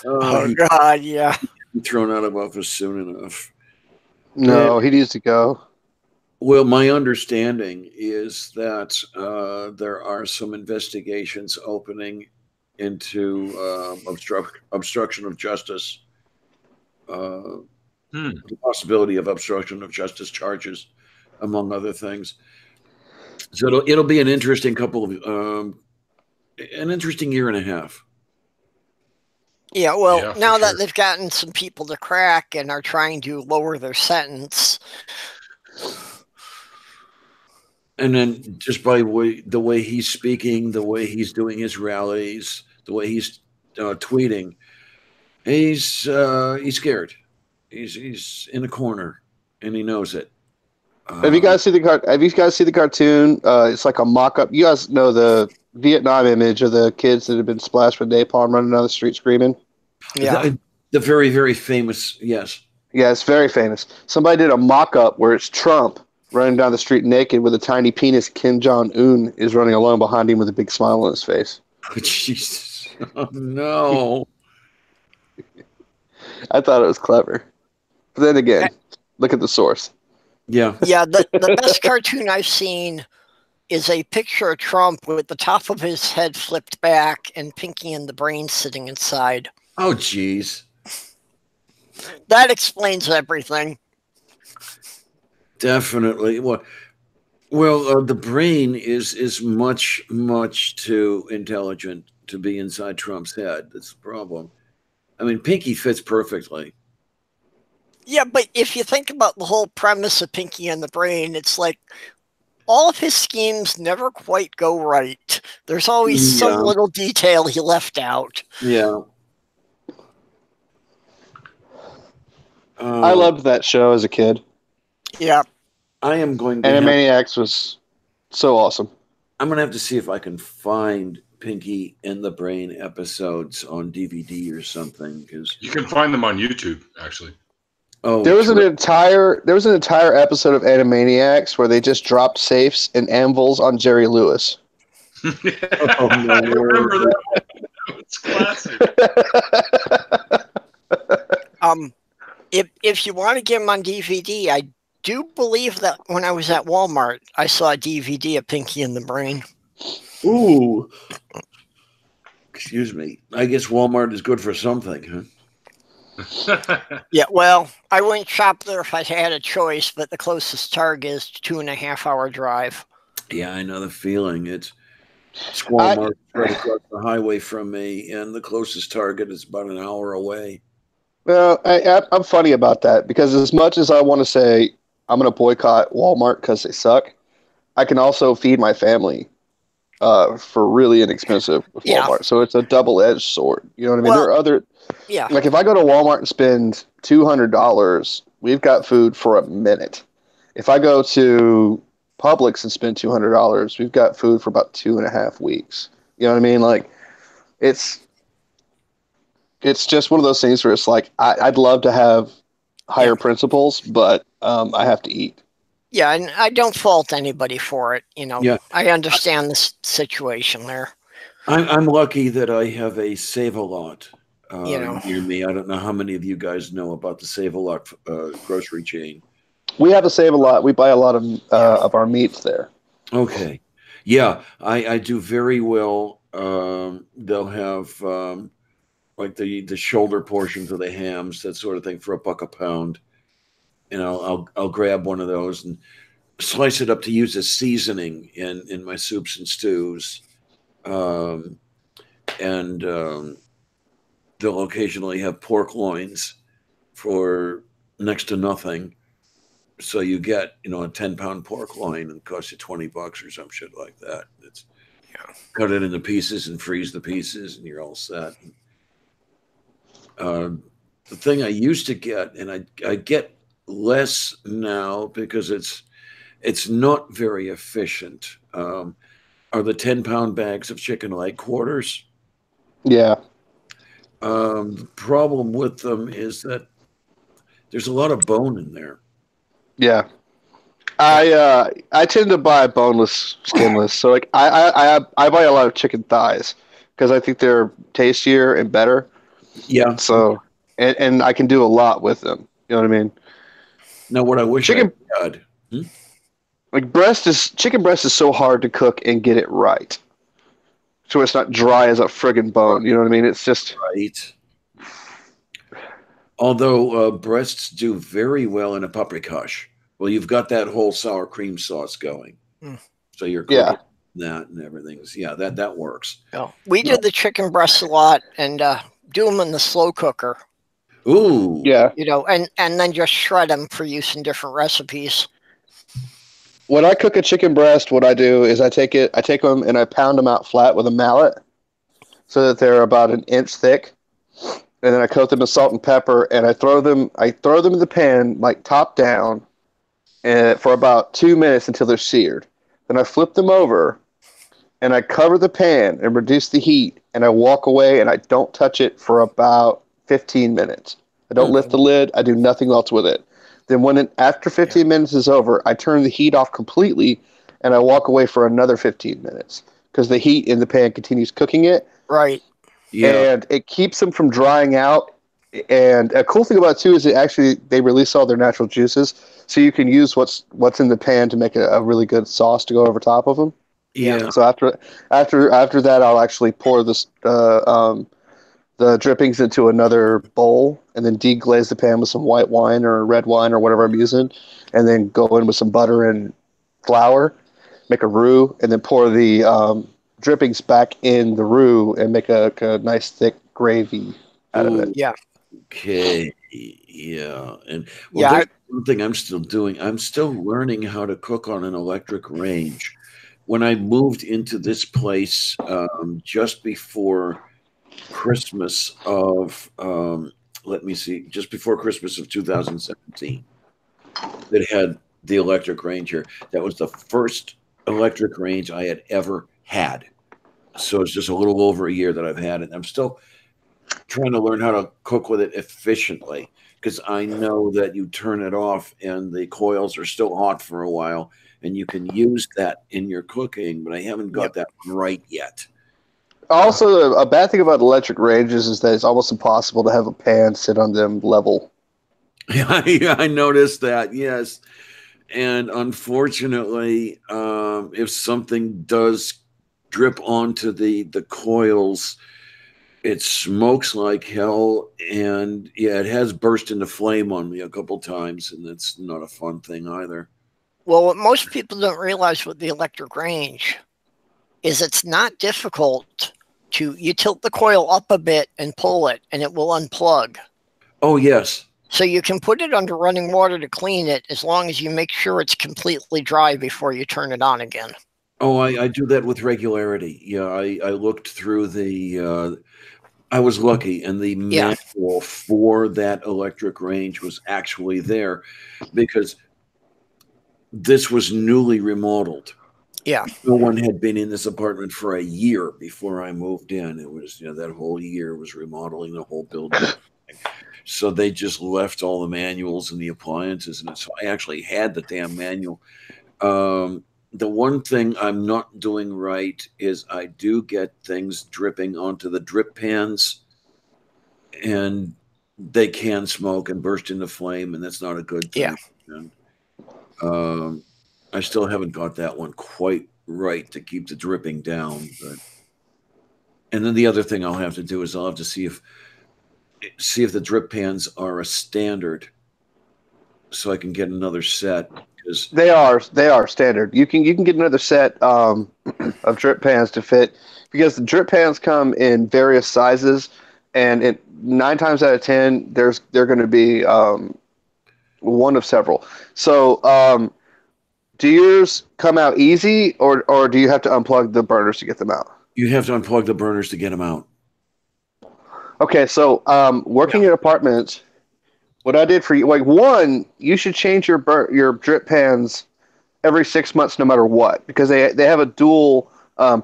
Speaker 6: Oh, God, yeah.
Speaker 9: Thrown out of office soon enough.
Speaker 11: No, he needs to go.
Speaker 9: Well, my understanding is that there are some investigations opening into obstruction of justice. The possibility of obstruction of justice charges, among other things. So it'll be an interesting an interesting year and a half.
Speaker 6: Yeah, well, now that they've gotten some people to crack and are trying to lower their sentence.
Speaker 9: And then just by the way he's speaking, the way he's doing his rallies, the way he's tweeting, he's scared. He's in a corner, and he knows it.
Speaker 11: Have you guys seen the cartoon? It's like a mock-up. You guys know the Vietnam image of the kids that have been splashed with napalm running down the street screaming?
Speaker 6: Yeah.
Speaker 9: The very, very famous, yes.
Speaker 11: Yeah, it's very famous. Somebody did a mock-up where it's Trump running down the street naked with a tiny penis. Kim Jong-un is running alone behind him with a big smile on his face.
Speaker 9: Oh, Jesus. Oh, no.
Speaker 11: I thought it was clever. But then again, look at the source.
Speaker 9: Yeah.
Speaker 6: Yeah, the best cartoon I've seen is a picture of Trump with the top of his head flipped back and Pinky and the Brain sitting inside.
Speaker 9: Oh, jeez.
Speaker 6: That explains everything.
Speaker 9: Definitely. Well, the brain is much, much too intelligent to be inside Trump's head. That's the problem. I mean, Pinky fits perfectly.
Speaker 6: Yeah, but if you think about the whole premise of Pinky and the Brain, it's like all of his schemes never quite go right. There's always some little detail he left out.
Speaker 9: Yeah.
Speaker 11: I loved that show as a kid.
Speaker 6: Yeah.
Speaker 9: I am going to
Speaker 11: Animaniacs was so awesome.
Speaker 9: I'm going to have to see if I can find Pinky and the Brain episodes on DVD or something, because
Speaker 2: you can find them on YouTube, actually.
Speaker 9: Oh,
Speaker 11: there was an entire episode of Animaniacs where they just dropped safes and anvils on Jerry Lewis.
Speaker 9: Oh, no.
Speaker 2: I remember that. It's classic.
Speaker 6: If you want to get them on DVD, I do believe that when I was at Walmart, I saw a DVD of Pinky and the Brain.
Speaker 9: Ooh. Excuse me. I guess Walmart is good for something, huh?
Speaker 6: Yeah, well, I wouldn't shop there if I had a choice, but the closest Target is 2.5 hour drive.
Speaker 9: Yeah, I know the feeling. It's Walmart right across the highway from me, and the closest Target is about an hour away.
Speaker 11: Well, I'm funny about that because as much as I want to say I'm going to boycott Walmart because they suck, I can also feed my family for really inexpensive with Walmart.
Speaker 6: Yeah.
Speaker 11: So it's a double-edged sword. You know what I mean?
Speaker 6: Well,
Speaker 11: there are other,
Speaker 6: yeah.
Speaker 11: like if I go to Walmart and spend $200, we've got food for a minute. If I go to Publix and spend $200, we've got food for about 2.5 weeks. You know what I mean? Like it's just one of those things where it's like I'd love to have higher principles, but I have to eat.
Speaker 6: Yeah, and I don't fault anybody for it. You know,
Speaker 9: Yeah.
Speaker 6: I understand the situation there.
Speaker 9: I'm lucky that I have a Save-A-Lot
Speaker 6: You know.
Speaker 9: near me. I don't know how many of you guys know about the Save-A-Lot grocery chain.
Speaker 11: We have to save a lot. We buy a lot of our meats there.
Speaker 9: Okay. Yeah, I do very well. They'll have like the shoulder portions of the hams, that sort of thing, for $1 a pound. And I'll grab one of those and slice it up to use as seasoning in my soups and stews. And they'll occasionally have pork loins for next to nothing. So you get, a 10-pound pork loin and it costs you $20 or some shit like that. It's cut it into pieces and freeze the pieces and you're all set. The thing I used to get, and I get less now because it's not very efficient, are the 10-pound bags of chicken leg quarters.
Speaker 11: Yeah.
Speaker 9: The problem with them is that there's a lot of bone in there.
Speaker 11: Yeah. I tend to buy boneless, skinless. So like I buy a lot of chicken thighs because I think they're tastier and better.
Speaker 9: Yeah.
Speaker 11: So and I can do a lot with them. You know what I mean?
Speaker 9: Now, what I wish
Speaker 11: chicken,
Speaker 9: I had,
Speaker 11: like chicken breast is so hard to cook and get it right, so it's not dry as a friggin' bone. You know what I mean? It's just
Speaker 9: right. Although breasts do very well in a paprikash. Well, you've got that whole sour cream sauce going, so you're cooking that and everything's that works.
Speaker 6: Oh, we did the chicken breasts a lot and do them in the slow cooker.
Speaker 9: Ooh.
Speaker 11: Yeah.
Speaker 6: And then just shred them for use in different recipes.
Speaker 11: When I cook a chicken breast, what I do is I take them and I pound them out flat with a mallet so that they're about an inch thick. And then I coat them in salt and pepper and I throw them in the pan like top down and for about 2 minutes until they're seared. Then I flip them over and I cover the pan and reduce the heat and I walk away and I don't touch it for about 15 minutes. I don't lift the lid. I do nothing else with it. Then after 15 minutes is over, I turn the heat off completely and I walk away for another 15 minutes because the heat in the pan continues cooking it.
Speaker 6: Right.
Speaker 11: Yeah. And it keeps them from drying out. And a cool thing about it too is they release all their natural juices, so you can use what's in the pan to make a really good sauce to go over top of them.
Speaker 9: Yeah.
Speaker 11: So after that, I'll actually pour the drippings into another bowl and then deglaze the pan with some white wine or red wine or whatever I'm using, and then go in with some butter and flour, make a roux, and then pour the drippings back in the roux and make a nice thick gravy out of it.
Speaker 6: Yeah.
Speaker 9: Okay. Yeah. And there's one thing I'm still doing. I'm still learning how to cook on an electric range. When I moved into this place just before Christmas of just before Christmas of 2017, that had the electric range here. That was the first electric range I had ever had. So it's just a little over a year that I've had it. I'm still trying to learn how to cook with it efficiently because I know that you turn it off and the coils are still hot for a while and you can use that in your cooking, but I haven't got that right yet.
Speaker 11: Also, a bad thing about electric ranges is that it's almost impossible to have a pan sit on them level.
Speaker 9: Yeah, I noticed that, yes. And unfortunately, if something does drip onto the coils, it smokes like hell. And yeah, it has burst into flame on me a couple times, and that's not a fun thing either.
Speaker 6: Well, what most people don't realize with the electric range is it's not difficult you tilt the coil up a bit and pull it and it will unplug.
Speaker 9: Oh, yes.
Speaker 6: So you can put it under running water to clean it as long as you make sure it's completely dry before you turn it on again.
Speaker 9: Oh, I do that with regularity. Yeah, I looked through the. I was lucky, and the manual for that electric range was actually there, because this was newly remodeled.
Speaker 6: Yeah.
Speaker 9: No one had been in this apartment for a year before I moved in. It was, that whole year was remodeling the whole building. So they just left all the manuals and the appliances in it. So I actually had the damn manual. The one thing I'm not doing right is I do get things dripping onto the drip pans, and they can smoke and burst into flame, and that's not a good thing.
Speaker 6: Yeah.
Speaker 9: And, I still haven't got that one quite right to keep the dripping down. And then the other thing I'll have to do is I'll have to see if the drip pans are a standard, so I can get another set.
Speaker 11: They are standard. You can get another set of drip pans to fit, because the drip pans come in various sizes, and 9 times out of 10 they're going to be one of several. So do yours come out easy, or do you have to unplug the burners to get them out?
Speaker 9: You have to unplug the burners to get them out.
Speaker 11: Okay, so working in apartments, what I did for you, like, one, you should change your drip pans every 6 months, no matter what, because they have a dual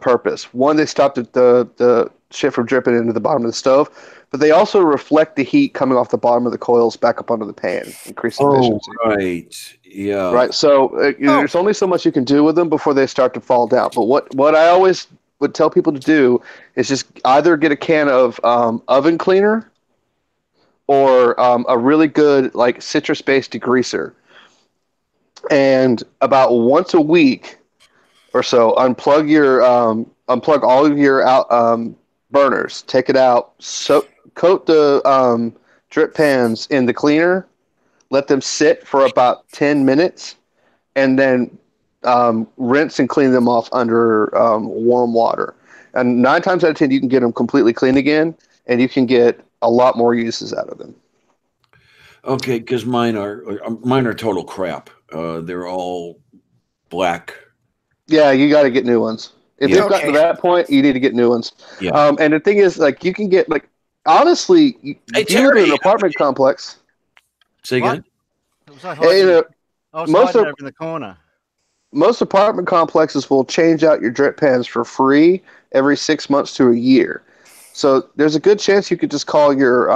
Speaker 11: purpose. One, they stop the shit from dripping into the bottom of the stove, but they also reflect the heat coming off the bottom of the coils back up onto the pan, increase efficiency.
Speaker 9: Right. Yeah.
Speaker 11: Right. So there's only so much you can do with them before they start to fall down. But what I always would tell people to do is just either get a can of oven cleaner, or a really good, like, citrus-based degreaser, and about once a week or so, unplug all of your burners, take it out, coat the drip pans in the cleaner, let them sit for about 10 minutes, and then rinse and clean them off under warm water. And 9 times out of 10, you can get them completely clean again, and you can get a lot more uses out of them.
Speaker 9: Okay, because mine are total crap. They're all black.
Speaker 11: Yeah, you got to get new ones. If they've gotten to that point, you need to get new ones.
Speaker 9: Yeah.
Speaker 11: And the thing is, like, you can get, like, honestly, you live in an apartment complex.
Speaker 9: Say again?
Speaker 11: Most
Speaker 12: over in the corner.
Speaker 11: Most apartment complexes will change out your drip pans for free every 6 months to a year. So there's a good chance you could just call your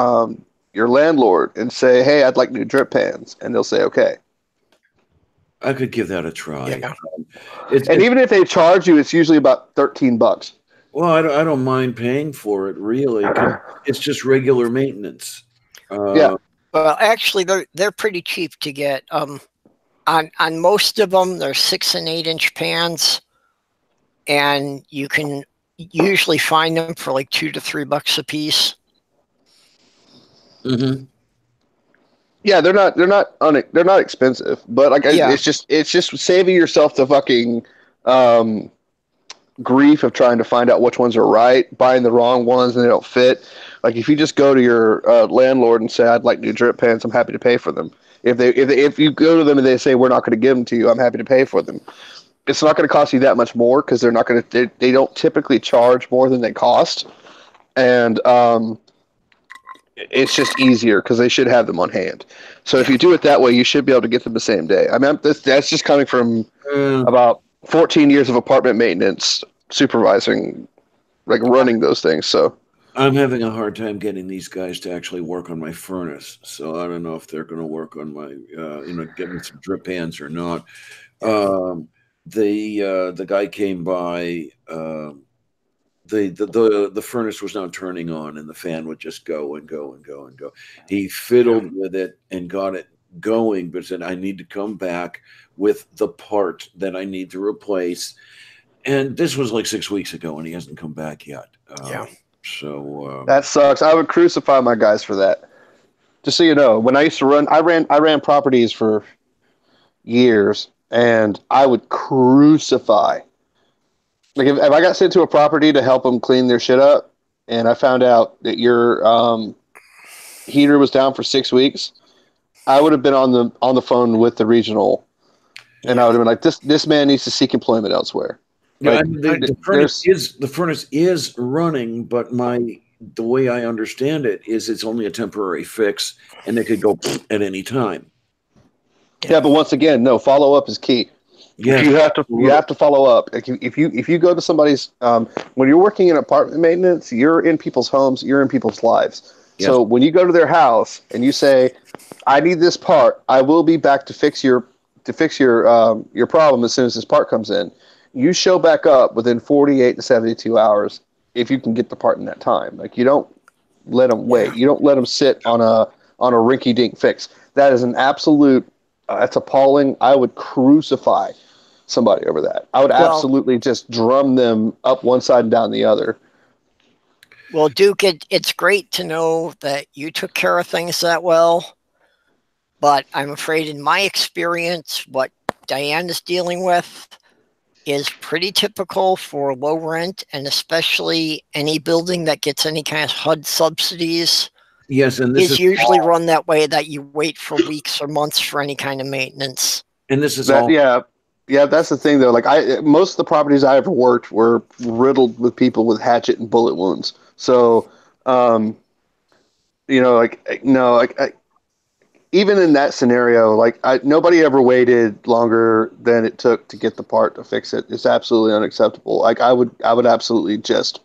Speaker 11: landlord and say, "Hey, I'd like new drip pans," and they'll say, "Okay."
Speaker 9: I could give that a try.
Speaker 11: Yeah. Even if they charge you, it's usually about $13.
Speaker 9: Well, I don't mind paying for it, really. It's just regular maintenance.
Speaker 11: Yeah.
Speaker 6: Well, actually, they're pretty cheap to get. On most of them, they're 6 and 8 inch pans, and you can usually find them for like $2 to $3 a piece.
Speaker 9: Mm-hmm.
Speaker 11: Yeah, they're not expensive, but like, it's just saving yourself the fucking grief of trying to find out which ones are right, buying the wrong ones and they don't fit. Like, if you just go to your landlord and say, "I'd like new drip pans," I'm happy to pay for them. If you go to them and they say, "We're not going to give them to you," I'm happy to pay for them. It's not going to cost you that much more, because they don't typically charge more than they cost, and it's just easier because they should have them on hand. So if you do it that way, you should be able to get them the same day. I mean, that's just coming from about 14 years of apartment maintenance supervising, like, running those things. So
Speaker 9: I'm having a hard time getting these guys to actually work on my furnace. So I don't know if they're going to work on my, getting some drip pans or not. The guy came by. The furnace was now turning on, and the fan would just go and go and go and go. He fiddled with it and got it going, but said, "I need to come back with the part that I need to replace." And this was like 6 weeks ago, and he hasn't come back yet. So
Speaker 11: that sucks. I would crucify my guys for that. Just so you know, when I used to run, I ran properties for years, and I would crucify. Like, if I got sent to a property to help them clean their shit up, and I found out that your heater was down for 6 weeks, I would have been on the phone with the regional, and I would have been like, "This man needs to seek employment elsewhere."
Speaker 9: Yeah, I mean, the furnace is running, but the way I understand it is it's only a temporary fix, and it could go at any time.
Speaker 11: Yeah, but once again, no, follow up is key. Yeah, you have to follow up. If you go to somebody's when you're working in apartment maintenance, you're in people's homes, you're in people's lives. Yes. So when you go to their house and you say, "I need this part. I will be back to fix your problem as soon as this part comes in," you show back up within 48 to 72 hours if you can get the part in that time. Like, you don't let them wait. You don't let them sit on a rinky-dink fix. That is an absolute. That's appalling. I would crucify somebody over that. I would absolutely just drum them up one side and down the other.
Speaker 6: Well, Duke, it's great to know that you took care of things that well, but I'm afraid in my experience, what Diane is dealing with is pretty typical for low rent, and especially any building that gets any kind of HUD subsidies.
Speaker 9: Yes, and this is
Speaker 6: usually run that way, that you wait for weeks or months for any kind of maintenance.
Speaker 9: And this is
Speaker 11: yeah, that's the thing though. Like, most of the properties I ever worked were riddled with people with hatchet and bullet wounds. So, even in that scenario, nobody ever waited longer than it took to get the part to fix it. It's absolutely unacceptable. Like, I would absolutely just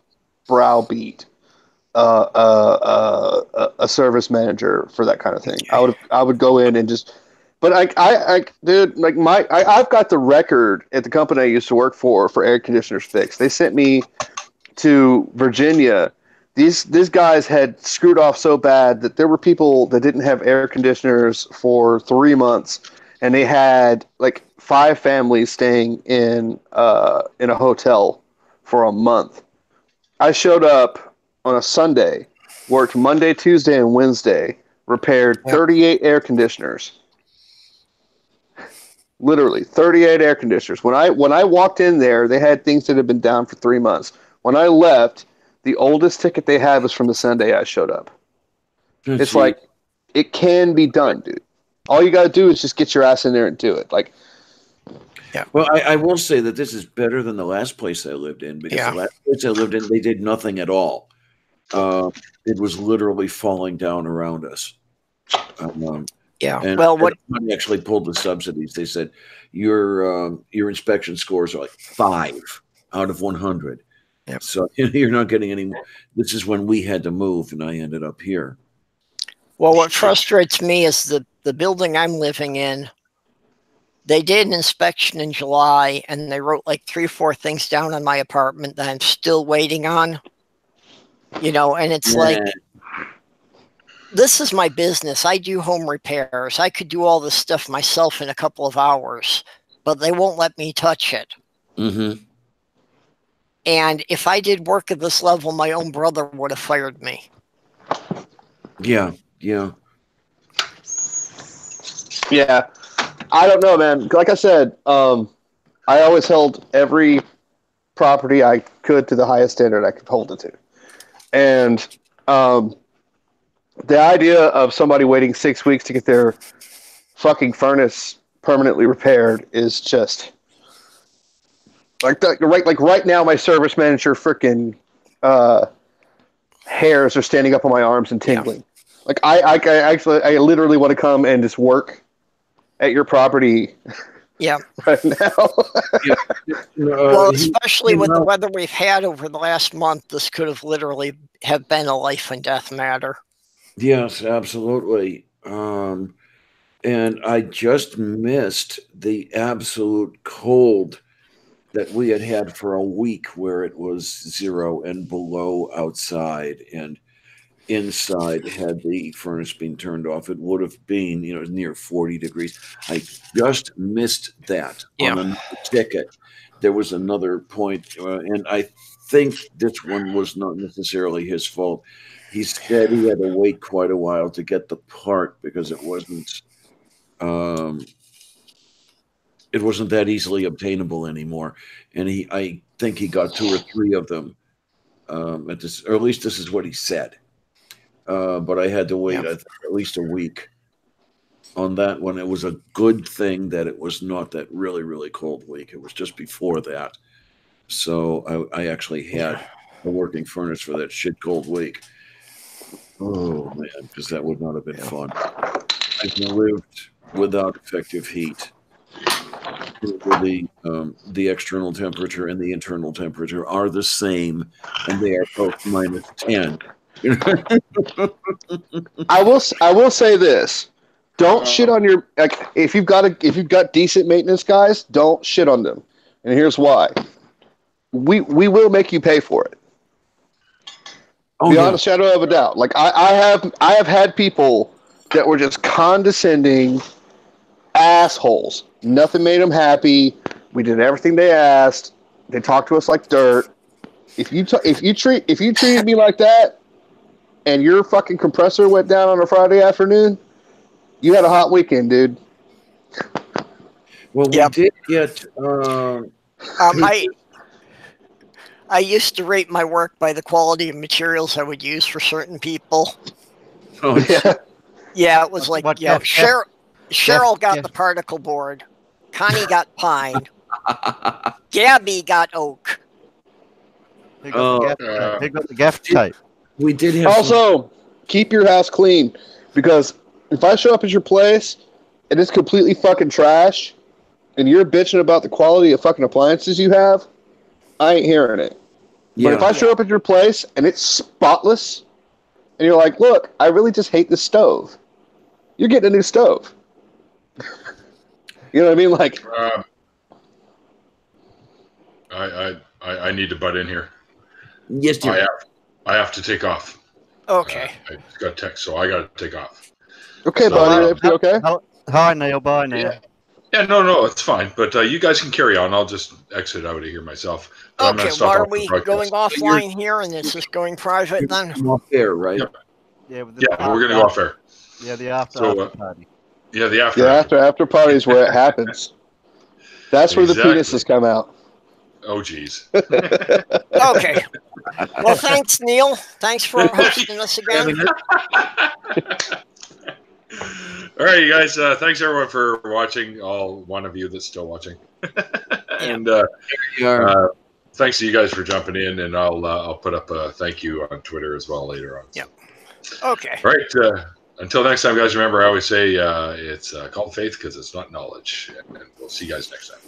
Speaker 11: browbeat a service manager for that kind of thing. I would go in and just, but dude, I've got the record at the company I used to work for air conditioners fixed. They sent me to Virginia. These guys had screwed off so bad that there were people that didn't have air conditioners for 3 months, and they had 5 families staying in a hotel for a month. I showed up on a Sunday, worked Monday, Tuesday, and Wednesday, repaired 38 air conditioners. Literally 38 air conditioners. When I walked in there, they had things that had been down for 3 months. When I left, the oldest ticket they had was from the Sunday I showed up. It's like, it can be done, dude. All you got to do is just get your ass in there and do it.
Speaker 9: Yeah. Well, I will say that this is better than the last place I lived in, because the last place I lived in, they did nothing at all. It was literally falling down around us. And what money actually pulled the subsidies? They said your inspection scores are 5 out of 100. Yep. So you're not getting any more. This is when we had to move, and I ended up here.
Speaker 6: Well, what frustrates me is the building I'm living in. They did an inspection in July, and they wrote 3 or 4 things down on my apartment that I'm still waiting on. And it's this is my business. I do home repairs. I could do all this stuff myself in a couple of hours, but they won't let me touch it.
Speaker 9: Mm-hmm.
Speaker 6: And if I did work at this level, my own brother would have fired me.
Speaker 9: Yeah.
Speaker 11: Yeah. I don't know, man. Like I said, I always held every property I could to the highest standard I could hold it to. And the idea of somebody waiting 6 weeks to get their fucking furnace permanently repaired is just right now. My service manager freaking hairs are standing up on my arms and tingling. I literally want to come and just work at your property.
Speaker 6: Yeah.
Speaker 11: Right now.
Speaker 6: Well, especially with the weather we've had over the last month, this could have literally have been a life and death matter.
Speaker 9: Yes, absolutely. And I just missed the absolute cold that we had for a week, where it was 0 and below outside, and inside, had the furnace been turned off, it would have been near 40 degrees. I just missed that on another ticket. There was another point, and I think this one was not necessarily his fault. He said he had to wait quite a while to get the part because it wasn't that easily obtainable anymore. And I think he got 2 or 3 of them at this, or at least this is what he said. But I had to wait at least a week on that one. It was a good thing that it was not that really, really cold week. It was just before that. So I actually had a working furnace for that shit cold week. Oh man, because that would not have been fun. I've lived without effective heat. The external temperature and the internal temperature are the same, and they are both -10.
Speaker 11: I will say this: don't shit on your if you've got decent maintenance guys, don't shit on them. And here's why: we will make you pay for it. Beyond a shadow of a doubt. Like I have had people that were just condescending assholes. Nothing made them happy. We did everything they asked. They talked to us like dirt. If you treated me like that, and your fucking compressor went down on a Friday afternoon, you had a hot weekend, dude.
Speaker 9: Well, we did get.
Speaker 6: I used to rate my work by the quality of materials I would use for certain people.
Speaker 9: Oh
Speaker 11: yeah.
Speaker 6: Yeah, it was like Cheryl got the particle board, Connie got pine, Gabby got oak.
Speaker 12: They got the gaff type.
Speaker 9: We did have
Speaker 11: also keep your house clean, because if I show up at your place and it's completely fucking trash, and you're bitching about the quality of fucking appliances you have, I ain't hearing it. But if I show up at your place and it's spotless, and you're like, look, I really just hate this stove, you're getting a new stove. You know what I mean? Like,
Speaker 2: I need to butt in here.
Speaker 9: Yes, dear.
Speaker 2: I have to take off.
Speaker 6: Okay.
Speaker 2: I just got a text, so I got to take off.
Speaker 11: Okay, buddy. Everything okay?
Speaker 12: Hi, Neil. Bye, Neil.
Speaker 2: Yeah, no, it's fine. But you guys can carry on. I'll just exit out of here myself. But
Speaker 6: Okay, well, are we going offline here, and this is going private then?
Speaker 9: Off air, right?
Speaker 12: Yeah,
Speaker 2: we're going to go off air.
Speaker 12: Yeah, the after party.
Speaker 2: Yeah, the after.
Speaker 11: Yeah, after party is where it happens. That's where the penises come out.
Speaker 2: Oh, geez.
Speaker 6: Okay. Well, thanks, Neil. Thanks for hosting us again.
Speaker 2: All right, you guys. Thanks, everyone, for watching. All one of you that's still watching. And thanks to you guys for jumping in. And I'll put up a thank you on Twitter as well later on.
Speaker 6: Yeah. Okay.
Speaker 2: All right. Until next time, guys, remember I always say it's called faith because it's not knowledge. And we'll see you guys next time.